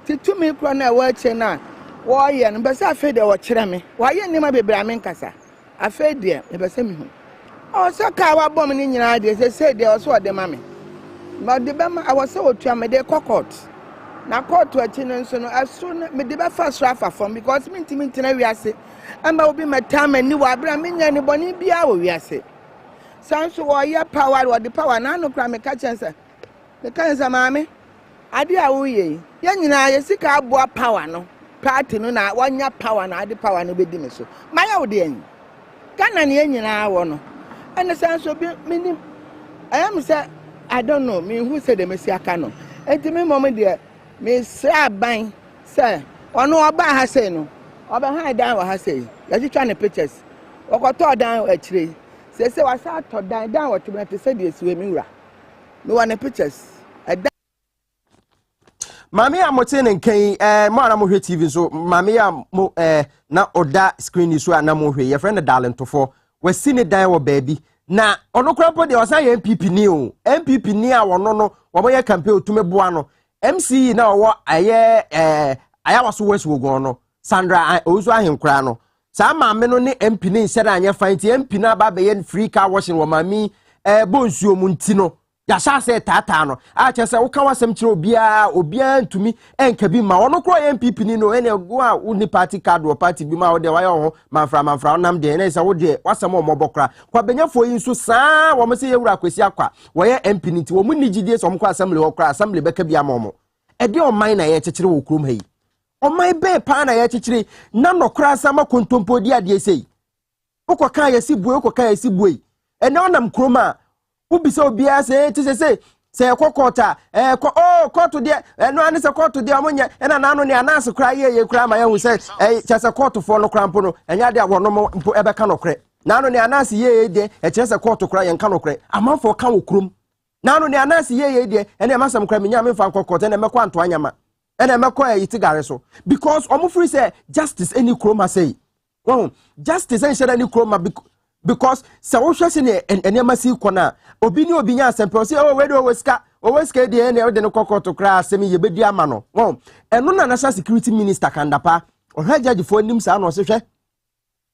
ti tu me kro na wa che na wo ye no be se afa de wo kire me wa ye nima bebra me nkasa afa de e be se me hu o so ka wa bom ni nyina de se de o so de ma me ma de be ma awose otua me de court na court achi no so no aso me de be fa so afa from because me ntimi ntina wi ase amba obi matama ni wa bra me nya ni boni bia wo wi ase sanso wo ye power wo de power na no kra me ka chense ma me ade a wo ye ye nyina ye sika aboa power no party no na wanya power na ade power no bedi me so maya wo de ani kana ne nyina wo no ene sanso bi minim I am say I don't know me who said the Messi aka no enti me mom de me sra ban say ono oba ha say no oba ha dan wa ha say ya twa ne pictures okoto dan akire say wasa to dan wa to be say de siwe mi wura me wa ne pictures Mami a motene nkan mo ana mo hwe TV so mami a mo na oda screen so ana mo hwe ye friend darling tofo wasi ne dan wo baabi na ono krapo de osan ye MPP ni o MPP ni a wono no wo mo ye campaign otumeboa no MC na wo aye aya waso wesi wogon no Sandra ozu ahenkra no sa mami no ne MP ni nsere anya fanti MP na ba be ye free car washing wo mami bonsuo mu nti no ya sha se tata no a che se wo ka wasem kire obia ntumi enka bi ma wono kro MPP ni no ene go a uni party card or party bi ma wo de wa yo manfra nam de ene se wo de wasem o mobokra kwa benyafo yi nso saa wo me se yewura kwesi akwa wo ye MP ni ti wo mu nigidie so mo kwa assembly wo kra assembly beka bi amomo e de o man na ye kekere wo krom hayi o man be pa na ye kekere na no kra sama kontompo di ade sei ukoka ye sibue ukoka ye sibue ene onam kroma ubisa obia se ti se kokota koto de no ane se koto de amonya ena na no ne anase kra ye kra ma ye hu se chese koto fo no kra mpo no enya de awono mpo ebeka no kre na no ne anase ye de chese koto kra ye nka no kre amanfo ka wo krom na no ne anase ye de ene masam kra menya me fa kokota ene mekwa anto anyama ene mekwa yitigare so because omo free say justice any kroma say justice en share any kroma because se wo hwese ne enema si kona obi ni obi nya asempro se we do weska de ne de ne kokoto kra asem ye bedi ama no eno na national security minister kandapa o hajajifo nim sa no se hwe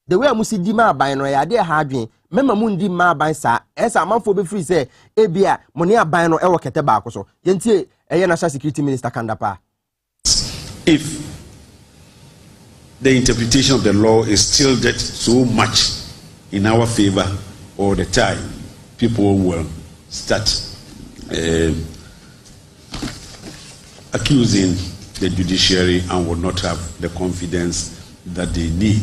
the way musi di ma aban no ya de ha adwen mema mu ndi ma aban sa esa amanfo be free say ebia mo ne aban no e wo kete ba akoso yentie eye national security minister Kandapa. If the interpretation of the law is tilted so much in our favor all the time, people will start accusing the judiciary and will not have the confidence that they need.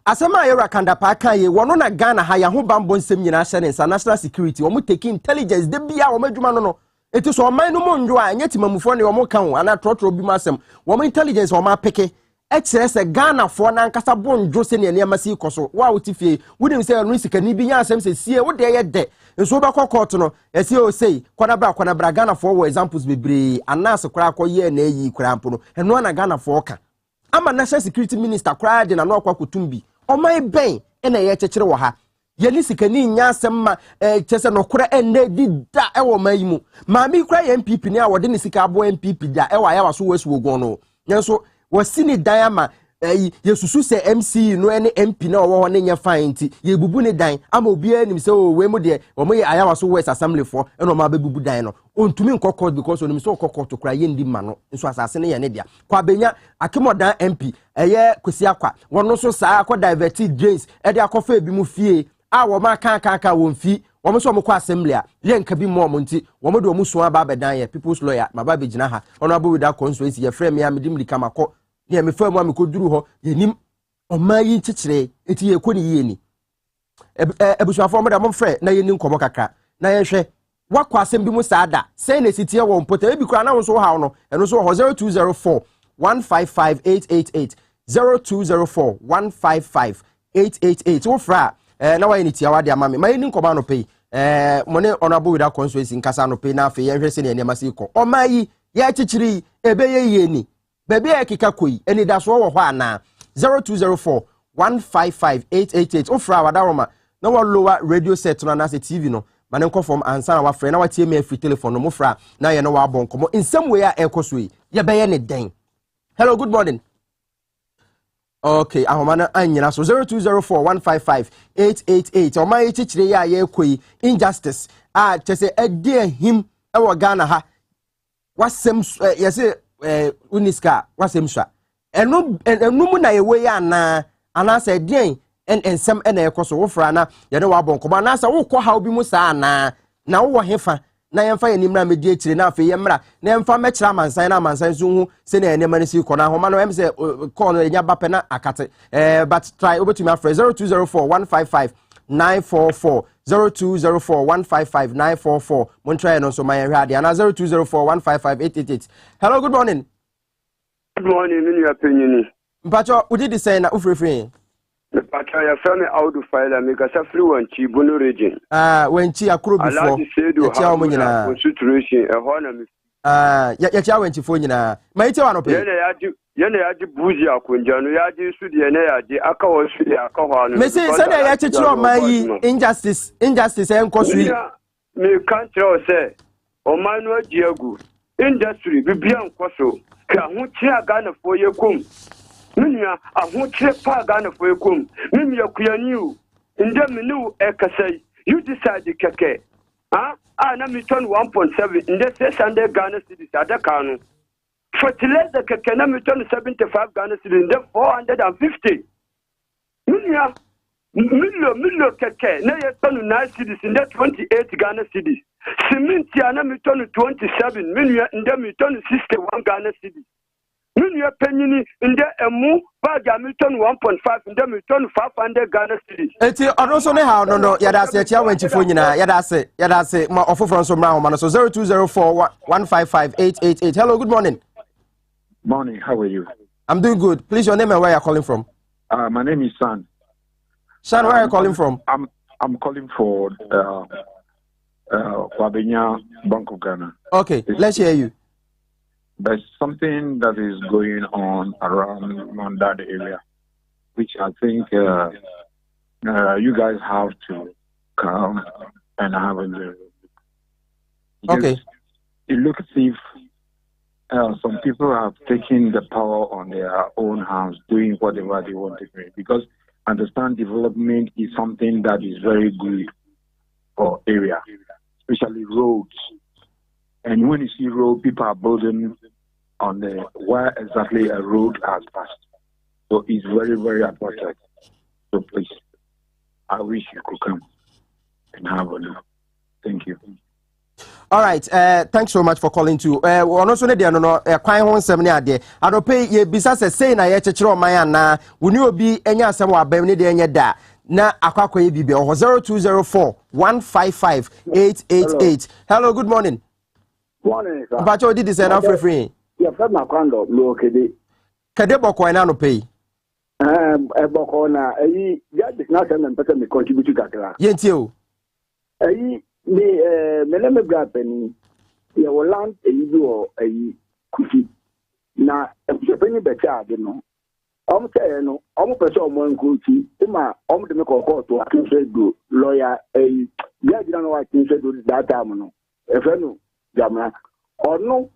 Asema Yora Kandapa kan ye wono na Ghana ha ya ho bambo nsem nyina hye ne national security wo take intelligence de bia wo madwuma no eti so man no monjo a nya timamufo ne wo kan wo ana trotro bi masem wo intelligence wo ma peke e kire se Ghana fo na nkasa bonjo se ne ne masi koso wa wo tifie wonim se no sikani bi nya asem se sie wo de ye de nso ba court no esi o sei kwana bra Ghana fo wo examples bebre anas kra akoye na eyi kra mpo no eno na Ghana fo ka ama national security minister kra de na no akwa kutumbi omai ben ena ye chekere wo ha ye ni sikani nya asem ma chese no kura enne di da e wo mai mu ma mi kura ye MPP ne a wo de ni sika abo MPP da e wa ya waso wesu ogon no nyenso wo sini dan ama ye susu se MC no ene MP na wo ho ne nya fine nti ye bubu ne dan ama obi anim se o we mu de wo mo ye aya waso west assembly for eno ma be bubu dan no ontumi nkokko because onim se okokko to kura ye ndi ma no nso asase ne ye ne dia kwa benya akemodan MP eye kwesi akwa wono so saa akọ diverted drains e de akọfa ebi mu fie a wo ma kan won fi wo mo so mo kwa assembly a ye nka bi mo nti wo mo de wo muso aba bedan ye people's lawyer ma ba be gina ha ono abo wida constituency ye frame ya medim lika makọ ne me fa mu amekoduru ho yenim omayi nchechire eti ye koni ye ni ebusuafo mo da mo frɛ na ye ni nkomo kakra na ye hwɛ wakɔ asɛm bi mu saada sɛ na sitie wɔ mpota ebi kura na wo so ha no ɛno so 0204 155888 0204 155888 wo fra na wa ni tia wa de ama me ma ye ni nkomo no pay mo ne honorable wida constituency nkasa no pay na afi ye hwɛ sɛ ne nneɛma si kɔ omayi ye chichiri ebe ye ni baby ekika koi eni da so wo ho ana 0204 155888 ofra wadaroma na wa lower radio set no na se TV no mane nkofom ansa na wa frɛ na wa tie me free telephone no mo fra na ye no wa bon komo in some way a ekoso yi ye beye ne den. Hello, good morning. Okay, ahoma anyina so 0204 155888 o ma ye chichire ya ye koi injustice a chese edi ahim e wo Ghana ha wasem ye se uniska wasemsha enu mu na yewe ya ana se den ensem na ekoso wo fra na ye ne wa bonko na sa wo kɔ ha obi mu sa na wo hefa na yemfa ye nimra medi akire na afi ye mra na yemfa mekira mansan na mansan so hu se na ene mane si kɔ na homa no em se call no nya bape na akate but try obetumi afre 0204 155 944 0204 155 944 Montreal no so my radio and 0204 155 Hello, good morning. Good morning, in opinion. Mpacho, we did the same na ufrefree. Mpacho, ya family out to file make us a free one chi Bono region. When chi akuro before. Allah say do how situation a honor me. Ya cha when chi fo nyina. Ma ite wa no pe. Yene yaji buzi akunja no yaji sudi yene yaji aka wo sudi aka ho anu. Me say na ya chechiro man yi injustice en kosui. Me kan tell say o man no agiagu industry bibia nkoso ka ho chia Ghana fo ye kom. Minya aho chia pa Ghana fo ye kom. Minya kuyani o inde menu e kasai you decide keke. Na me turn 1.7 inde 600 Ghana cedis adaka no. Fertilizer kekena me turn 75 Ghana cedis inde 450. Minya Milo keke na ye turn 9 cedis inde 28 Ghana cedis. Cement ya na me turn 27 minya inde me turn 61 Ghana cedis. Minya penyini inde emu bag ya me turn 1.5 inde me turn 500 Ghana cedis. Eti onoso ne ha no yada se chia wenchifo nyina yada se ma ofofro so mra ho ma no so 0204 155888. Hello, good morning. Morning, how are you? I'm doing good. Please, your name and where you're calling from? My name is San. San, where are you calling from? I'm calling for Kwabenya, Bank of Ghana. Okay, let's hear you. There's something that is going on around that area, which I think you guys have to come and have a look. Okay. It looks as if some people have taken the power on their own hands, doing whatever they want to do. Because understand development is something that is very good for area, especially roads. And when you see road, people are building on the where exactly a road has passed. So it's very, very important. So please, I wish you could come and have a look. Thank you. All right, thanks so much for calling too. One also need no kwan ho nsem ne ade. Adope ye bisa say na ye chechire o man na woni obi enya asem wa bam ne de enya da na akwakwa ye bibi 0204 155 888. Hello, good morning. Morning, sir. Bacho did this na free. Yeah, from my condo, no kede. Kede boko na no pay. Boko na just not send person me contribute to kakra. Yenti o. Me me brapeni ya land do kufi na ebusepeni becha ade no say no person omo nkuti ma de me court to akinse do lawyer ya jira no akinse do that time no no jamna no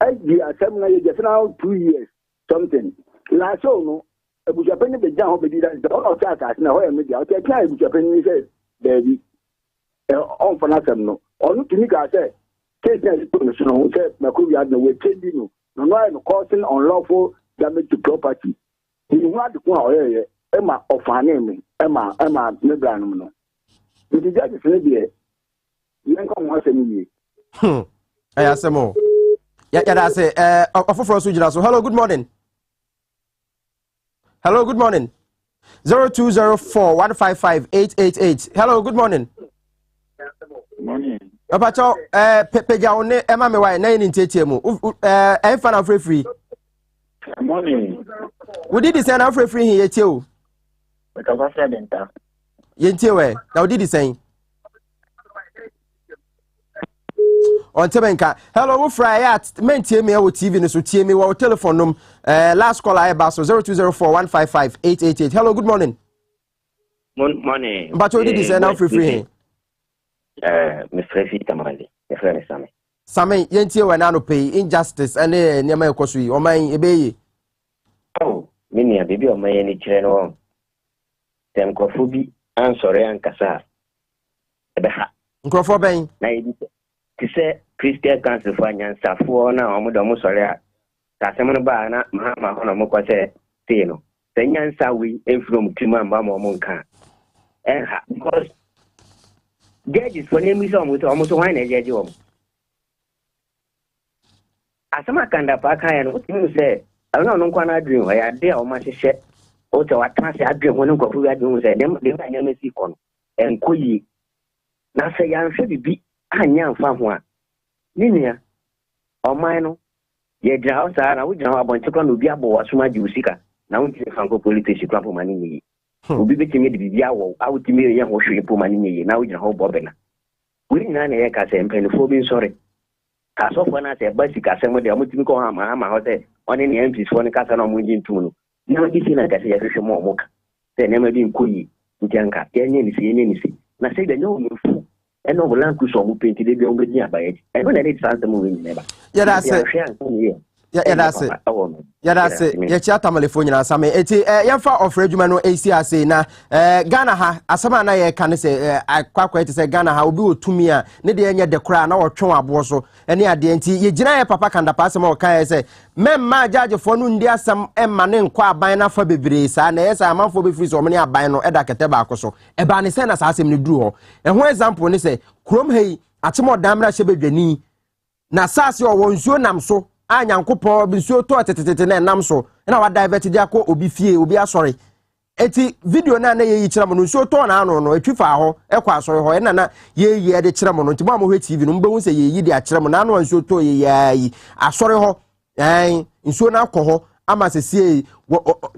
di asem na ye just now 2 years something la so no ebusepeni beja ho be di that all of that na ho ya media o te try ebusepeni say baby on for nothing no onu tini ka say case na so no say makobi ad no we change no no causing unlawful damage to property you want to go e ma ofane me e ma me bra no no the judge say there yen come wan say me asemo ya da say ofoforo so jira so. Hello, good morning. 0204 155 888. Hello, good morning. Morning. Abacho peja one ema me why na yin tietie mu fa na free. Morning. We did this na free here yetie o. Because I said enter. Yentie we. Na we did this saying. On Tebenka. Hello, we fry at mentie me o TV no so tie me wo telephone num last call I ba so 0204 155 888. Hello, good morning. Morning. Abacho did this na free here. Me free tamale. Me free Same. Same yentie we na no pay injustice ene niam ekoso yi o man ebeyi. Oh, mini abibi o man ni kire no. Tem kofu bi ansore ankasa. Ebe ha. Nkrofo ben. Na yi ti se Christian Council for nyansafo na omodo mo sore a. Ta se mo ba na ma ho na mo ko se te no. Se nyansa we from Timamba mo nka. Ha because judges for name is almost one judge. Asama kanda pa kan no timi say I don't know kwana dream why I dey o ma hye o te watase adwen ho nko fu adwen say dem anya mesi kon enkoyi na say yan hwe bibi anya mfa ho a ninia o man no ye gira o sa na wo gira abonche kwa no bi abo wasoma ji usika na wo ti fanko politics kwa po mani ni obi betimi de bibia wo awutimi ye ho hwe po mani ni na wo gira ho bobena we na na ye ka say mpanifo bi nsore ka so for na say basic asem de amutimi ko ha ma ho say oni ni MPs for ni kasa na mo nji ntum no na di na ka say ye hwe mo ka say na ma bi nkoyi ntianka ye nye ni si na say de nyo mfu eno bulan ku so mu penti de bi o gbe abaye e no na need sanse mo we neba ya da say ye chia tamalefo nyina same eti ye fa ofre adwuma no AC ase na Ghana ha asama na ye kan se kwakwa eti se Ghana ha obi otumi a ne de enye de kura na wotwe abo so ene ade enti ye gina ye papa kanda pa asema o kan se memma judgefo no ndi asam emma ne nkwa aban na fa bebre sa na ye sa amanfo be free so omne aban no eda kete ba akoso e ba ne se na sa asem ne duru ho e ho example ne se krom hei atemo damra hye bedwani na sase o wonsuo nam so anyankopo binsuo to tetetete na nam so na wa divert dia ko obi fie obi asori eti video na ye yi kiramo no nsuo to na ano no etwifa ho ekwa asori ho na ye de kiramo no ntimo amho TV no mbehu se ye yi de akiramo na ano nsuo to ye yi asori ho nsuo na akọ ho ama se sie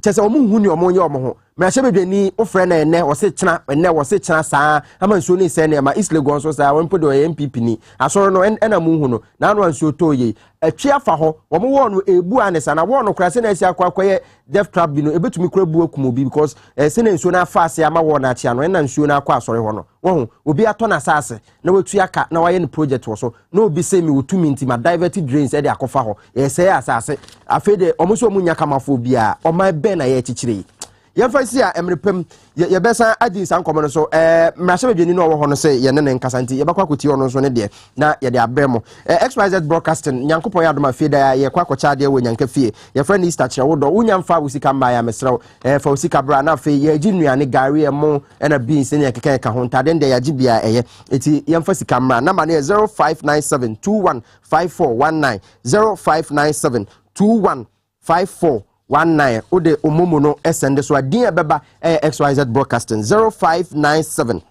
chese omu hu ni omo nye omo ho mrahye bedwani ofre na ene wo se kyena saa ama nsuo ni se na ma East Lagos so saa wonpo de MPP ni asoro no ena mu hu no na no nsuo toye atwi afa ho wo mo wo no ebu anesa na wo no kra se na esi akwakoye death trap bi no ebetumi kra bu akumo bi because se na nsuo na afa ase ama wo na achia no ena nsuo na akwa asore ho no wo obi ato na saase na watu aka na waye ni project wo so na obi se mi wotumi nti ma diverted drains e de akofa ho se asase afede omuso munya kamafo bia o ma be na ye chichire yɛmfa si a emrepem yɛbɛsan adi san kɔmɔ no so mrahye bedwani no wɔ hɔ no sɛ yɛne ne nkasa nti yɛbɛkɔ akɔti hɔ no so ne deɛ na yɛde abrɛ mo XYZ broadcasting nyankopɔn yɛ adoma fie da yɛkɔ akɔkya deɛ wɔ nyanka fie yɛfrɛ ne Easter kyerɛ wo dɔ wonya mfa wo sika mba ya mesrɛw fa wo sika bra na afei yɛgye nnuane gari mo ɛna beans ne yɛkeka ka ho ntade ndeɛ yɛgye bia ɛyɛ enti yɛmfa sika mra number ne yɛ 0597215419 0597215419 ode omomo no send so adin ebeba XYZ broadcasting 0597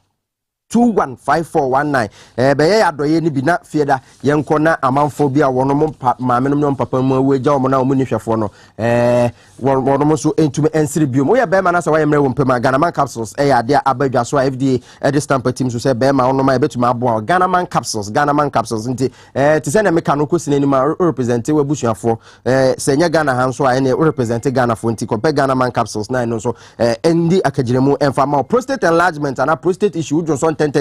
215419 beye adoye ni bi na fieda yenko na amanfo bi a wono mo maamenom no papa mu awagya wo na wo ni hwefo no wono mo so entume ensiri biom wo ye be ma na sa wa yemre wo mpema Ghana capsules ade abadwa so FDA ede stamp team so say be ma wono ma ebetuma abo Ghana capsules nti ti se na meka no kosine ni ma represent we busuafo se nya Ghana han so a ne represent Ghana fo nti ko pe Ghana capsules na no so endi akagiremu emfa ma prostate enlargement and prostate issue jo so ten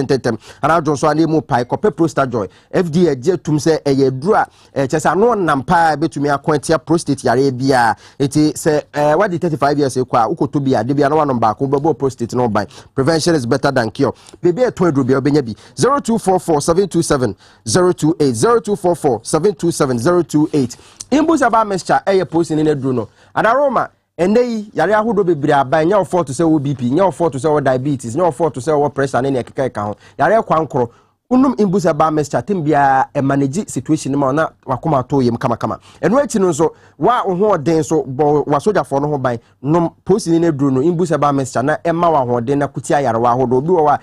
ana jo so ani mu pai kope prostate joy FDA je tum se eye duru a chesa no nampa betumi akwantia prostate yare bia eti se what the 35 years kwa ukoto bia de bia no one back bebo prostate no by prevention is better than cure baby e ton duru bia obenya bi 0244 727 imbusa ba mixture eye post ni na duru no adaroma endei yare ahodo bebre aba nya ofo to say wo BP nya ofo to say wo diabetes nya ofo to say wo pressure ne ekeka ka ho yare kwankoro unum imbusa ba mixture tembia e manage situation ma na wakoma to yem kama eno achi no so wa ho den so wa soja fo no ho ban no posi ne duro no imbusa ba mixture na e ma wa ho den na kuti ayare wa ahodo obi wa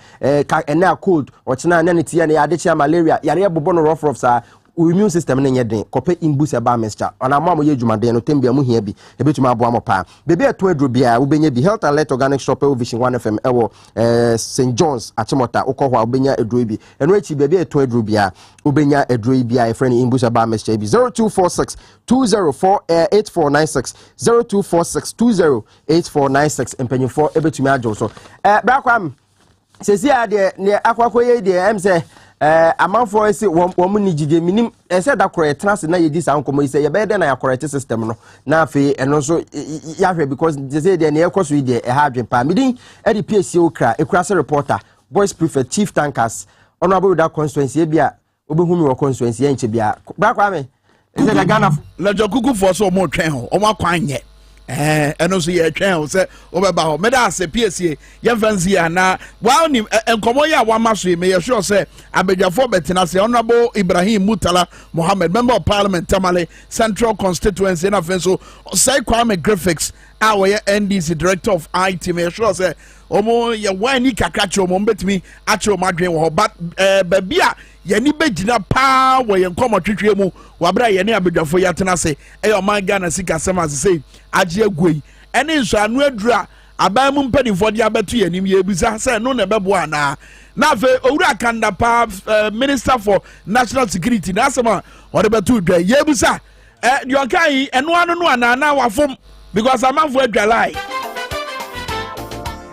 ena cold o china na ne tia ne ade chia malaria yare bobo no rough sa immune system ne nyeden kope imbusa ba mixture ona mo ye dwumaden no tembia mu hia bi ebetuma abo amopa bebe eto aduro bia wo benya bi Health Alert Organic Shop Vision 1 FM ewo St John's Achimota ukọ ho benya aduro bi eno echi bebe eto aduro bia wo benya aduro bia e friend imbusa ba mixture bi 0246 2048496 0246 empenyefo ebetuma ajo so brakwam sesi ade ne akwakoye de emse amanfo ese wo ni gide minim ese da correct trans na yedi sa nkomo ise ye be de na ya correct system no na afi eno so ya hwe because they say de na ekoso ide e ha adwen pa midin e de PSC okra ekurase reporter boys prefect chief tankers honorable da constituency e bia obehumi wo constituency enche bia bra kwa me ise da Ghana la jokuku for so mo twen ho o ma kwan nye eno so ye twen ho se obeba ho me da se PSA ye fancy ya na wa ni enkomo ya wa maso me ye sure se abedwafo betina se honorable Ibrahim Mutala Mohammed member of parliament Tamale Central Constituency na fenso say Kwame Graphics our NDC director of IT me sure se omo ye wani kakrache omo betimi ache omo adwen wo but babia ye ni begina pa wo ye nkomo twetwe mu wabra ye ne abedwafo ya tena se e o man Ghana sika sema se agye agui ene nso anu adura aban mu mpanifo de abeto ye nim ye bisa se no na bebo ana na fe owura kanda pa minister for national security na asema o de beto dwa ye bisa de okai eno anu no ana na wafom because amanfo adwalai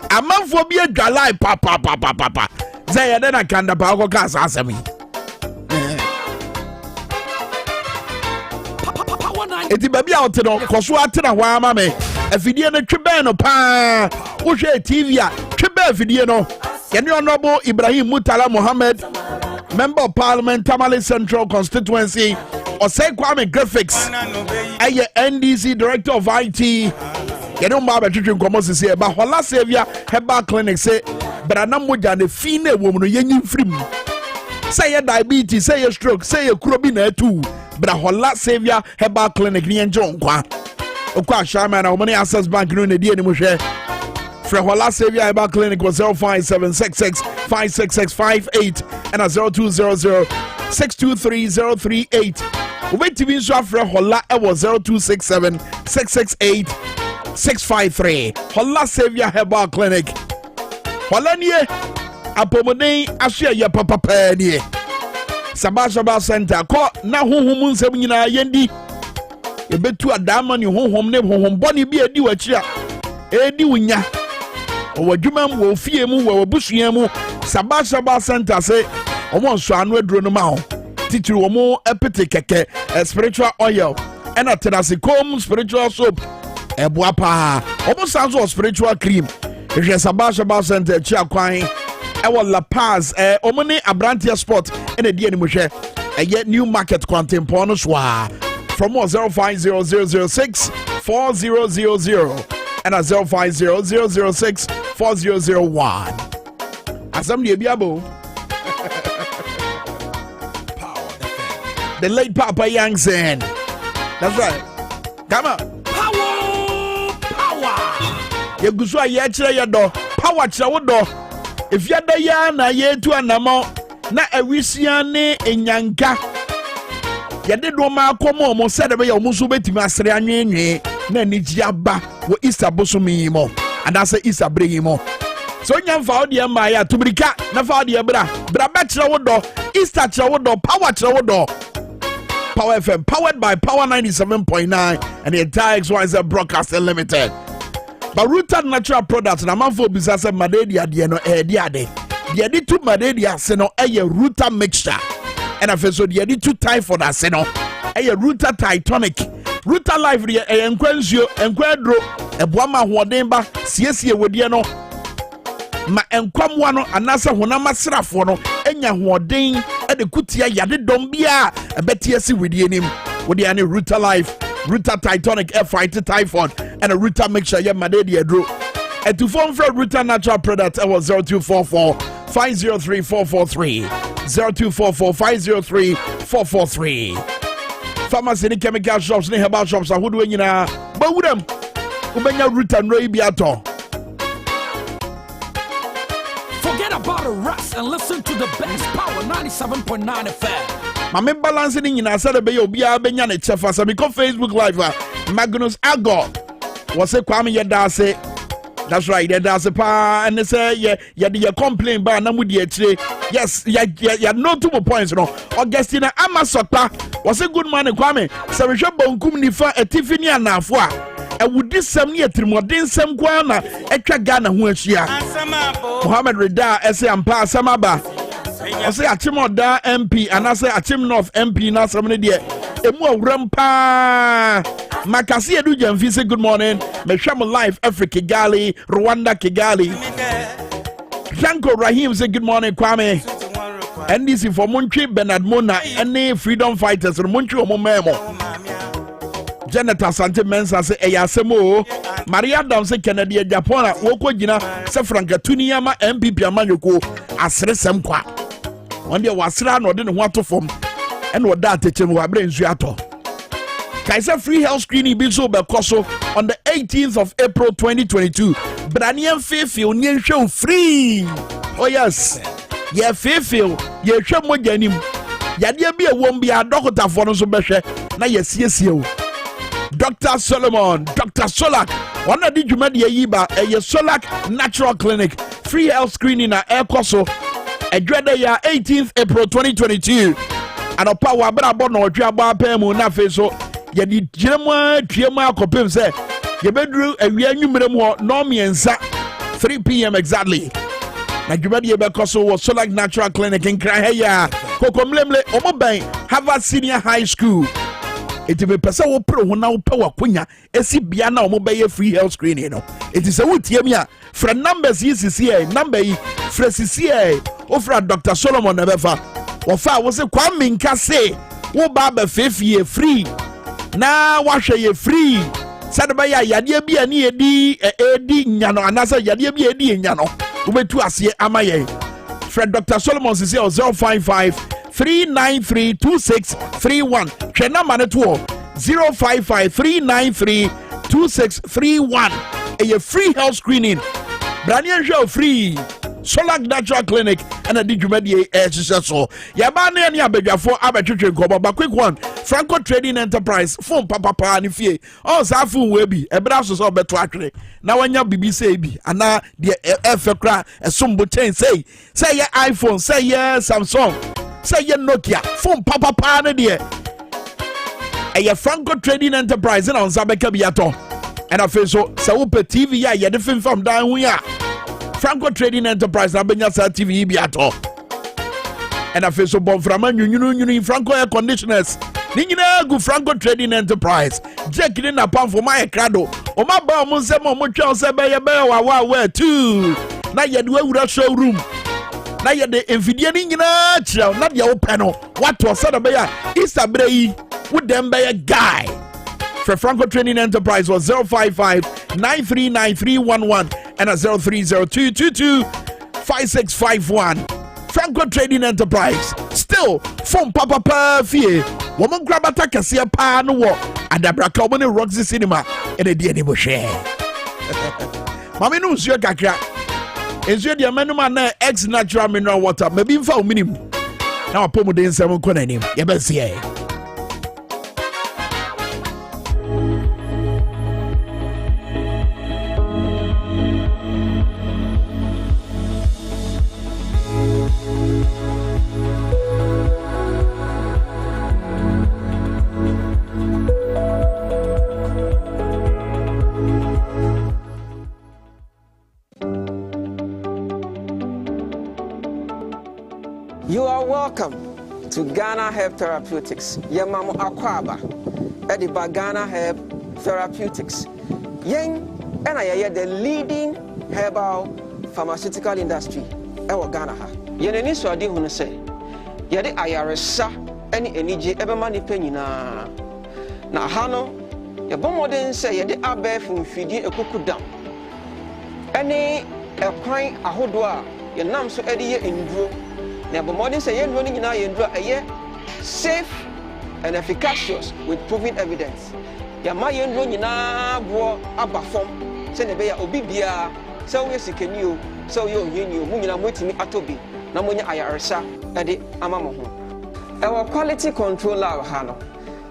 amanfo bi adwalai pa say ye na kanda pa ko ka asemi eti baby out no koso atena ho ama me afidie no twebe no pa wo hwe TV a twebe afidie no yene honorable Ibrahim Mutala Mohammed member of parliament Tamale Central Constituency Osei Kwame Graphics aye NDC director of IT yene mba ba twetwe nkomo sisi e ba hola Savia Herbal Clinic say brana moja ne fi na ewom no yenyi mfrim say ye diabetes say ye stroke say ye kuro bi na atu bra hola Savia Herbal Clinic ni enjo nkwa okwa shama na omani Access Bank no ne die ni mo hwe fra hola Savia Herbal Clinic was 05766 56658 and 0200 623038 obetimi nso afra hola e was 0267 668 653. Hola Savior Herbal Clinic. Hola nie apomodin ahwe ye papa nie. Sabashaba Center ko na honhom nsem nyina yendi. Ebetu adama ni honhom ne honhom boni bi edi wachi a edi wunya. Owadwuma mu wo fie mu wo busua mu Sabashaba Center say omo nso anu aduro no ma ho. Titiri omo epete keke spiritual oil and a tenasikom spiritual soap. Ebuapa omo sanso spiritual cream. Ehwe Sabashaba Center chia kwan. Ewa La Paz omo ne Abrantia Sport ene die ni mo hwe. Eye new market kwantempo no swa. From 05006 4000 and 05006 4001. Asam die biabo. The late Papa Yangsen. That's right. Come on. Power. You go so ye kire ye do. Power kire wo do. If you da ya na ye tu anamo na awisia ne enyanka. Ye de do ma akomo mo se de be ye mo so betimi asere anwenwe na niji aba wo Easter bosomi mo. And that's Easter bring mo. So nyamfa odi ma ya tubrika na fa odi bra. Bra ba kire wo do. Easter kire wo do. Power kire wo do. Power FM, powered by Power 97.9 and the entire XYZ Broadcasting Limited. But rooted natural products, na manfo bisasa madedia de no diade. The edi two madedia seno a rooter mixture. And a feso the edi two typhoid seno a rooter titanic. Rooter life de enquensio enquadro e boama hodenba siesie wodieno. Ma enkwamwa no anasa honama srafo no enya hoden e de kutia yade dombia e betie si widie nim wodi ane Rooter Life, Rooter Titanic air fight typhoid and a Rooter mixture ye madedi adro e to form for Rooter natural product e was 0244 503 443 0244 503 443. Pharmacy ni chemical shops ni herbal shops ahodo nyina ba wudam ubenya Rooter no ibiato. Forget about the rest and listen to the best Power 97.9 FM. My main balance in Yina said, Be Obia Benyan Chefas, and because Facebook Live, Magnus Ago was a Kwame Yadase. That's right, there's a pa, and they say, yeah, complain by Namudi. Yes, yeah, no 2 points, no. Augustina Amasota was a good man, Kwame. So we shall bonkum nifa a Tiffany and Nafua. I would this some year Trimodin Sam Guana, Echa Ghana, who is here. Mohammed Rida, Ese Ampa Samaba. I say Achimoda MP, and I say Achim North MP, now somebody there. Emo Rampa Makasi Edu Jamfisi, good morning. Mesham Life, Africa Kigali, Rwanda Kigali. Janko Rahim say good morning, Kwame. And this is for Munchi Bernard Mona, any freedom fighters, Munchi Omomemo. Janeta Sante Mensa say Eyasemo. Maria Dam say Kennedy Japona, Woko Jina, Sefranka Tuniama, MPP Amanyoko, Asre Semkwa. On the Wasra no didn't want to form and what that teaching were brains yato. Kaiser free health screening biso Bekoso on the 18th of April 2022. Branian Fairfield near show free. Oh yes. Yeah, Fairfield, yeah, show mo janim. Yadia be a won't be a doctor for no so beshe. Na yes, Dr. Solomon, Dr. Solak, one of the Jumedia Yiba, a Solak Natural Clinic, free health screening at Air Coso, a dreaded year 18th April 2022. And a power Brabon or Jabba Pemu Nafeso, Yadi Jema Copim say, you bedroom a real numerous Nomi and Sa 3 p.m. exactly. Na Jumedia Becoso was Solak Natural Clinic in Krahaya, Kokomlemle, Omobay, Harvard Senior High School. It will be person who pro now power kunya esi bia na omo be free health screening no it is a wotiamia fra numbers is here number yi fra here ofra Dr. Solomon nebefa wo fa wo se Kwame nka say wo ba ba fefie free na wa hwe ye free sade ba ya yade bia ne edi nya no anasa yade bia edi nya no wo betu ase amaye fra Dr. Solomon say 055 3932631. Chena manetuo 055-393-2631. A free health screening. Branian show free. Solag Natural Clinic and a digumedi so. Yabane and Yabejafo Abatutri Goba, but quick one. Franco Trading Enterprise, phone papa panifie. Oh, Safu Webi, a brass or better. Now when your BBC and now the F-Cra, a sumbo chain say your iPhone, say your Samsung, say your Nokia, phone papa pan dear. A Franco Trading Enterprise and on Zabeka Biato. And I feel so TV, yeah, you're different from down we are. Franco Trading Enterprise, Abenya TV Biato. And I feel so bon from you Franco air conditioners. Ningina go Franco Trading Enterprise. Jack in a pound for my crado. O my bomb Monsemo Mochon Sabaya Bewa where too. Now you do a showroom. Now you're the infidiating not your panel. What was said about Easter Bray with them by a guy. For Franco Trading Enterprise was 055-939311 and a 03022225651. Franco Trading Enterprise still from Papa Fie. Woman grab attack and see a pan war and the Bracomani Roxy Cinema in a DNA share. Mammy knows your kakra. Is your dear man ex natural mineral water, maybe for minimum. Now, Pomodin 7 Conanim, Yabasia. You are welcome to Ghana Herb Therapeutics. Yamamu Akwaba, Ediba Ghana Herb Therapeutics. Yen and I the leading herbal pharmaceutical industry. Ewa Ghana ha. Yen any so adi hunu say. Yede ayaresa any energy ebe mani penny na. Na hano ye bomodin say yede abe from fidi ekuku dam. Any a pine ahodoa ye nam so edi ye indro. Now, modern say you're running in a safe and efficacious with proven evidence. Ya my running na war abafom, send a bear obibia, so yes, you can you, so you Munina waiting me atobi, Namunya Ayarsa, Adi Amamo. Our quality control our hano,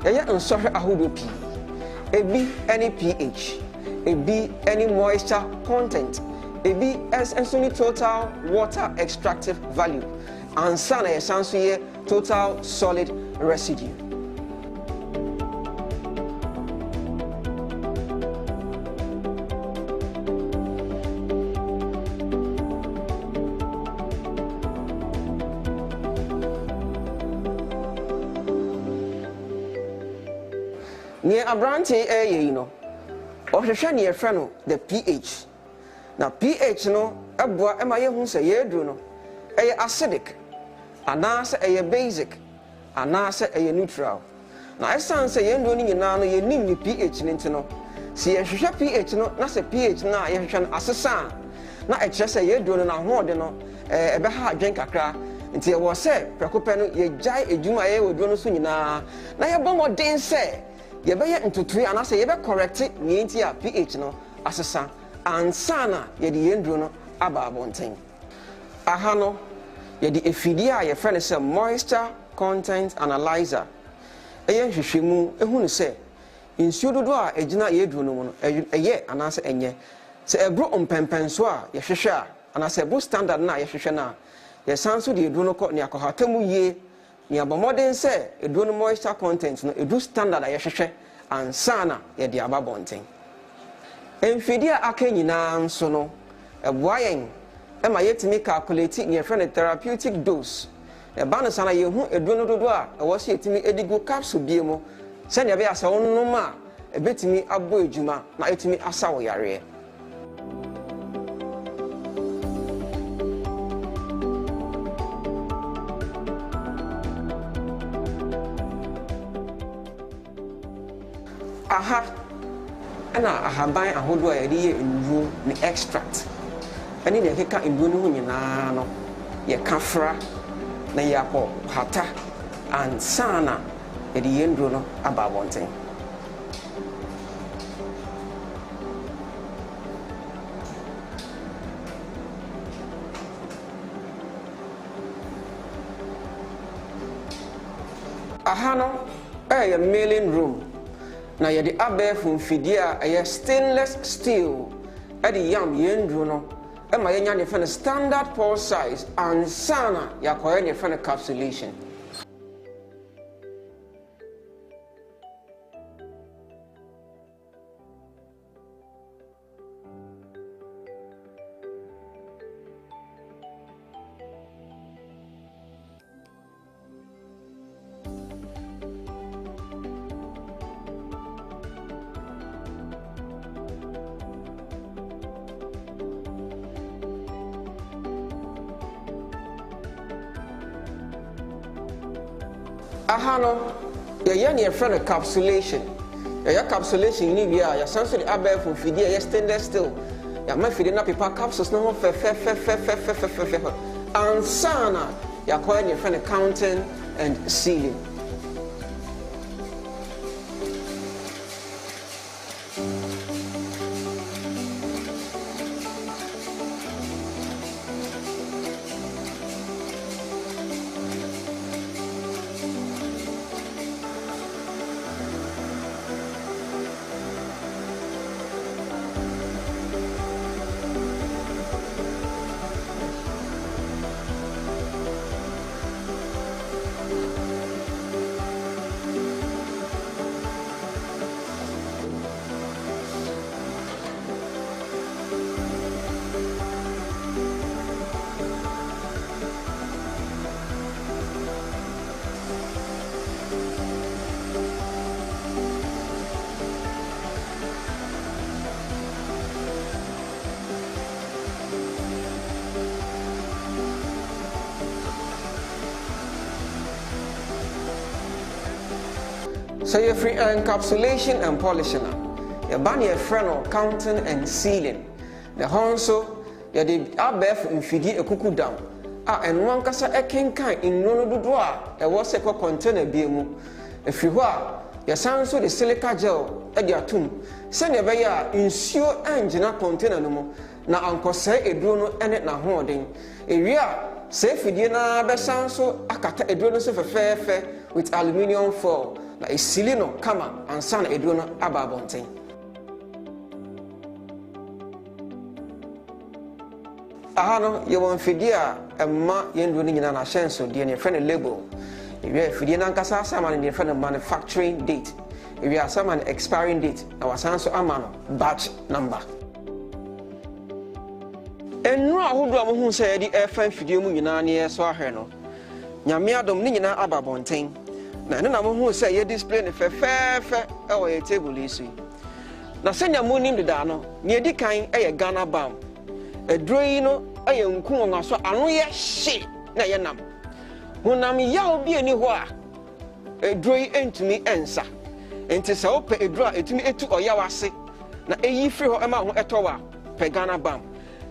ya and sorry ahudo P, a B any pH, a B any moisture content, a B as and sony total water extractive value. And sana essentially total solid residue. Near Abranti or near friend the pH. Now pH no abwa emaye hu say yedru no acidic. Anase a basic, anase a neutral. Now, I say you're doing it now, you need the pH into see a pH, no, not a pH now, you can assassin. Not a chest a year doing a more than a better drink a crack until I was said, Procopeno, you jai a juma would run soon. Now, your bomb didn't say, you better into 3 and I say, you better correct it, you ain't your pH no, assassin, and sana, you the end runner about one thing. Ahano. Yedi efidia ye friend say moisture content analyzer eyen hwehwemu ehunu say insuo dodo a egina ye duro no no eye anase enye se ebro ompempenso a ye hwehwe a anase bo standard na ye hwehwe na ye sanso de duro no ko ne akohatamu ye ne abomodin say eduro no moisture content no edu standard a ye hwehwe ansana ye de ababonten enfidia akanyina nso no eboayen Emma yet me calculating your friend therapeutic dose. A banasana you who a dono do a was yet me edigo capsule biemo. Send your bear so no ma a bit me a boy juma, na it me a sour yare. Aha, and I have buy a whole idea in room the extract. And in the cake in Bununano, ye kafra, na yapo, hata, and sana, a the endrono about one thing. aha no a mailing room na yɛde abɛɛfo mfidie a ɛyɛ stainless steel ɛde yam yɛnduro no ɛma yɛnya ne fɛ no standard pulse size ansana yɛakɔyɛ ne fɛ no capsulation. Aha no yɛyɛ ne yɛfrɛ no capsulation. Yɛyɛ capsulation ni wie a yɛsan so de abɛɛfo mfidie a ɛyɛ stainless steel yɛama mfidie no pepa capsules no ho fɛfɛfɛfɛfɛfɛfɛ ansana yɛakɔyɛ ne yɛfrɛ no counting and sealing. So you're free encapsulation and polishing. Your ban your friend counting and sealing. The honso you're the abef in fidi a cuckoo down. And one casa a king kind in no do doa, a was a container beemu. If you are your sound so the silica gel at your tomb. Send your bear insure engine container no more. Now uncle say a drone and it na hoarding. A real safe with dinner besan so a cat a drone of a fair with aluminium foil. Na esili no kama ansa na eduro no aba abonten. Aha no ye won fidie a emma yenduro no nyina na hyenso de ne friend label. Ewie fidie na nkasa asama ne friend manufacturing date. Ewie asama ne expiring date na wasan so ama no batch number. Enru ahodo a mo hu se ye di efan fidie mu nyina ne yeso ahwe no. Nyame adom ne nyina aba abonten. Na na mo hu say ye display ne fefefe e wo ye table isu na senya mo nim de da no ne edi kan e ye Ghana bam eduro yi no e ye nku won aso ano ye hye na ye nam honam yaw bi ani ho a eduro yi entumi ensa enti se ope eduro a etumi etu oyaw ase na eyi free ho ema ho etowa pe Ghana bam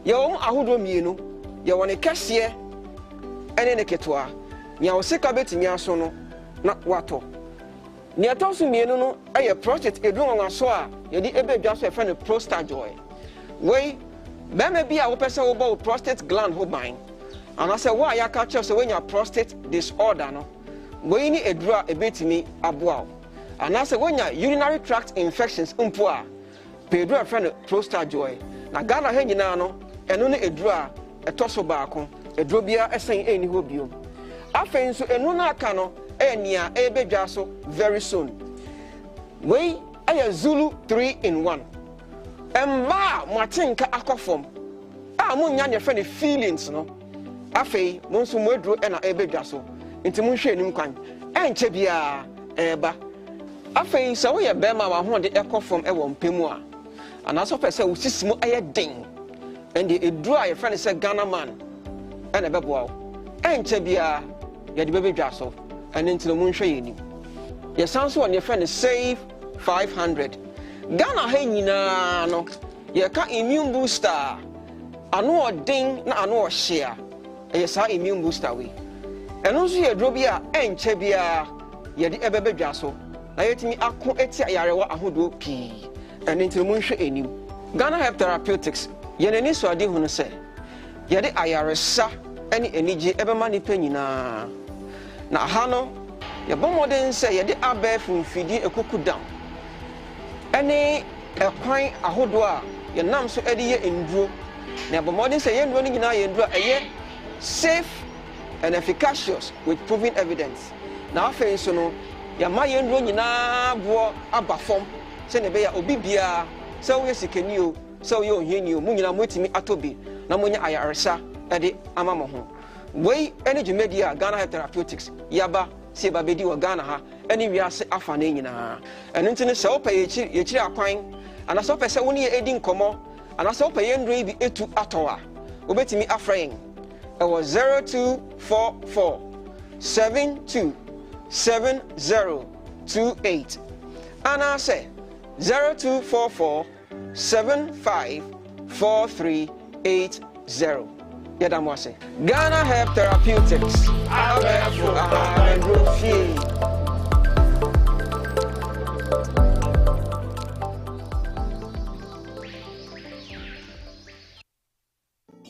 ye wo ahodo mienu ye woni kese ene ne ketwa nya wo sika betimi aso no na wato ni atonso mienu no aye project edun won aso a ye di ebedwa so e fa ne prostate joy we bema bia wo pese wo bo prostate gland ho ban ana se wo aya ka che so we nya prostate disorder no we ni edura ebetimi aboa ana se we nya urinary tract infections mpo a pedro e fa ne prostate joy na Ghana ha nyina no eno ne edura etoso baako eduro bia esen eni ho bio afen so enu na aka no enia ebedwa so very soon. We aya Zulu 3-in-1. Emma matinka akofom. Mo nya ne fe ne feelings no. Afei mo nso mo aduro na ebedwa so. Nti mo hwe nim kwan. Enche bia eba. Afei se wo ye bema wa ho de ekofom e wo mpemu a. Anaso pese wo sisimu aye den. And the eduro aye fe ne se Ghana man. Na beboa wo. Enche bia ye de bebedwa so. And into the moon shady. Your sounds on your friend is save 500. Ghana Henina no, your car immune booster. I know a ding, na I know a share. Yes, our immune booster we. And also your drobia and chebia, ye the ebebe jasso. I let me akko etia yarewa ahudo p. And into the moon shady. Ghana Health Therapeutics, yeneni so adi hun se. Ye the ayaresa, any energy ever money penina. Na hano yɛbɔ mmɔden sɛ yɛde abɛɛfo mfidie ɛkuku dam ɛne ɛkwan ahodoɔ a yɛnam so ɛde yɛ nduro na yɛbɔ mmɔden sɛ yɛn nduro no nyinaa yɛ nduro a ɛyɛ safe and efficacious with proven evidence na afei nso no yɛma yɛn nduro nyinaa boɔ aba fam sɛ ne bɛyɛ obi biara sɛ woyɛ sikani o sɛ woyɛ ohiani o mu nyinaa moatumi atɔ bi na monyɛ ayaresa ɛde ama mo ho wei ɛne dwumadi a Ghana Health Therapeutics yɛaba sɛ yɛba bɛdi wɔ Ghana ha ɛne wiase afa no nyinaa ɛno nti no sɛ wopɛ yɛkyiri akwan anaasɛ wopɛ sɛ wo ne yɛ ɛdi nkɔmmɔ anaasɛ wopɛ yɛn nduro yi bi ɛtu atɔ a wobɛtumi afrɛ yɛn ɛwɔ 0244 727028 anaasɛ 0244 754380 yɛda mo ase Ghana Health Therapeutics abɛɛfo ahaduro fie.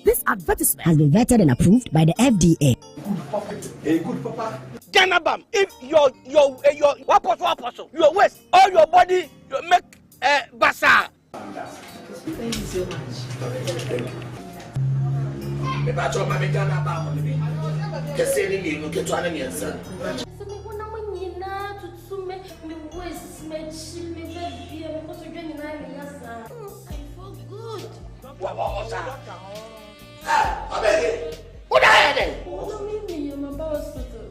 This advertisement has been vetted and approved by the FDA. Hey, good papa. Ganabam, if your what your waist, all your body, you make basa. Thank you so much. Thank you. Me ba cho mami Ganabam on me. Kese ni mi no keto ana mi ansa. So me wona mo nyina tutu me waist me chi me baby me ko so dwa nyina me yasa. I feel good. Wa osa. Abege. What are you doing? I'm about hospital.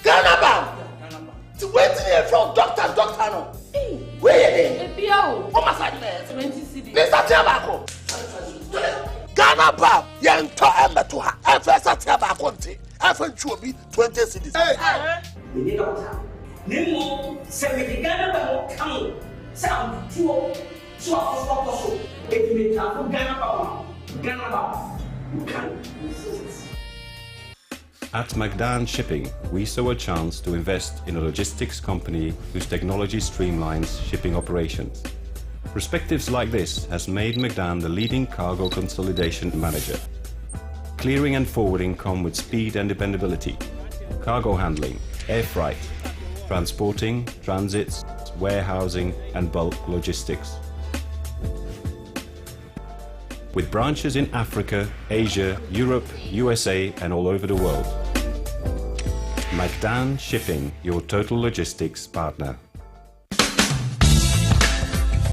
Ganabam. To wait here from doctor no. Where you there? Ebio. What massage me? 20 cedi. Mr. Tiabako. Ganabam. Yento embe to her. Efesa Tiabako nti. Efen chuobi 20 cedis. Hey. We need doctor. Nemo se me Ganabam come. Sound tuo. So so. If me tafu Ganabam. At McDan Shipping, we saw a chance to invest in a logistics company whose technology streamlines shipping operations. Perspectives like this has made McDan the leading cargo consolidation manager. Clearing and forwarding come with speed and dependability. Cargo handling, air freight, transporting, transits, warehousing, and bulk logistics. With branches in Africa, Asia, Europe, USA, and all over the world. McDan Shipping, your total logistics partner.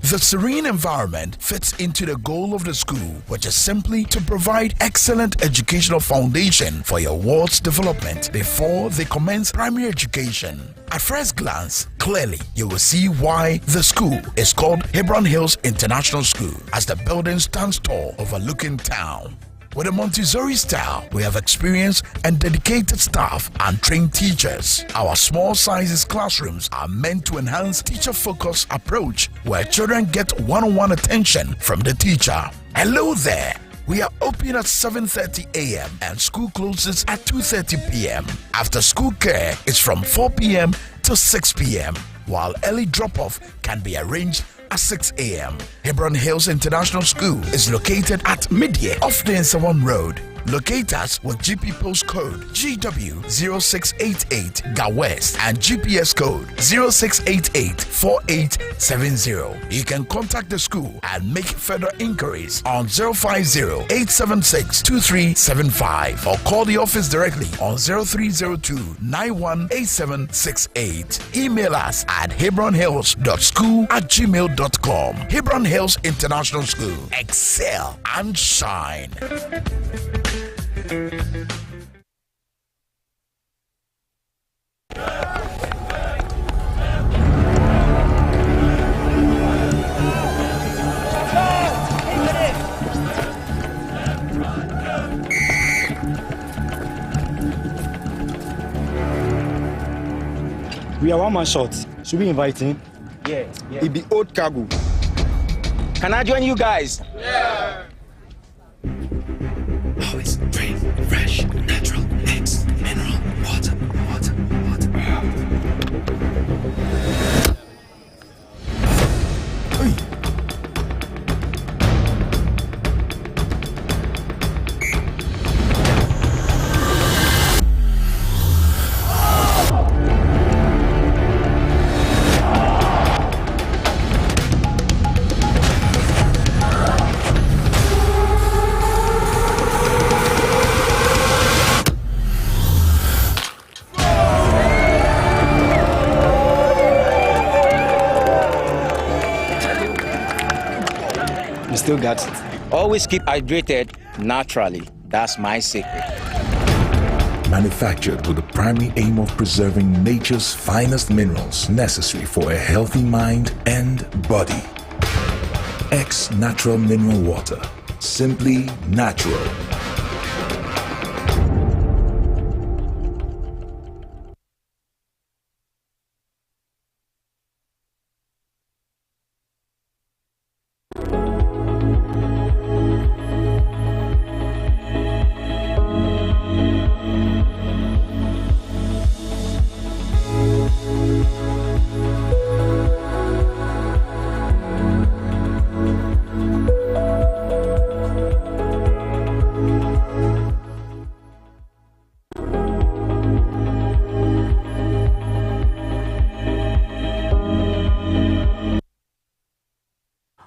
The serene environment fits into the goal of the school, which is simply to provide excellent educational foundation for your ward's development before they commence primary education. At first glance, clearly you will see why the school is called Hebron Hills International School, as the building stands tall overlooking town. With a Montessori style, we have experienced and dedicated staff and trained teachers. Our small sizes classrooms are meant to enhance teacher-focused approach where children get one-on-one attention from the teacher. Hello there. We are open at 7:30 a.m. and school closes at 2:30 p.m. After school care is from 4 p.m. to 6 p.m. while early drop-off can be arranged at 6 a.m. Hebron Hills International School is located at Midye off the Nsawam Road. Locate us with GP postcode GW0688 GA West and GPS code 06884870. You can contact the school and make further inquiries on 050-876-2375 or call the office directly on 0302-918768. Email us at hebronhills.school@gmail.com. Hebron Hills International School. Excel and shine. We are one man short. Should we invite him? Yeah. It be old cargo. Can I join you guys? Yeah. Always drink fresh, natural, mix, mineral, water. You still got it. Always keep hydrated naturally. That's my secret. Manufactured with the primary aim of preserving nature's finest minerals necessary for a healthy mind and body. X Natural Mineral Water. Simply natural.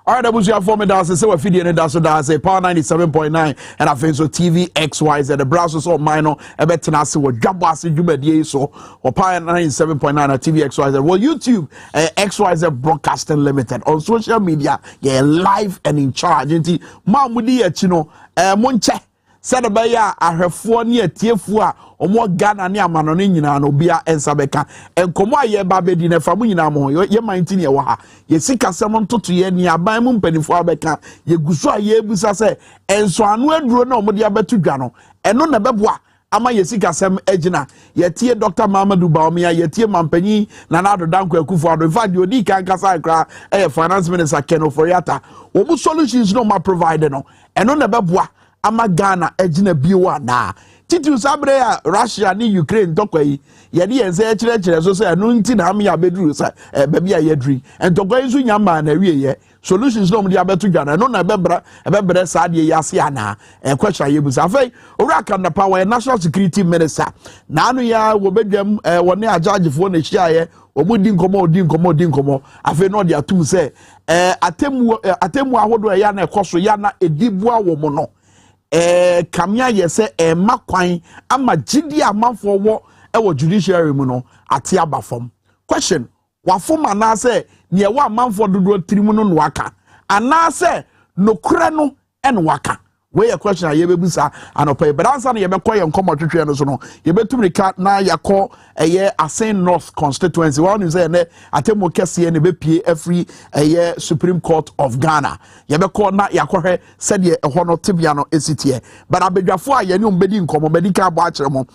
All right, Abuja for me dance say we video ne dance dance power 97.9 and I think so TV XYZ the browsers of minor e betena se we Dwabo Ase dwumadie so or power 97.9 and TV XYZ well YouTube XYZ Broadcasting Limited on social media yeah live and in charge nti mamudi achi no monche said baya ahwefo ne atiefo a omo Ghana ne amano ne nyina no bia ensabeka enkomo aye ba bedi ne famu nyina mo ye manti ne wo ha ye sikasem ntoto ye ni aban mu mpanifo abeka ye guso aye busa se enso anu aduro na omo de abetu dwa no eno na beboa ama ye sikasem agina ye tie Dr. Mamadou Baomia ye tie mampanyi na nado danko akufo ado fa de odi kan kasa kra finance minister Ken Oforiatta wo mu solutions no ma provide no eno na beboa ama Ghana agina biwa na titu sabre ya Russia ni Ukraine tokwa ye de yense kire so say no nti na am ya beduru sa baby ya yedri entokwa isu nyama na wiye solutions no mde abeto Ghana no na bebere sa de yase ana question yebusa afei owura kan na power national security minister na anu ya wo bedwam woni ajagefo na hia omudi nkomo afei no de atum say atemu ahodo ya na ekoso ya na edibua wo mo no kamia yese makwan ama gidi amanfo wo e judiciary mu no ate abafom question wafom ana se ne wa amanfo dodo tirimu no waka ana se nokure no en waka we a question a yebebusa anopa but answer na yebekọ ye nkomo twetwe no so no yebetumrika na yakọ eye Asen North constituency one say ne atemo kese ne bepie every eye Supreme Court of Ghana yebekọ na yakọhwe said ye ho no tibia no esitie but abedwafo a ye ne ombedi nkomo medical bo akere mo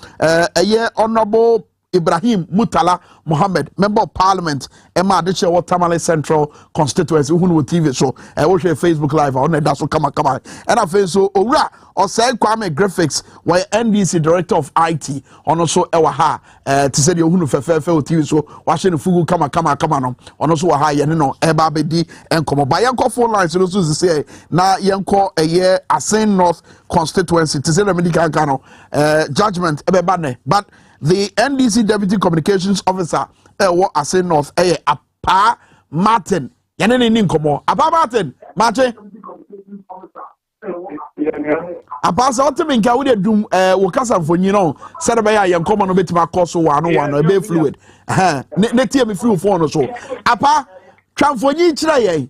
eye honorable Ibrahim Mutala Mohammed, Member of Parliament, Emma Adeche Tamale Central Constituency, who know TV so I watch Facebook Live on that so come on. And I feel so Ora or say Kwame Graphics, where NDC Director of IT, on also Ewaha, to say you who fefe TV so watching the fugu come on also a high and no Ebabedi and come by Yanko phone lines so say na Yanko a year Asen North constituency to say the medical judgment ebebane but the NDC Deputy Communications Officer, what Asen North, Apa Martin, Yaneni Ninkomo, Apa Martin. Apa something can we do Wakasa for you know, said by a common bit my course one a bit fluid. Netia me flew phone or so. Apa, Tramfoni Chile,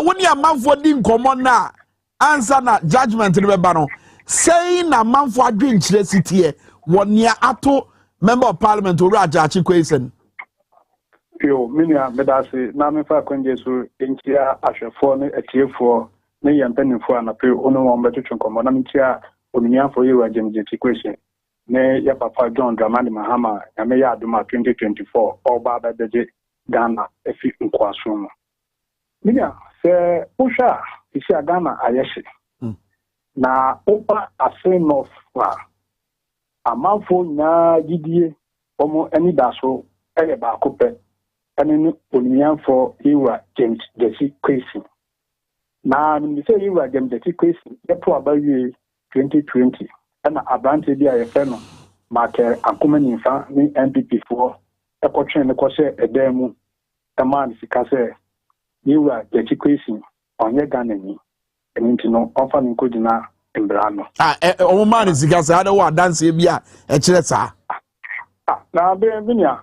when your man for Dim common na answer na judgment in the bano, saying a man for drink city. 1 year ato member of parliament Raja Chikwesen. Yo, minia medasi na mefa kwenje so entia ahwefo ne atiefo ne yempanifo anape onu won betutu komo na mentia onuniafo yewa James Chikwesen ne ya papa John Dramani Mahama ya me ya aduma 2024 oba bebeje Ghana efi nkwaso. Minia se usha isi Ghana ayeshi na opa Asen North wa amanfo na gidie omo eni daso eye ba kope eni oniyanfo iwa James Kwesi na mi se iwa James Kwesi epo abaye 2020 na abrante dia ye fe no make akoma nimfa ni MPP fo ekotwen ne kose edemu taman sikase iwa James Kwesi onye Ghana ni enti no ofa nkodina Embrano. O man is gas ada wa dance bia e kire sa. Na be binia.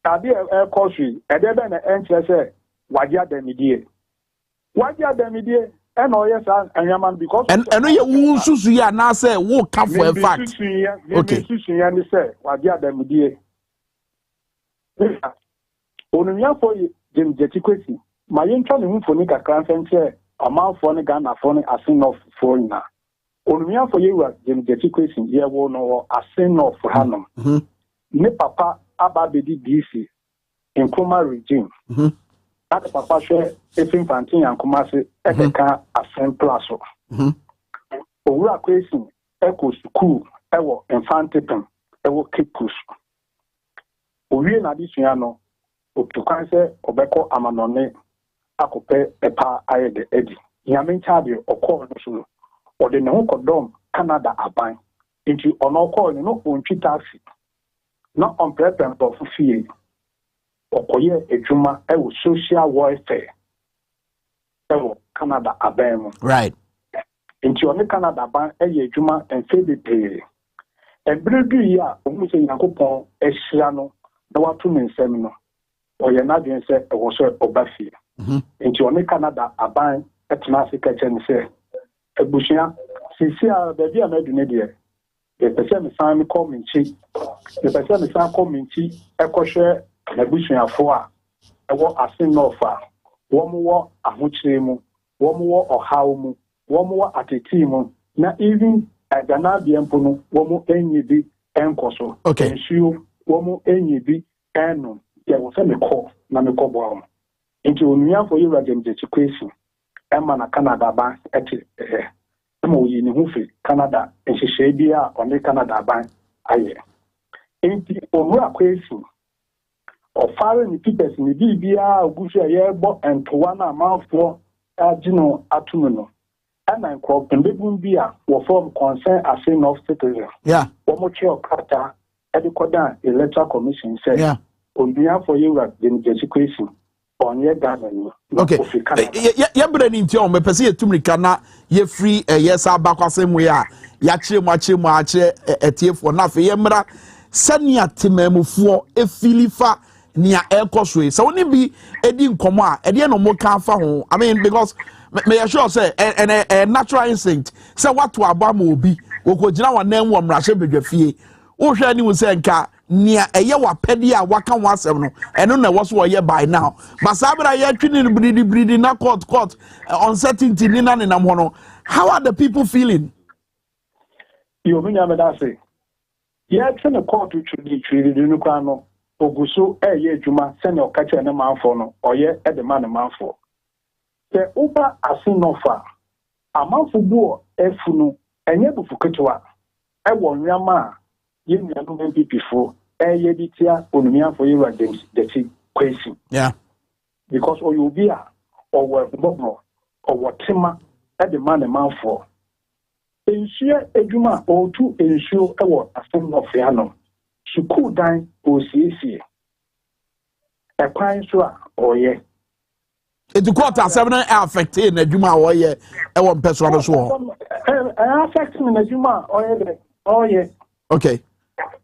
Tabi e course e de be na enche se wajia demidie. Wajia demidie And oh yes, and because and no you won susu ya na say wo ka for a fact. Okay. Susu ya ni say wa dia dem die. Onumia for Jim Jetikwesi. My intro ni mfoni kakra nse amanfo ne Ghana-fo ne asin of foreigner. Onumia for you Jim Jetikwesi ye wo no asin of Hanum. Ne papa ababedi DC in Kuma regime. That papa share efin fantin and Kumasi ekeka asin plaso. Owura kwesi eko school ewo infantipem ewo kikus. Owie na disua no otukwan se obeko amanone akope epa ayede edi. Nyame nchaade okọ no so ode ne ho kodom Canada aban. Nti ono okọ no ontwi taxi. Na on prepare for fie. Okoye ejuma ewo social welfare. Ewo Canada aban. Right. Nti oni Canada aban eye ejuma enfe bepe. Ebredu ya omu se Yakobon ehia no na watu nsem no. Oye na dwen se ewo so obafie. Nti oni Canada aban etna Africa chen se ebushia sisi a baby amadu ne de the person san call me chi the person san call me chi ekohwe ebusuafo a ewo asin no fa wo mo wo ahokyere mu wo mo wo ohaw mu wo mo wo ateti mu na even agana biempo no wo mo enyi bi enkoso ensuo wo mo enyi bi enu ye wo se me call na me call bo nti onua for you Jim Jetikwesi Emma na Canada ba eti Emo yi ni hufi Canada nhihye bia on Canada ban aye. Enti Owura Kwesi ofare ni Peters ni bibia ogusu aye bo entowa na amanfo agino atumu no. Ana nkro pembebun bia wo form concern as of citizen. Yeah. Omo che okata edikoda electoral commission say. Yeah. Onua for you Jim Jetikwesi. Okay. Ya brani nti on me pese yetumrika na ye free yes abakwasem we a ya kire mu akire etiefo na fe ye mra sania temamufo efilifa nia ekoso so oni bi edi nkomo a ede no mo kan fa ho I mean because me sure say a natural instinct say what to abama obi okogina wanan wo mrahye bedwafie wo hwe ani wo se nka nia eye wapede a waka wasem no eno na wo so ye by now masabra ye twini bridi na court uncertainty ni na nenam ho no how are the people feeling you mean am that say ye twini court twidi no kwa no oguso ye adwuma se na okache na manfo no oye e de man manfo se upa asinofa amanfo buo efunu enye bufu ketewa e wo nwama ye nuanu MPP fo ye ditia onumia for you James Jetikwesi. Yeah. Because oyobia or gbogbo or tema at the man for ensure ejuma or to ensure a asem of yano suku dan OCC a pine so or ye it quarter 7 affected na ejuma or ye e won person so affecting na ejuma or ye okay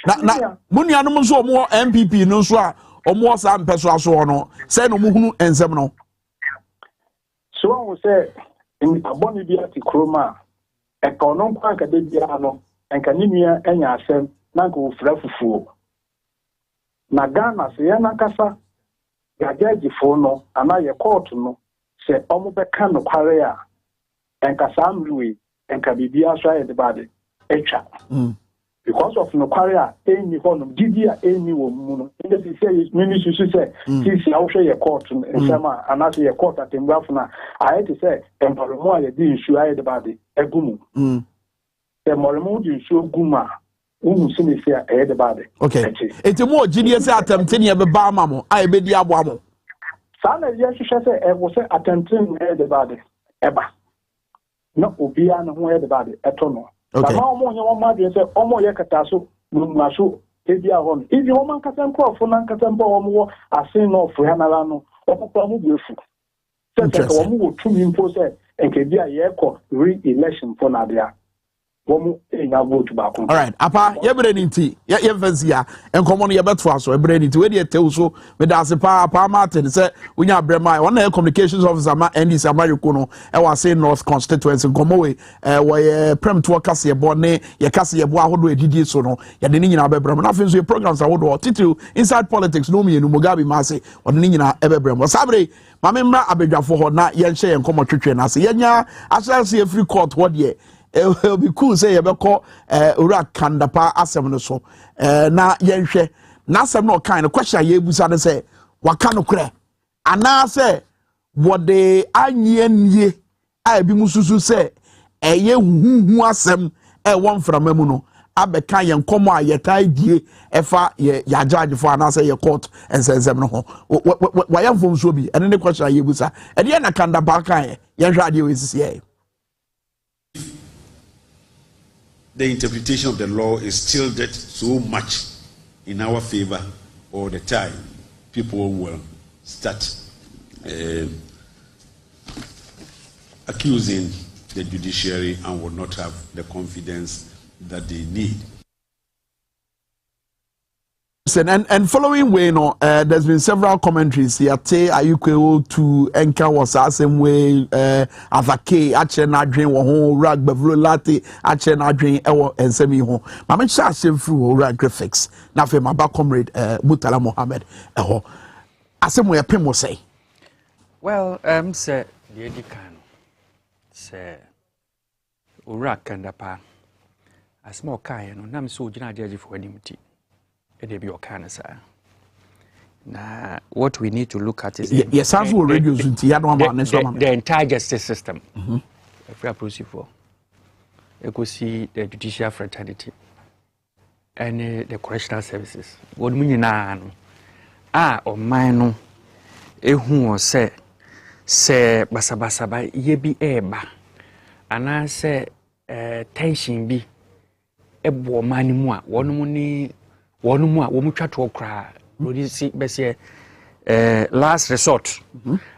na munuanom so omo MPP no so a omo sa mpeso aso no say no muhunu ensem no so won say in aboni bia ti kroma e ka ono nkwa ka de bia no enka nimia enya asem na nka ofra fufuo na Ghana se ya nakasa ya jaji fo no ana ye court no se omo be ka no kware a enka samluwe enka bibia so aye de bade etwa because of no career any honum didia any woman in the say ministry say this how share your court in sama and as your court at na I had to say empowerment ya di issue aye de bade egumu the moremu di issue guma sini say aye de bade okay eti mo gidie say attempting ye be ba ma mo aye be di abo amo sana ye say e wo say attempting aye de bade eba no obia no ho aye de bade eto no. Okay. Now, say, Omo Yakataso, Mumasu, Edia Hon. If you want Catampo, Funancatampo, are saying of Hanalano, or Pamu Beautiful. Set a woman to impose and can be a year re election for Nadia. womu enya vote baako. All right, apa ye brani nti ye fancy ya enkomo no ye beto aso e brani nti we de tew so me da se pa Martin say unya brema one na communications officer ma NDC Amayuko no e wa say North constituency enkomo we we prem to kase ye bone ye kase ye bo ahodo edidi so no ye de ni nyina bebrem na afin so ye programs ahodo title inside politics no me enu Mugabe ma say one ni nyina e bebrem sabre ma me mra abedwafo ho na ye nhye enkomo twetwe na say ye nya asase ye free court ho de it'll be cool say you be call ura kandapa asem no so na yenhwe na asem no kind of question ye busa ne say waka no kure ana say what they anyenie a bi mususu say eye huhu asem won from mu no abeka ye nkomo a ye tai die efa ye ya judge for ana say ye court ensensem no ho wa ye mfom so bi ene ne question ye busa e de na kandapa kan ye hwa de we sisi the interpretation of the law is tilted so much in our favor all the time, people will start accusing the judiciary and will not have the confidence that they need. And following way, no, there's been several commentaries here. Are you able to anchor was the same way? Avake, Achen Adrian, Wahon, Rag, Bavro Latte, Achen Adrian, and Semi Hon. Mamma Charles through Rag graphics. Now, for my back comrade, Mutala Mohammed, as some way a pin will say. Well, sir, the Edican, sir, Urak and a pa. A small kind, and I'm so judge for enmity. Now, what we need to look at is the entire justice system. If we are proceeding for, you could see the judicial fraternity and the correctional services. What we now or mine, who say basabasaba ye be eba, and I say tension be a bo money more one money. One more, we try to cry. We see, last resort.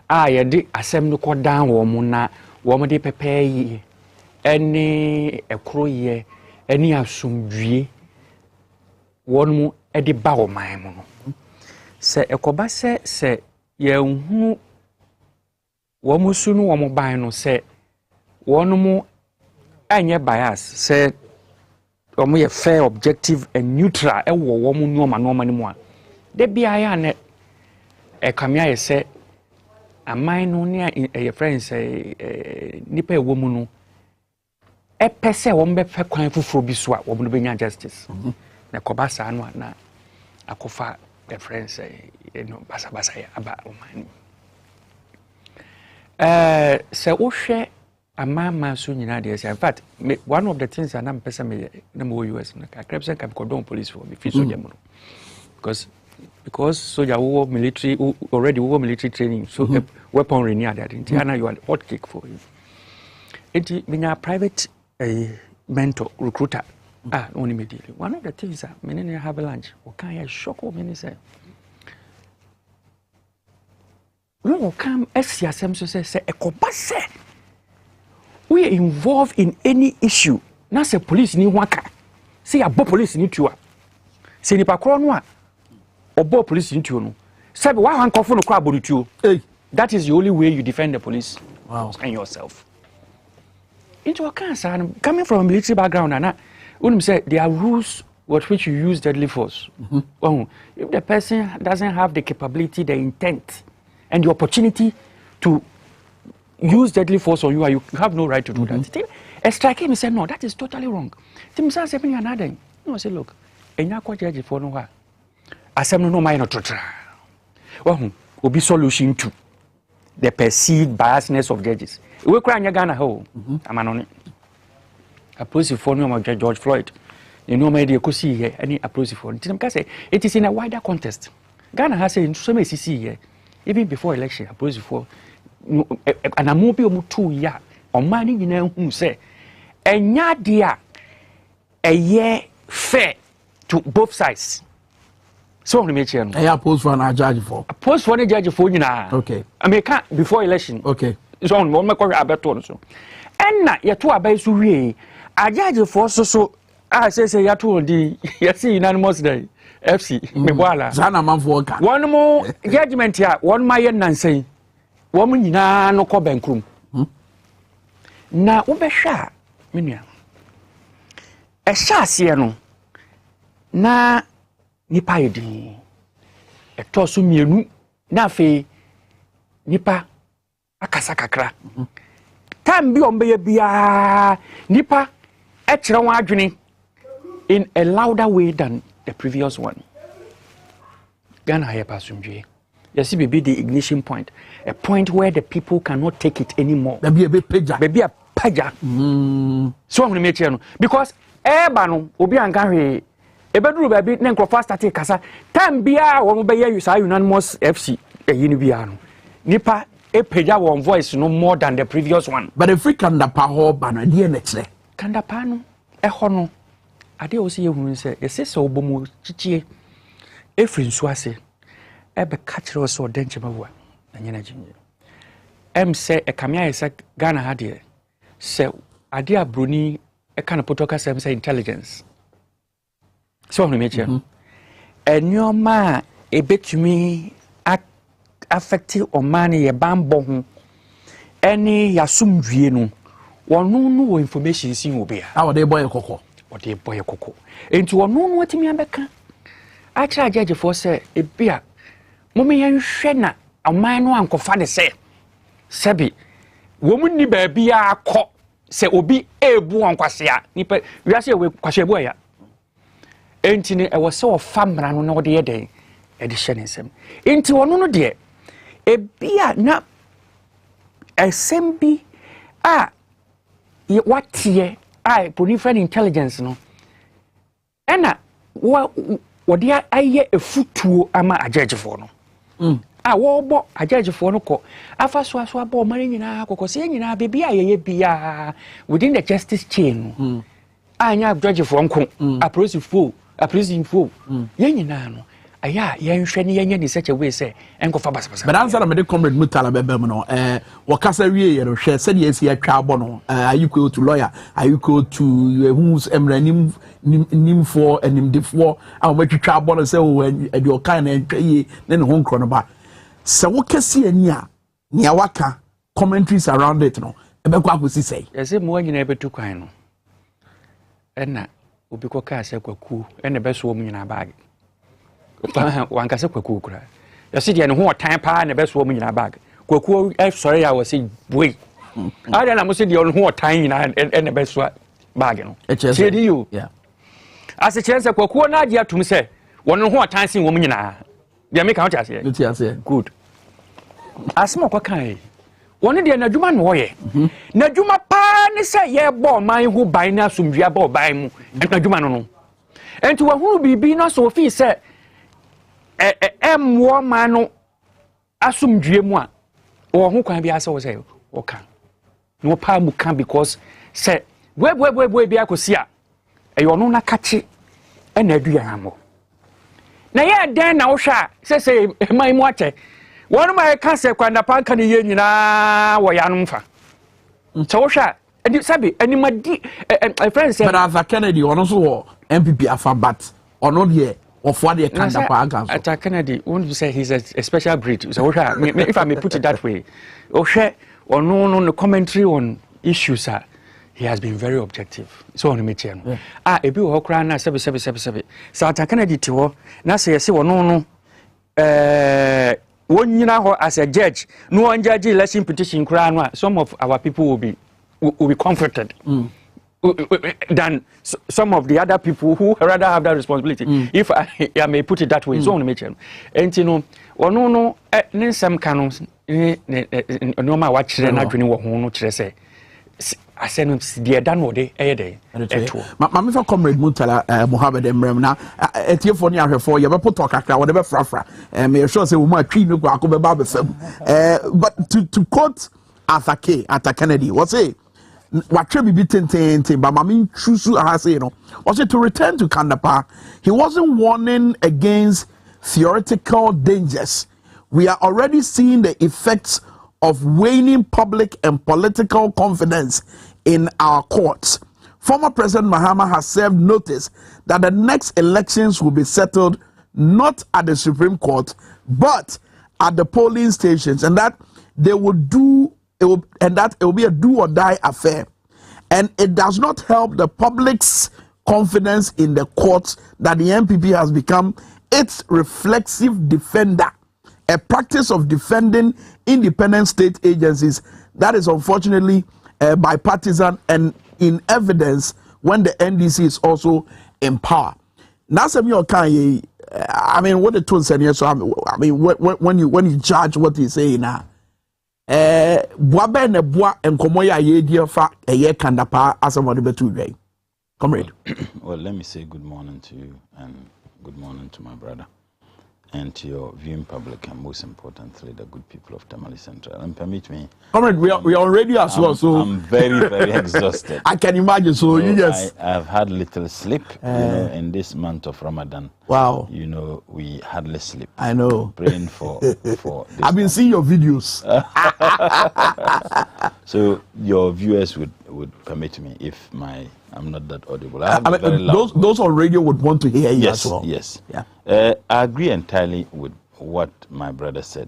I did assemble call down woman, woman de prepare any a crow any assume one more at the bow my mono. Say a cobase, say, ye who one more soon, one more buy no say one more and your bias said. We are fair, objective, and neutral. A woman, no man, anymore. There be a camia say a mine only a friend say nipper woman. A pese won't be fair crime for biswa, woman be justice. Na cobasa and what na a cofa a friend say, basa about mine. Say, oh, share. A man soon in ideas. In fact, one of the things I'm person number US I can condone police for me because soldier who military already who military training so weaponry near that you are hot cake for you. It being a private mentor recruiter only immediately. One of the things that many have a lunch or can I shock or many say no come SCSM so say a compass. We are involved in any issue. Now say police ni waka. Say a police ni tuwa. Say ni pakro no or police ni tuwa no. Say why han kofo no kwa bodu tuwa. That is the only way you defend the police. Wow. And yourself. Into a cancer coming from a military background and when say there are rules with which you use deadly force. Oh, if the person doesn't have the capability, the intent, and the opportunity to use deadly force on you have no right to do that. A strike him said, no, that is totally wrong. Tim says, another. No, I say, look, and you're quite judge for no one. I said, no, minor to try. Well, will be solution to the perceived biasness of judges. We're crying Ghana hole. I'm on it. Approve for no George Floyd. You know, maybe you could see here any approve for it. It is in a wider context. Ghana has a so many CC here, even before election, approve for. And I'm mobile 2 years on money, you know, who say, and ya dear a year fair to both sides. So, I'm going to make post for an judge for. A post for a judge for you now. Okay. I mean, before election. Okay. So, on one more about so. And not yet to obey Suri. Ajaji for so I say ya to di yes unanimous day FC me boala Zana man for ka one more judgment ya one my nansen one nyina no ko bankrum na wo be hwa menua e hya ase no na nipa yedi e to so mienu na fe nipa akasa kakra time bi ombe ye bia nipa e kire won adwene in a louder way than the previous one. Ghana here pasumdwe. You see be the ignition point, a point where the people cannot take it anymore. Maybe a bit paja. Maybe a paja. So I'm going to make you know because eba no obi anka hwe e beduru ba bi ne nkrofo start kasa time bia wo be ye use unanimous FC yini bia no nipa e paja one voice no more than the previous one. But if we can da pa ho ba no de ne kire. Kanda pa no e ho no ade o se ye hunu se esese obomu chichie efrin so ase ebe catch us or denche mawa anyana jinje se e kamia ese Ghana ha de se ade abroni e kana potoka se intelligence so on meche enyoma e betumi affect o man ye bambo ho eni yasumdwie no wonu no information sin obi a wode boy kokko ode boy kokko enti wonu no atimi abeka a kira judge for say ebia momme yenhwe na aman no ankofa de say sebi wo mu ni ba bia akọ se obi ebu ankwasea nipa wiase we kwasea ebu ya enti ne e wo se ofa mra no na ode ye den e de hye ne nsem enti wono no de ebia na esembi a watie ai proliferate intelligence no ena wodi aye efutuo ama agegefo no wo bo agegefo no ko afa so abo mari nyina kokko se nyina bebia ye bia within the justice chain no anya agegefo nko aprosifo ye nyina no aya yenhwe ne yenye ni such a way say enkofa basabasa but answer me the comrade mutala bebem no wo kasa wie ye no hwe se de esi atwa abo no ayiko to lawyer ayiko to who's emranim nimfo animdefo a wo twetwa abo no se wo de o kan na ntwaye ne ho nkro no ba se wo kase ani a ne waka commentaries around it no ebekwa akosi sei ese mo nyina ebetu kwan no ena obi ko ka se kwaku ena beso mo nyina bag wankase kwaku kura yasi de ne ho otan pa na beso mu nyina bag kwaku sorry ya wasi boy ada na mo se de ho otan nyina na beso bag no chedi you yeah as a chance kwaku na agi atum se won ho otan sin wo mu nyina de me ka o tia good asmo kwa kai won de na dwuma no woye na dwuma pa ne se ye bo man hu ban na asumdua ba ban mu na dwuma no enti wa hunu bibi no so fi se emwo manu asumdue mu a wo ho kwan bia se wo say wo kan no pa mu kan because say we bia kosi a eyo no na kache na aduan amo na ye den na wo hwa say man mu ache wonu ma ka se kwanda pa kan ye nyina wo ya no mfa so wo hwa edi sabi animadi friends say but Arthur Kennedy ono so wo MPP afa but ono de of what they can at Kennedy, won't you say he's a special breed? So, if I may put it that way, or no commentary on issues, he has been very objective. So, on the meeting, a bit of Hokrana 777. So, at Kennedy, to now say, no, one you know, as a judge, no one judge election petition crown, some of our people will be comforted. Than some of the other people who rather have that responsibility. If I may put it that way, so on the mention. And you know, no, some canons, no matter what children are doing, what no say. I said, the done what they a day. Mamma for comrade Mutala Mohammed Emrem now, at your phone, you for your put talk, whatever frafra, and may sure say, we might treat you but to quote Arthur Kennedy, what's it? What should be ten, but Mami Chusu Ase, you know, also to return to Kandapa, he wasn't warning against theoretical dangers. We are already seeing the effects of waning public and political confidence in our courts. Former President Mahama has served notice that the next elections will be settled not at the Supreme Court, but at the polling stations, and that they will it will be a do or die affair. And it does not help the public's confidence in the courts that the NPP has become its reflexive defender, a practice of defending independent state agencies that is unfortunately bipartisan and in evidence when the NDC is also in power. Now, I mean, what the tone said here. So I mean, when you judge what he's saying now, Bwabe ne bwa enkomoya ye dia fa eye kandapa asomode betu dwai. Comrade. Well, let me say good morning to you and good morning to my brother and to your viewing public, and most importantly, the good people of Tamale Central. And permit me, Comrade, we are on radio as well, so I'm very, very exhausted. I can imagine. So you just I've had little sleep, in this month of Ramadan. Wow. We hardly sleep. I know. Praying for this I've been seeing your videos. So your viewers would permit me if I'm not that audible. I mean, those on radio would want to hear you as well. Yes. Yeah. I agree entirely with what my brother said.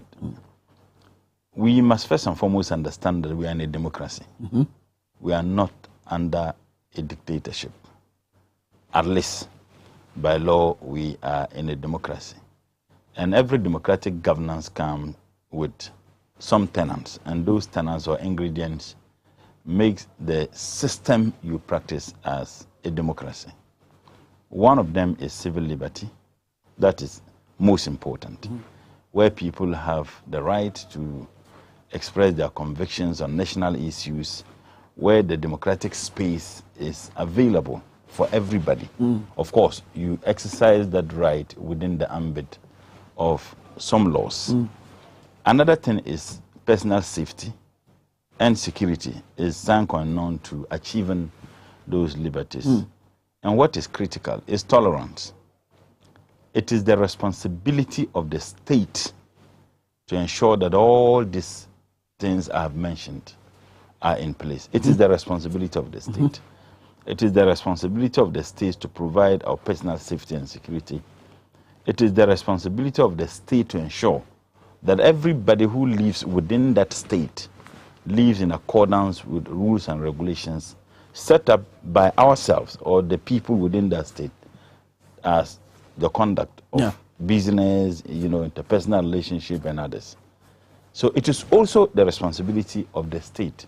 We must first and foremost understand that we are in a democracy. We are not under a dictatorship. At least by law, we are in a democracy. And every democratic governance comes with some tenets, and those tenets or ingredients makes the system you practice as a democracy. One of them is civil liberty. That is most important, where people have the right to express their convictions on national issues, where the democratic space is available for everybody. Of course, you exercise that right within the ambit of some laws. Another thing is personal safety and security is sine qua non to achieving those liberties. And what is critical is tolerance. It is the responsibility of the state to ensure that all these things I have mentioned are in place. It is the responsibility of the state. It is the responsibility of the state to provide our personal safety and security. It is the responsibility of the state to ensure that everybody who lives within that state lives in accordance with rules and regulations set up by ourselves or the people within that state as the conduct of business, interpersonal relationship and others. So it is also the responsibility of the state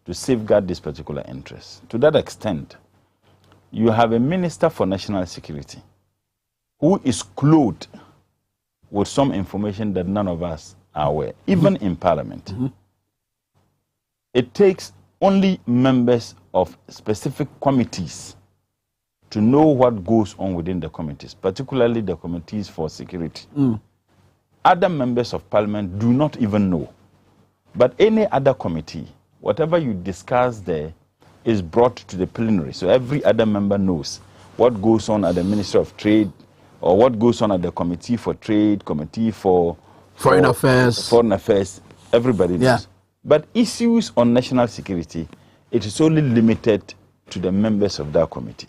to safeguard this particular interest. To that extent, you have a Minister for National Security who is clothed with some information that none of us are aware, even in Parliament. It takes only members of specific committees to know what goes on within the committees, particularly the committees for security. Other members of Parliament do not even know. But any other committee, whatever you discuss there is brought to the plenary. So every other member knows what goes on at the Ministry of Trade or what goes on at the Committee for Trade, Committee for Foreign Affairs. Everybody knows. But issues on national security, it is only limited to the members of that committee.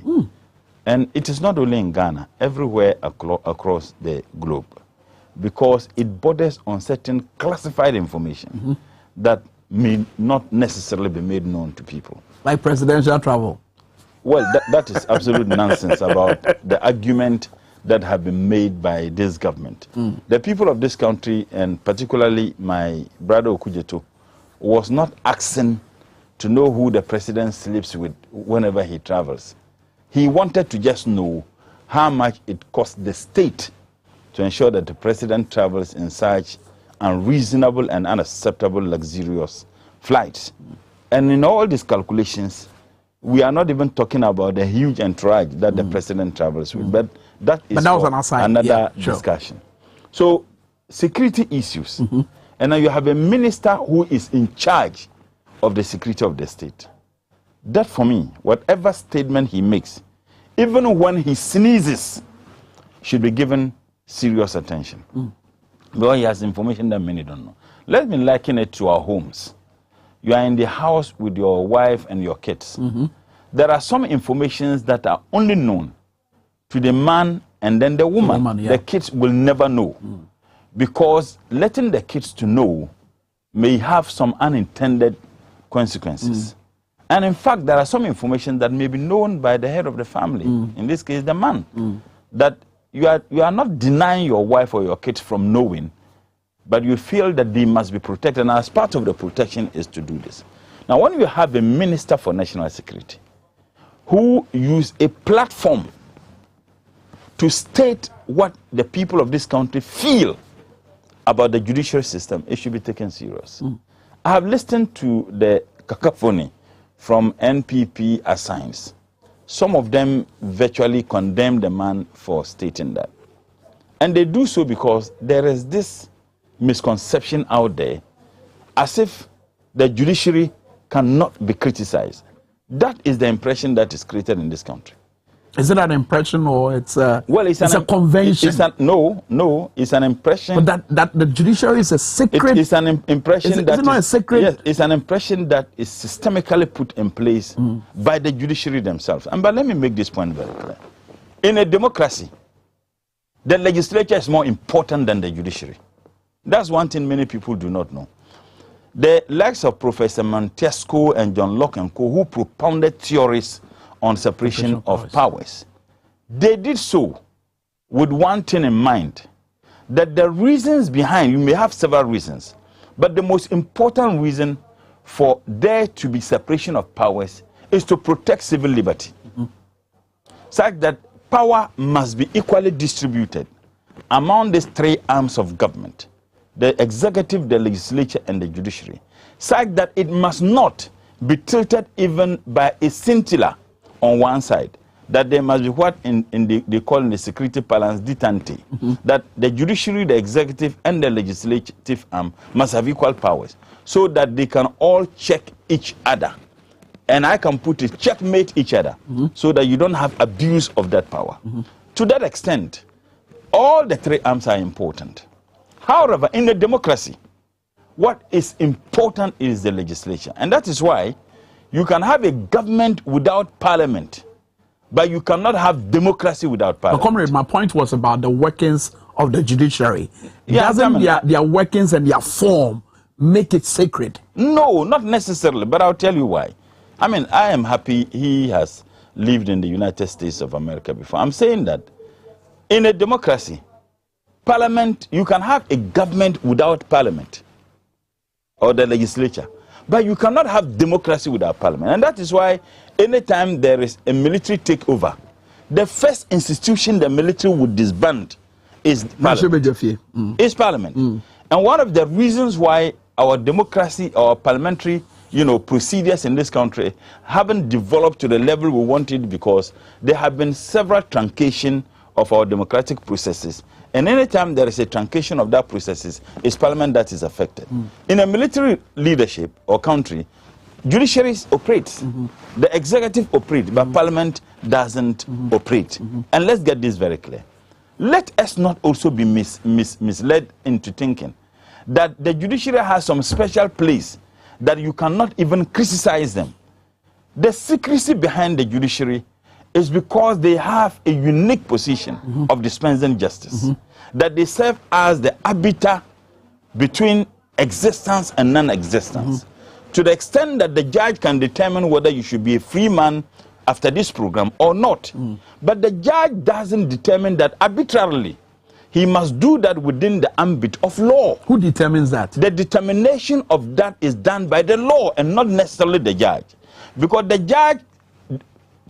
And it is not only in Ghana, everywhere across the globe, because it borders on certain classified information that may not necessarily be made known to people. Like presidential travel. Well, that is absolute nonsense about the argument that have been made by this government. The people of this country, and particularly my brother Okujeto, was not asking to know who the president sleeps with whenever he travels. He wanted to just know how much it costs the state to ensure that the president travels in such unreasonable and unacceptable luxurious flights. And in all these calculations, we are not even talking about the huge entourage that the president travels with, but that is another discussion. So, security issues. And now you have a minister who is in charge of the security of the state. That for me, whatever statement he makes, even when he sneezes, should be given serious attention. Because he has information that many don't know. Let me liken it to our homes. You are in the house with your wife and your kids. there are some informations that are only known to the man and then the woman. The kids will never know. Because letting the kids to know may have some unintended consequences. And in fact, there are some information that may be known by the head of the family, in this case, the man, that you are not denying your wife or your kids from knowing, but you feel that they must be protected. And as part of the protection is to do this. Now, when you have a Minister for National Security who use a platform to state what the people of this country feel about the judicial system, it should be taken serious. I have listened to the cacophony from NPP assigns. Some of them virtually condemn the man for stating that. And they do so because there is this misconception out there as if the judiciary cannot be criticized. That is the impression that is created in this country. Is it an impression or it's a, it's a convention? No, it's an impression. But that the judiciary is a secret. It's an impression is it not a secret? Yes, it's an impression that is systemically put in place by the judiciary themselves. But let me make this point very clear. In a democracy, the legislature is more important than the judiciary. That's one thing many people do not know. The likes of Professor Montesquieu and John Locke and Co., who propounded theories on separation of powers, they did so with one thing in mind, that the reasons behind, you may have several reasons, but the most important reason for there to be separation of powers is to protect civil liberty, such that power must be equally distributed among these three arms of government, the executive, the legislature, and the judiciary, such that it must not be tilted even by a scintilla on one side, that there must be what they call in the security parlance detente, that the judiciary, the executive, and the legislative arm must have equal powers, so that they can all check each other. And I can put it, checkmate each other, so that you don't have abuse of that power. To that extent, all the three arms are important. However, in a democracy, what is important is the legislature. And that is why you can have a government without parliament, but you cannot have democracy without parliament. But comrade, my point was about the workings of the judiciary. Yeah, doesn't their workings and their form make it sacred? No, not necessarily, but I'll tell you why. I mean, I am happy he has lived in the United States of America before. I'm saying that in a democracy, parliament, you can have a government without parliament or the legislature, but you cannot have democracy without parliament. And that is why anytime there is a military takeover, the first institution the military would disband is parliament. Is parliament. And one of the reasons why our democracy, our parliamentary, procedures in this country haven't developed to the level we wanted, because there have been several truncation of our democratic processes. And anytime there is a truncation of that processes, it's parliament that is affected. In a military leadership or country, judiciary operates, the executive operates, but parliament doesn't operate. And let's get this very clear. Let us not also be misled into thinking that the judiciary has some special place that you cannot even criticize them. The secrecy behind the judiciary is because they have a unique position of dispensing justice, that they serve as the arbiter between existence and non-existence, to the extent that the judge can determine whether you should be a free man after this program or not. But the judge doesn't determine that arbitrarily. He must do that within the ambit of law. Who determines that? The determination of that is done by the law and not necessarily the judge, because the judge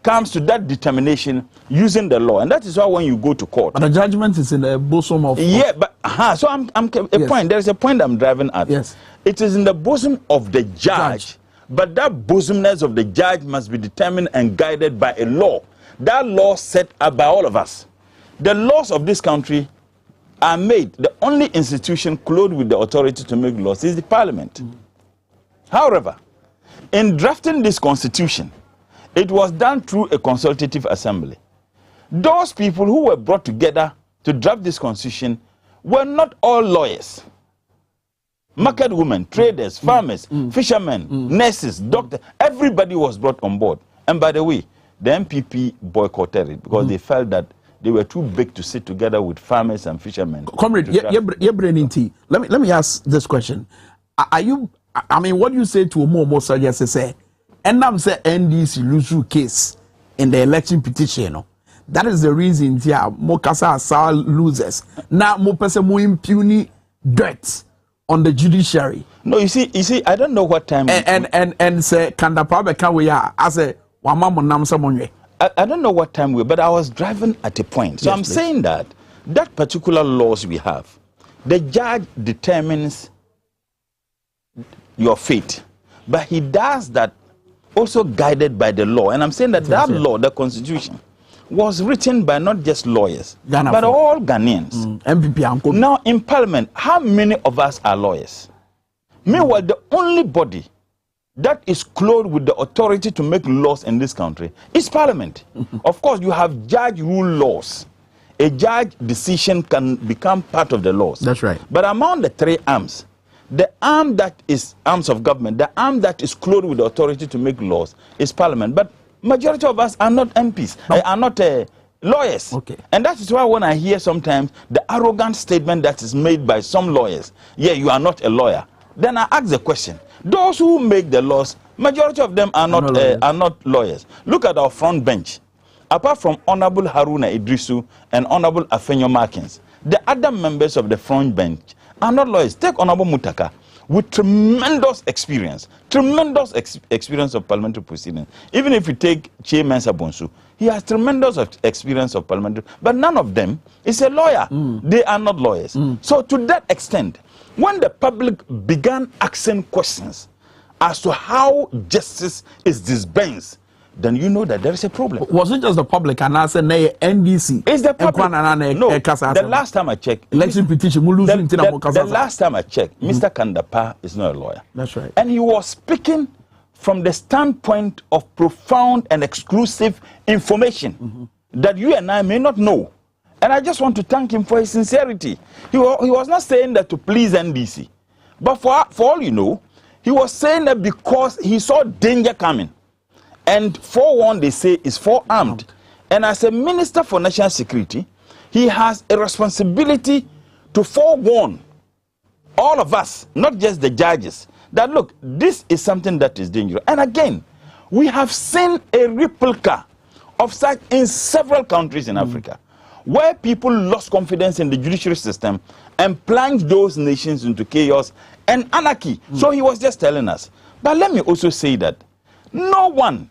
comes to that determination using the law, and that is why when you go to court, but the judgment is in the bosom of so I'm point. There is a point I'm driving at. Yes, it is in the bosom of the judge, but that bosomness of the judge must be determined and guided by a law. That law set up by all of us. The laws of this country are made. The only institution clothed with the authority to make laws is the parliament. However, in drafting this constitution, it was done through a consultative assembly. Those people who were brought together to draft this constitution were not all lawyers. Market women, traders, farmers, fishermen, nurses, doctors, everybody was brought on board. And by the way, the MPP boycotted it because they felt that they were too big to sit together with farmers and fishermen. Comrade, let me ask this question. Are you, I mean, what do you say to Omo Soldiers say, and I'm saying NDC lose case in the election petition, no? That is the reason here Mokasa are losers. Now more person more impugning dirt on the judiciary. No, you see, I don't know what time and say Kandapa can we are as a wamamo nam someone. I don't know what time but I was driving at a point. So yes, I'm saying that particular laws we have, the judge determines your fate, but he does that also guided by the law. And I'm saying that law, the Constitution, was written by not just lawyers, but all Ghanaians. MPP. Now in Parliament, how many of us are lawyers? Meanwhile, the only body that is clothed with the authority to make laws in this country is Parliament. Of course, you have judge rule laws. A judge decision can become part of the laws. That's right. But among the three arms, the arm that is arms of government, the arm that is clothed with the authority to make laws is Parliament. But majority of us are not MPs, are not lawyers. Okay. And that is why when I hear sometimes the arrogant statement that is made by some lawyers, yeah, you are not a lawyer, then I ask the question, those who make the laws, majority of them are not lawyers. Look at our front bench. Apart from Honorable Haruna Idrisu and Honorable Afenyo Markins, the other members of the front bench are not lawyers. Take Honorable Mutaka, with tremendous experience of parliamentary proceedings. Even if you take Che Mensa Bonsu, he has tremendous experience of parliamentary, but none of them is a lawyer. They are not lawyers. So to that extent, when the public began asking questions as to how justice is dispensed, then you know that there is a problem. Was it just the public and I said NDC? Is the public? No, the last time I checked, election petition, the last time I checked, Mr. Kandapa is not a lawyer. That's right. And he was speaking from the standpoint of profound and exclusive information that you and I may not know. And I just want to thank him for his sincerity. He was not saying that to please NDC. But for all you know, he was saying that because he saw danger coming. And forewarned, they say, is forearmed. And as a Minister for National Security, he has a responsibility to forewarn all of us, not just the judges, that look, this is something that is dangerous. And again, we have seen a replica of such in several countries in Africa, where people lost confidence in the judiciary system and plunged those nations into chaos and anarchy. So he was just telling us. But let me also say that no one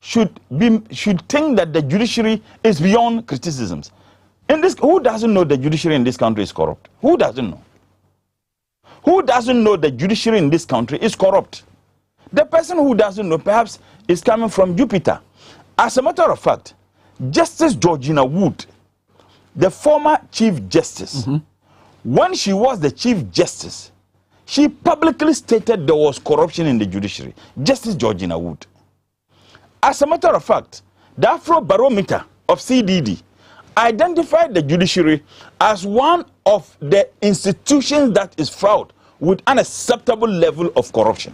should think that the judiciary is beyond criticisms. Who doesn't know the judiciary in this country is corrupt? Who doesn't know? Who doesn't know the judiciary in this country is corrupt? The person who doesn't know perhaps is coming from Jupiter. As a matter of fact, Justice Georgina Wood, the former Chief Justice, when she was the Chief Justice, she publicly stated there was corruption in the judiciary. Justice Georgina Wood. As a matter of fact, the Afrobarometer of CDD identified the judiciary as one of the institutions that is fraught with unacceptable level of corruption.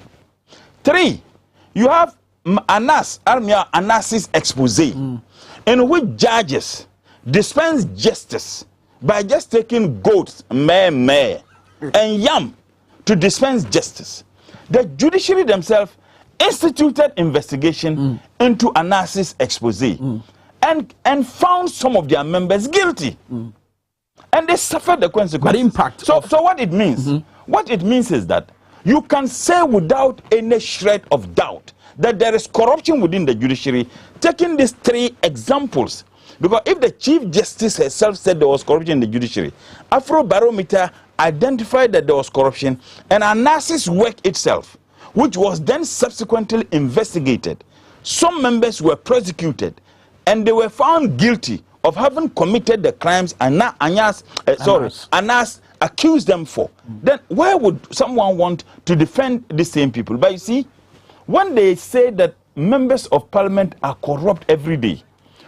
3, you have Armia Anas's expose, in which judges dispense justice by just taking goats, meh, and yam to dispense justice. The judiciary themselves instituted investigation into Anas's expose and found some of their members guilty. And they suffered the consequences. But impact. So what it means? What it means is that you can say without any shred of doubt that there is corruption within the judiciary, taking these 3 examples. Because if the Chief Justice herself said there was corruption in the judiciary, Afrobarometer identified that there was corruption, and Anas's work itself, which was then subsequently investigated, some members were prosecuted, and they were found guilty of having committed the crimes Anas accused them for. Then where would someone want to defend the same people? But you see, when they say that members of parliament are corrupt every day,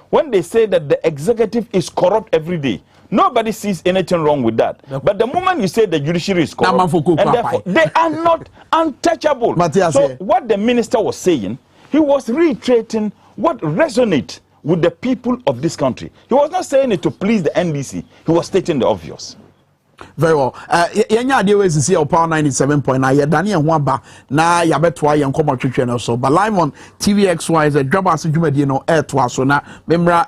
when they say that the executive is corrupt every day, nobody sees anything wrong with that. But the moment you say the judiciary is corrupt, and therefore they are not untouchable. So what the minister was saying, he was reiterating what resonates with the people of this country. He was not saying it to please the NDC. He was stating the obvious. Very well. Yenya ade we sisi Power 97.9 ye Daniel ho aba na ya betwa ye nkomo twetwe no so. But live on TVXY is a Dwabo Ase dwumadi no to aso na memra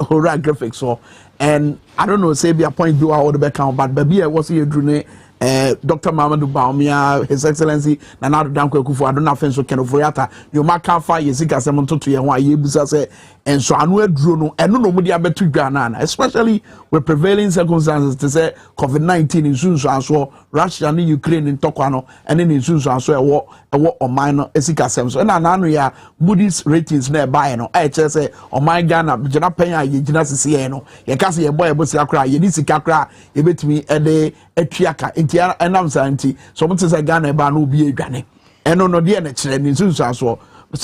Hora graphics so, and I don't know say be a point do how the back count, but baby was here drune Dr. Mamadou Baumia, His Excellency Nana Danko Kufu, I don't know offense Ken Oforiata, you mark how far you see Casamonto to your say, and so I know Druno, and no media betu Granana, especially with prevailing circumstances to say COVID-19 in soon so Russia and Ukraine in Tokano, and then in soon so a war or minor Esika Sem. And I know ya Moody's ratings nearby, no, say, or my Ghana, Janapaya, Jinasiano, Yakasi, a boy, Busakra, Yenisika, you bet me a day, a triaka. And I'm saying, someone says I Ghana ban will be a Ghana. And no, dear, and in soon so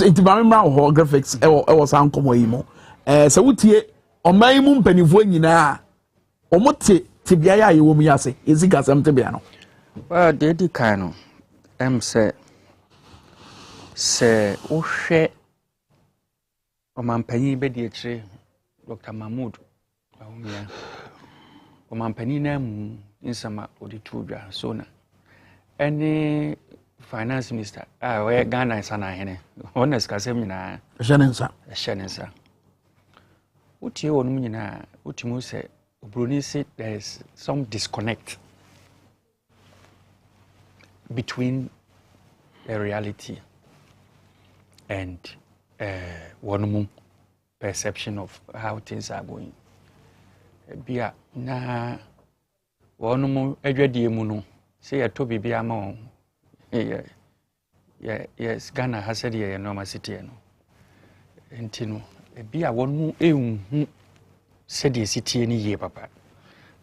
into my graphics, was uncle Moimo. So, what ye on my moon penny when you know, or what Tibia, you will me say, is it got some Tibiano? Well, Daddy Kano, say, Oshe, or man penny bedi tree, Dr. Mahmoud, or man penny name. In some auditoria, sooner. Any finance minister, where Ghana is an honest Casemina, Shannon, what you own me now, what you say, Bruni said there is some disconnect between the reality and one perception of how things are going. Be na. One more edwadi mu say ya to bibia ma yes Ghana has said ye normal city no enti no e bia won mu ehun said ye city ni ye papa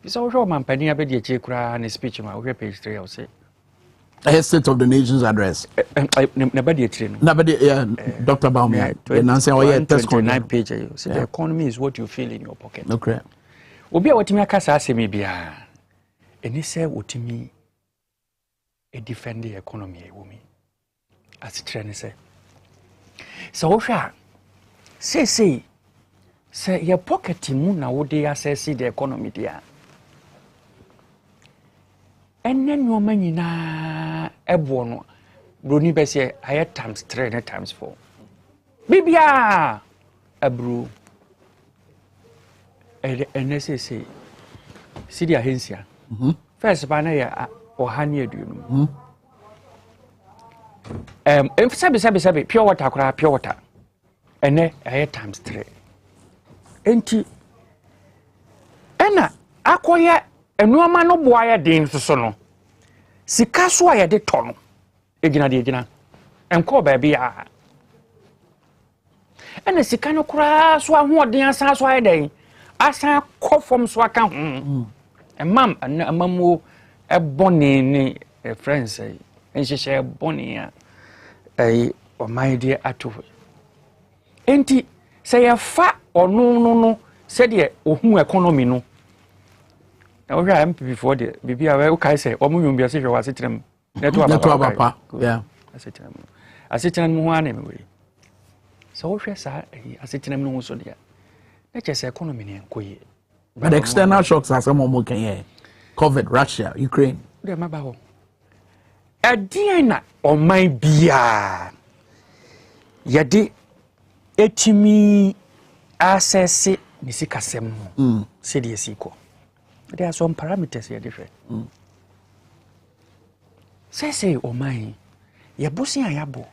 bisa wo hwe man pani abedi e kura na speech ma wo hwe page 3 I say a state of the nation's address na bedi e no na bedi Dr. Baumia and say oh yeah test 29 page say the economy is what you feel in your pocket okay obi a watimi akasa asemi bia eni say wotimi e defend the economy e womi as trend say so hwa say your pocket mu na wo dey assess the economy dia enne nyoma nyina ebo no broni be say higher times 3 and times 4 bibia abru enne say see the ahensia first ba na ya ohani aduonu sabi pure water kura pure water ene times 3 enti ena akoye enuoma no boaya den so no sika so aye de to no egina enko ba bia ena sika no kura so ahoden asa so aye den asa kofom so aka ho emam amamu eboni ni friends say enhyehyɛ eboni a o my dear ato enti say fa onu no say de ohun economy no na wo hwa MPP for de bibia we kai say o mu nwumbi ase hwe wa setrem network papa yeah asetrem mu ho ana me we so wo hwe sa asetrem no so de na che say economy ne enkoye but external shocks are some more can COVID, Russia, Ukraine. De mabaho. Adiana o my bia. Yade etimi access ni sikasem. Sedi esiko. There are some parameters here different. Say o my ya bosi ayabo.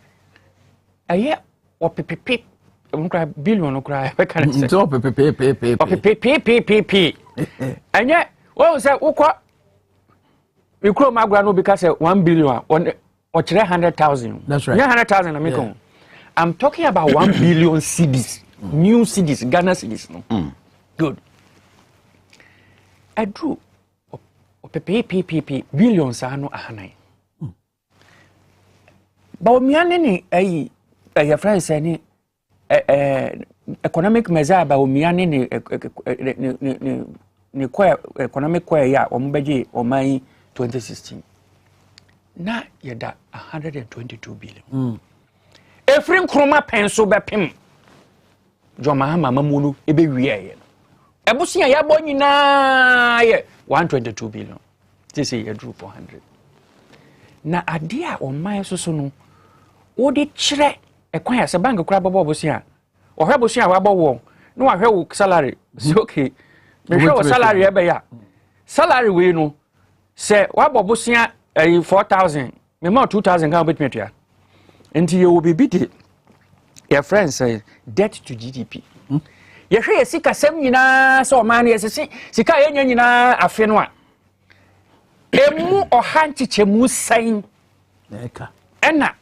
Aye o pepepe nkra billion nkra e kan say. So pepepe. Anya well, say, you crow my grandma because 1 billion or 300,000. That's right. 300,000. I'm talking about 1 billion CDs, new CDs, Ghana CDs. No? Good. I drew billions are no ahanai. But me and a friend saying economic measure about me and ni economic quay ya ombeji omai 2016 na yeda 122 billion Efrin kroma penso bepem. John Mahama Mamunu ebe wiye. Ebusia ya bo nyina ye 122 billion. This say you drew 400. Na ade a oman so no wo de kire ekwan ya se bank kura bobo bosia. Ohwe bosia wa bowo. No ahwe wo salary. Say okay. Me hwe wo salary ebe ya. Salary we no say wa bobosia 4,000. Me ma 2,000 kan bet metua. Enti ye will be beat. Your friends say debt to GDP. Ye hwe sika sem nyina so man ye sika ye nyina afe no a. Emu ohanchiche mu sain. Eka. Ena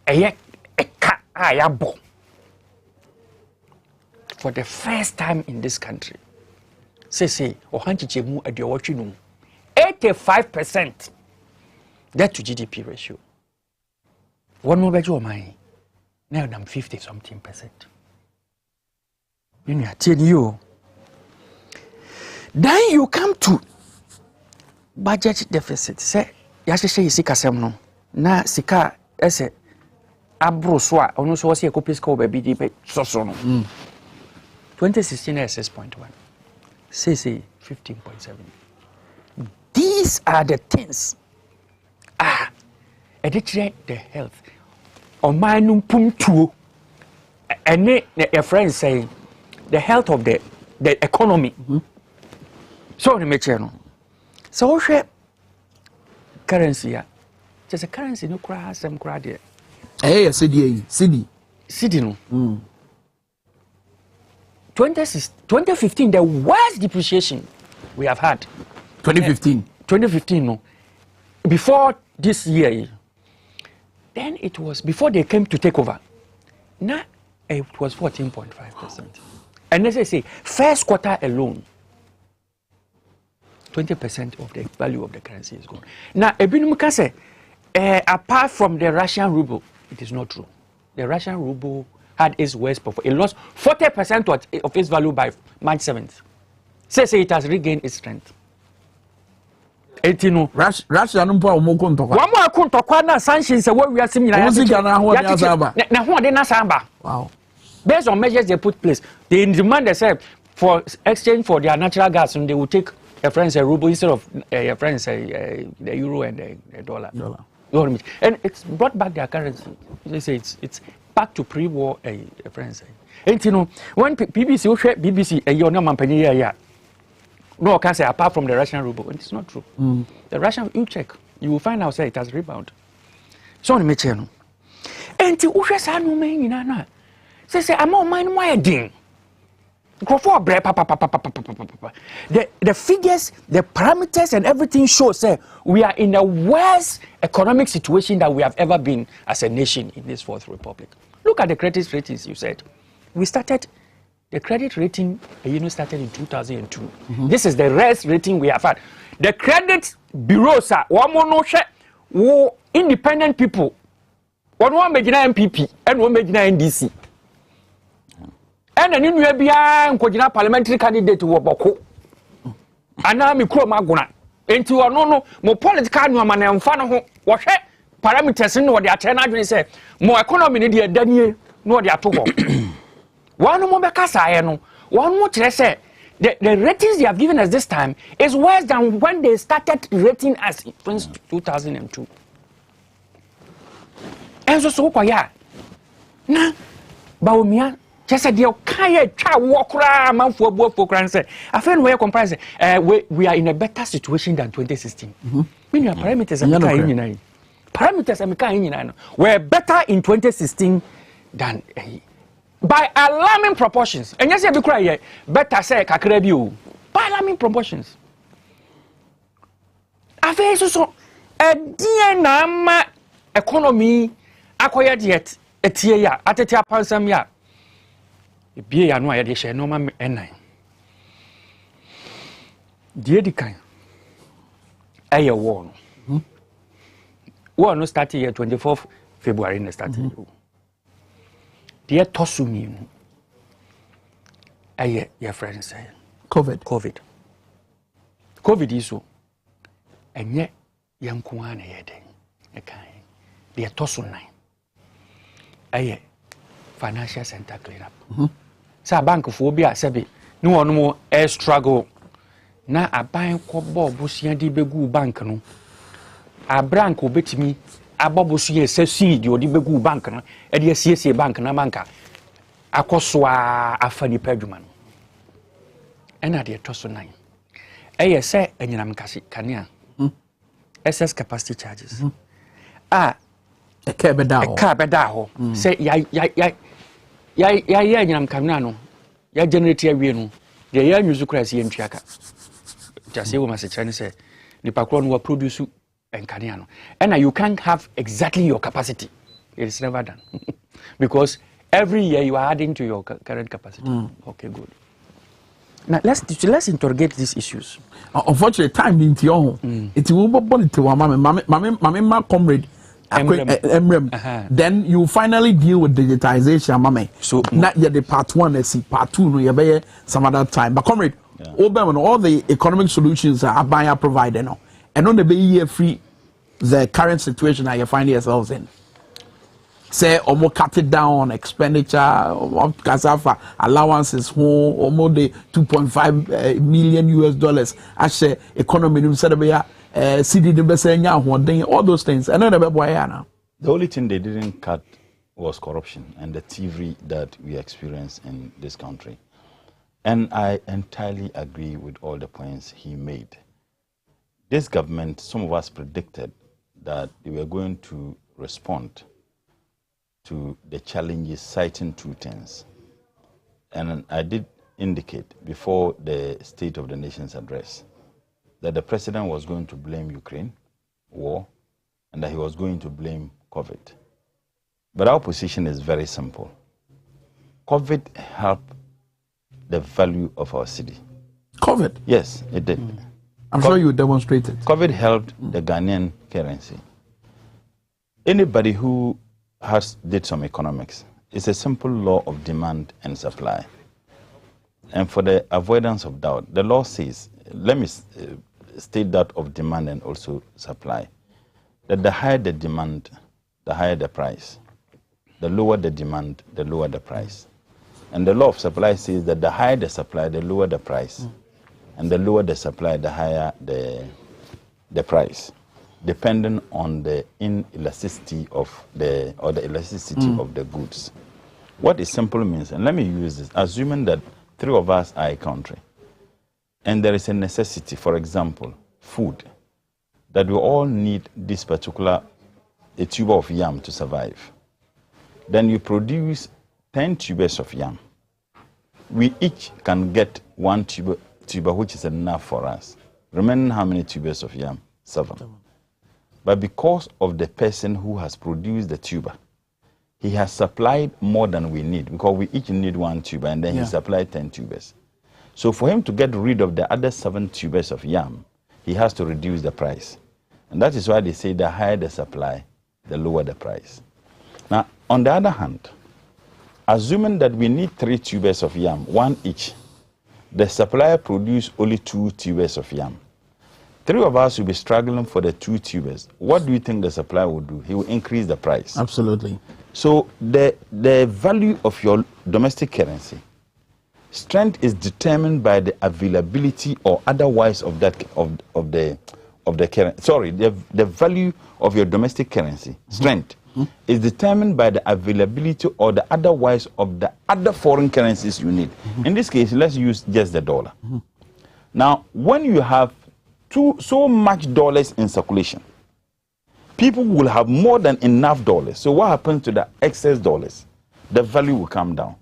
eye eka ayabo. For the first time in this country. Say ohanchiche mu adiowatwe no. 85% debt to GDP ratio. One more bejo mai. Now I'm 50 something percent. You know, tell you. Then you come to budget deficit. Say, yashe sika semno. Na sika ese abro swa. Ono so wasi ekopis ko be BDP so no. 2016 is 6.1. Say 15.7. These are the things. The health. Omanum pum tuo. And your friends say the health of the economy. So the mechano. So currency ya. Just a currency no cry some cry there. Hey, Sydney. No. 2015, the worst depreciation we have had. 2015 no. Before this year, then it was before they came to take over. Now it was 14.5%. And as I say, first quarter alone, 20% of the value of the currency is gone. Now, Ebinum can say, apart from the Russian ruble, it is not true. The Russian ruble had its worst performance. It lost 40% of its value by March 7th. Say it has regained its strength. Etino Russia no mpo mo konto kwa. Wa mo akonto kwa na sanctions we wi asim nyina. Na ho de na samba. Wow. Based on measures they put place, they demand themselves for exchange for their natural gas, and they will take a friend's ruble instead of a friend's the euro and the dollar. And it's brought back their currency. They say it's back to pre-war a friend's. And you know when BBC a no mampany here. No, I can't say apart from the Russian ruble. It's not true. The Russian, you check, you will find out say it has rebound. So on the no. And to Usha no man in say I'm all mine why ding. Go for the figures, the parameters, and everything shows say we are in the worst economic situation that we have ever been as a nation in this Fourth Republic. Look at the credit ratings. You said we started. The credit rating, started in 2002. This is the rarest rating we have had. The credit bureaus are independent people. One major MPP and one major NDC. And a new parliamentary candidate to Waboko. And now I'm Maguna. Into a no more political woman and fan what parameters in what they are telling say more economy in the Daniel, no, they are too. One more Bekasa, one more say the ratings they have given us this time is worse than when they started rating us in 2002. And so kwaya. Na Baumia just said you can't walk around man for both for say. I feel we are comprising we are in a better situation than 2016. Meaning parameters are parameters are we're better in 2016 than by alarming proportions. And yes, you cry better say kakrebi by alarming proportions. I feel so a DNA economy acquired yet a tear at a tear pansam ya. Be a no idea, no man and dear the kind. I warn. War no started here 24th February in the starting. Dear Tosumi, your friends say COVID is so, and yet young Kuan a kind. Dear Tosunai. ɛyɛ financial center cleanup. Sa bank for bi asebi no one more air struggle na aban kɔbɔ bosia di begu bank no abrank obetimi abobosu se seed odi begu bank no e de asiesie bank na banka akosoa afani padwuma no ena de toso nan eye se enyinam kanea excess capacity charges a beda ho se ya enyinam kanea no ya generate awie no de ya nyuzu kra se yentwiaka just wo masechane se nipa kro no wa produce enkanea no and you can't have exactly your capacity. It is never done because every year you are adding to your current capacity. Okay, good. Now let's interrogate these issues. Unfortunately, time into your home. It will be born to my comrade. Then you finally deal with digitization, mame. So not yet the part 1, let's see part 2, no, you be some other time. But comrade, all the economic solutions are by provided now. And on the be year free the current situation that you find yourselves in. Say almost cut it down on expenditure, casafa allowances, almost the 2.5 million US dollars. I say economy CD all those things. And then now. The only thing they didn't cut was corruption and the thievery that we experience in this country. And I entirely agree with all the points he made. This government, some of us predicted that they were going to respond to the challenges, citing 2 things. And I did indicate before the State of the Nation's address that the president was going to blame Ukraine, war, and that he was going to blame COVID. But our position is very simple. COVID helped the value of our city. COVID? Yes, it did. I'm sure you demonstrated. COVID helped the Ghanaian currency. Anybody who did some economics, it's a simple law of demand and supply. And for the avoidance of doubt, the law says, let me state that of demand and also supply, that the higher the demand, the higher the price. The lower the demand, the lower the price. And the law of supply says that the higher the supply, the lower the price. And the lower the supply, the higher the price, depending on the inelasticity of the elasticity of the goods. What it simply means, and let me use this, assuming that 3 of us are a country, and there is a necessity, for example, food, that we all need this particular a tuber of yam to survive. Then you produce 10 tubers of yam. We each can get 1 tuber which is enough for us. Remaining how many tubers of yam? 7. But because of the person who has produced the tuber, he has supplied more than we need, because we each need 1 tuber, and then he supplied 10 tubers. So for him to get rid of the other 7 tubers of yam, he has to reduce the price. And that is why they say the higher the supply, the lower the price. Now, on the other hand, assuming that we need 3 tubers of yam, 1 each, the supplier produced only 2 tubers of yam. 3 of us will be struggling for the 2 tubers. What do you think the supplier will do? He will increase the price. Absolutely. So the value of your domestic currency, strength is determined by the availability or otherwise of that of the currency. Sorry, the value of your domestic currency, strength, is determined by the availability or the otherwise of the other foreign currencies you need. In this case, let's use just the dollar. Now, when you have so much dollars in circulation, people will have more than enough dollars. So what happens to the excess dollars? The value will come down.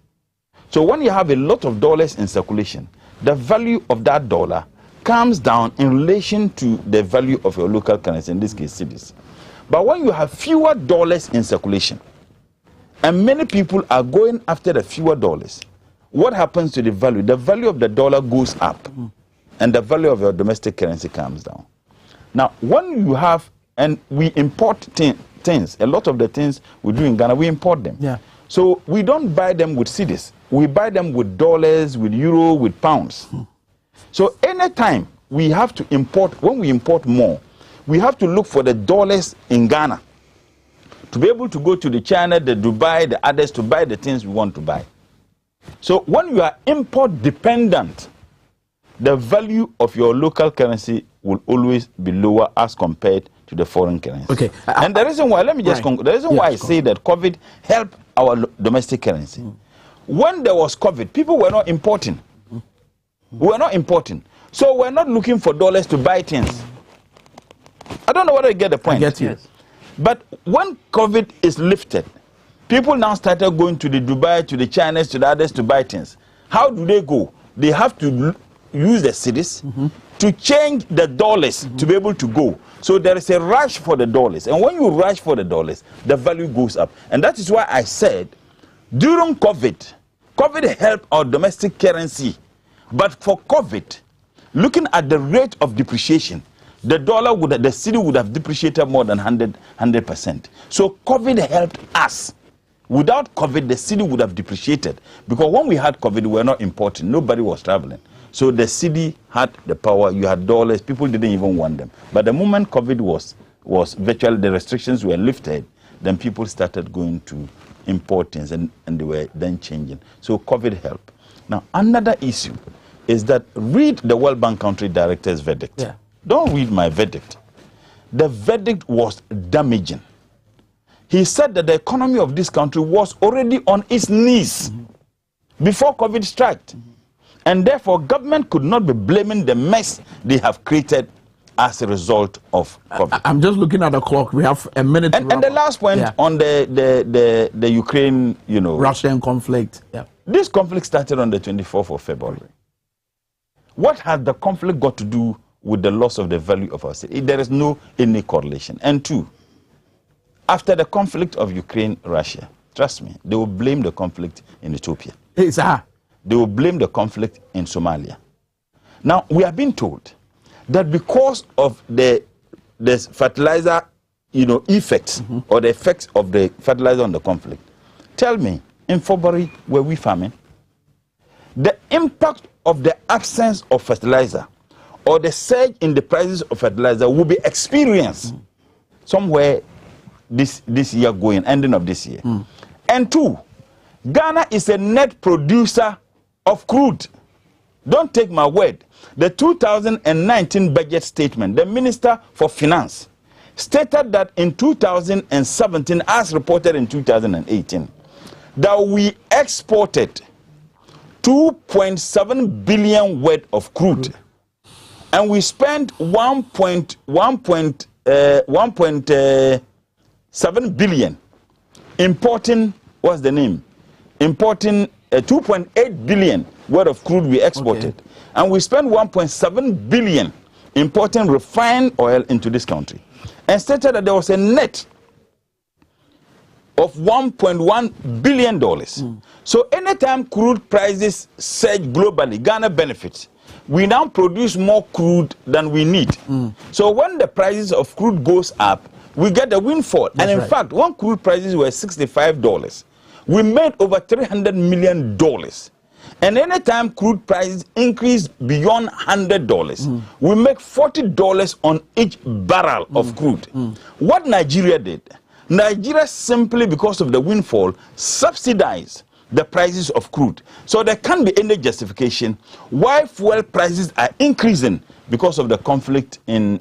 So when you have a lot of dollars in circulation, the value of that dollar comes down in relation to the value of your local currency, in this case, cedis. But when you have fewer dollars in circulation, and many people are going after the fewer dollars, what happens to the value? The value of the dollar goes up, and the value of your domestic currency comes down. Now, when you have, and we import things, a lot of the things we do in Ghana, we import them. Yeah. So we don't buy them with cedis. We buy them with dollars, with euro, with pounds. So anytime we have to import, when we import more, we have to look for the dollars in Ghana to be able to go to the China, the Dubai, the others to buy the things we want to buy. So when you are import dependent, the value of your local currency will always be lower as compared to the foreign currency. Okay. And the reason why, let me just conclude. The reason why I say that COVID helped our domestic currency. When there was COVID, people were not importing. We were not importing. So we're not looking for dollars to buy things. I don't know whether you get the point. I get you. But when COVID is lifted, people now started going to the Dubai, to the Chinese, to the others to buy things. How do they go? They have to use the cities to change the dollars to be able to go. So there is a rush for the dollars. And when you rush for the dollars, the value goes up. And that is why I said, during COVID, COVID helped our domestic currency. But for COVID, looking at the rate of depreciation, the dollar would, the city would have depreciated more than 100%. So COVID helped us. Without COVID, the city would have depreciated. Because when we had COVID, we were not importing. Nobody was traveling. So the city had the power. You had dollars. People didn't even want them. But the moment COVID was virtually, the restrictions were lifted, then people started going to import things, and they were then changing. So COVID helped. Now, another issue is that read the World Bank Country Director's verdict. Yeah. Don't read my verdict. The verdict was damaging. He said that the economy of this country was already on its knees before COVID struck. And therefore, government could not be blaming the mess they have created as a result of COVID. I'm just looking at the clock. We have a minute. And the last point on the Ukraine, Russian conflict. Yeah. This conflict started on the 24th of February. What has the conflict got to do with the loss of the value of our city? There is no any correlation. And two, after the conflict of Ukraine-Russia, trust me, they will blame the conflict in Ethiopia. They will blame the conflict in Somalia. Now, we have been told that because of the fertilizer, effects or the effects of the fertilizer on the conflict. Tell me, in February, were we farming? The impact of the absence of fertilizer or the surge in the prices of fertilizer will be experienced somewhere this year ending of this year. And two, Ghana is a net producer of crude. Don't take my word. The 2019 budget statement, the Minister for Finance stated that in 2017, as reported in 2018, that we exported 2.7 billion worth of crude, and we spent 1.7 billion importing, what's the name? Importing 2.8 billion worth of crude we exported. Okay. And we spent 1.7 billion importing refined oil into this country. And stated that there was a net of $1.1 billion. So anytime crude prices surge globally, Ghana benefits. We now produce more crude than we need. So when the prices of crude goes up, we get a windfall. That's and in fact, when crude prices were $65, we made over $300 million. And anytime crude prices increase beyond $100, we make $40 on each barrel of crude. What Nigeria did, Nigeria simply, because of the windfall, subsidized the prices of crude. So there can't be any justification why fuel prices are increasing because of the conflict in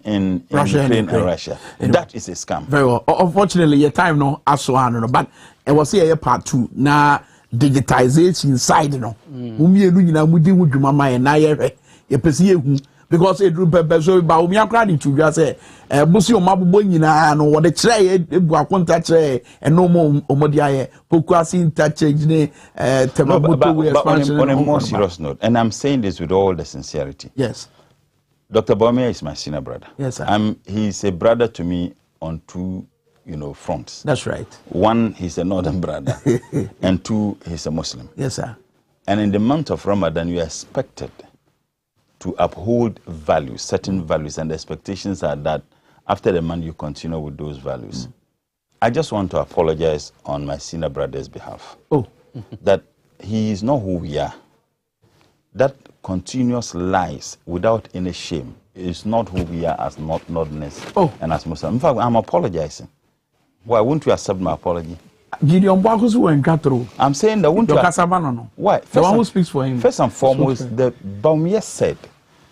Ukraine and Russia. That is a scam. Very well. Unfortunately, your time no aso ano, but it was here part 2. Now digitization side no. Umienu nyina mudi hu dwuma ma na ye pese hu because it so ba umi akra di tudwa say busi o mabbo nyina no wo de kire ebu akonta kire eno mo omodi aye pokuasi interchange ne temabuto we expansion on a more serious note, and I'm saying this with all the sincerity. Yes. Dr. Bawumia is my senior brother. Yes, sir. He's a brother to me on two, fronts. That's right. One, he's a northern brother, and two, he's a Muslim. Yes, sir. And in the month of Ramadan, you are expected to uphold values, certain values, and the expectations are that after the month you continue with those values. I just want to apologize on my senior brother's behalf. That he is not who we are. That continuous lies without any shame is not who we are as Northerners and as Muslims. In fact, I'm apologizing. Why won't you accept my apology? Gideon Bakus went through. I'm saying that won't you Why? The one who speaks for him. First and foremost, the Baumier said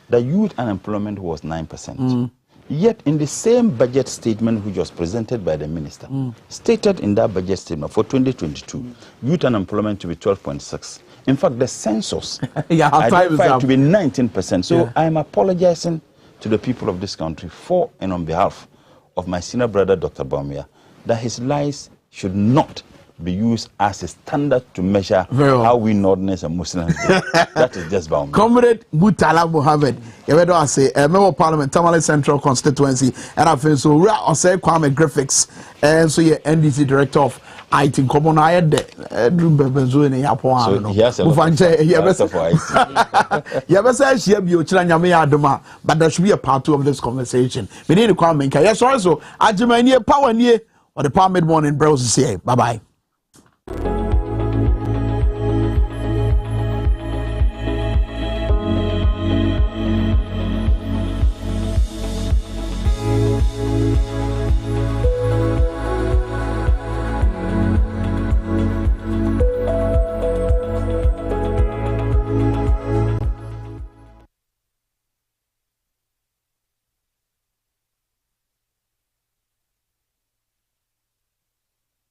that youth unemployment was 9%. Yet in the same budget statement which was presented by the minister, stated in that budget statement for 2022, youth unemployment to be 12.6. In fact, the census identified to be 19%. So I am apologizing to the people of this country for and on behalf of my senior brother, Dr. Baumier, that his lies should not be used as a standard to measure how we Northerners and Muslims do. That is just Baumier. Comrade Mutala Mohammed, Dwabo Ase, a member of Parliament, Tamale Central Constituency, and I feel so we are also Kwame Graphics, and so you're NDC Director of IT in Common Ayed, so he has a lot but there should be a part two of this conversation. We need to comment. Yes, also, Ajimania Power near or the Parliament morning browse say bye bye.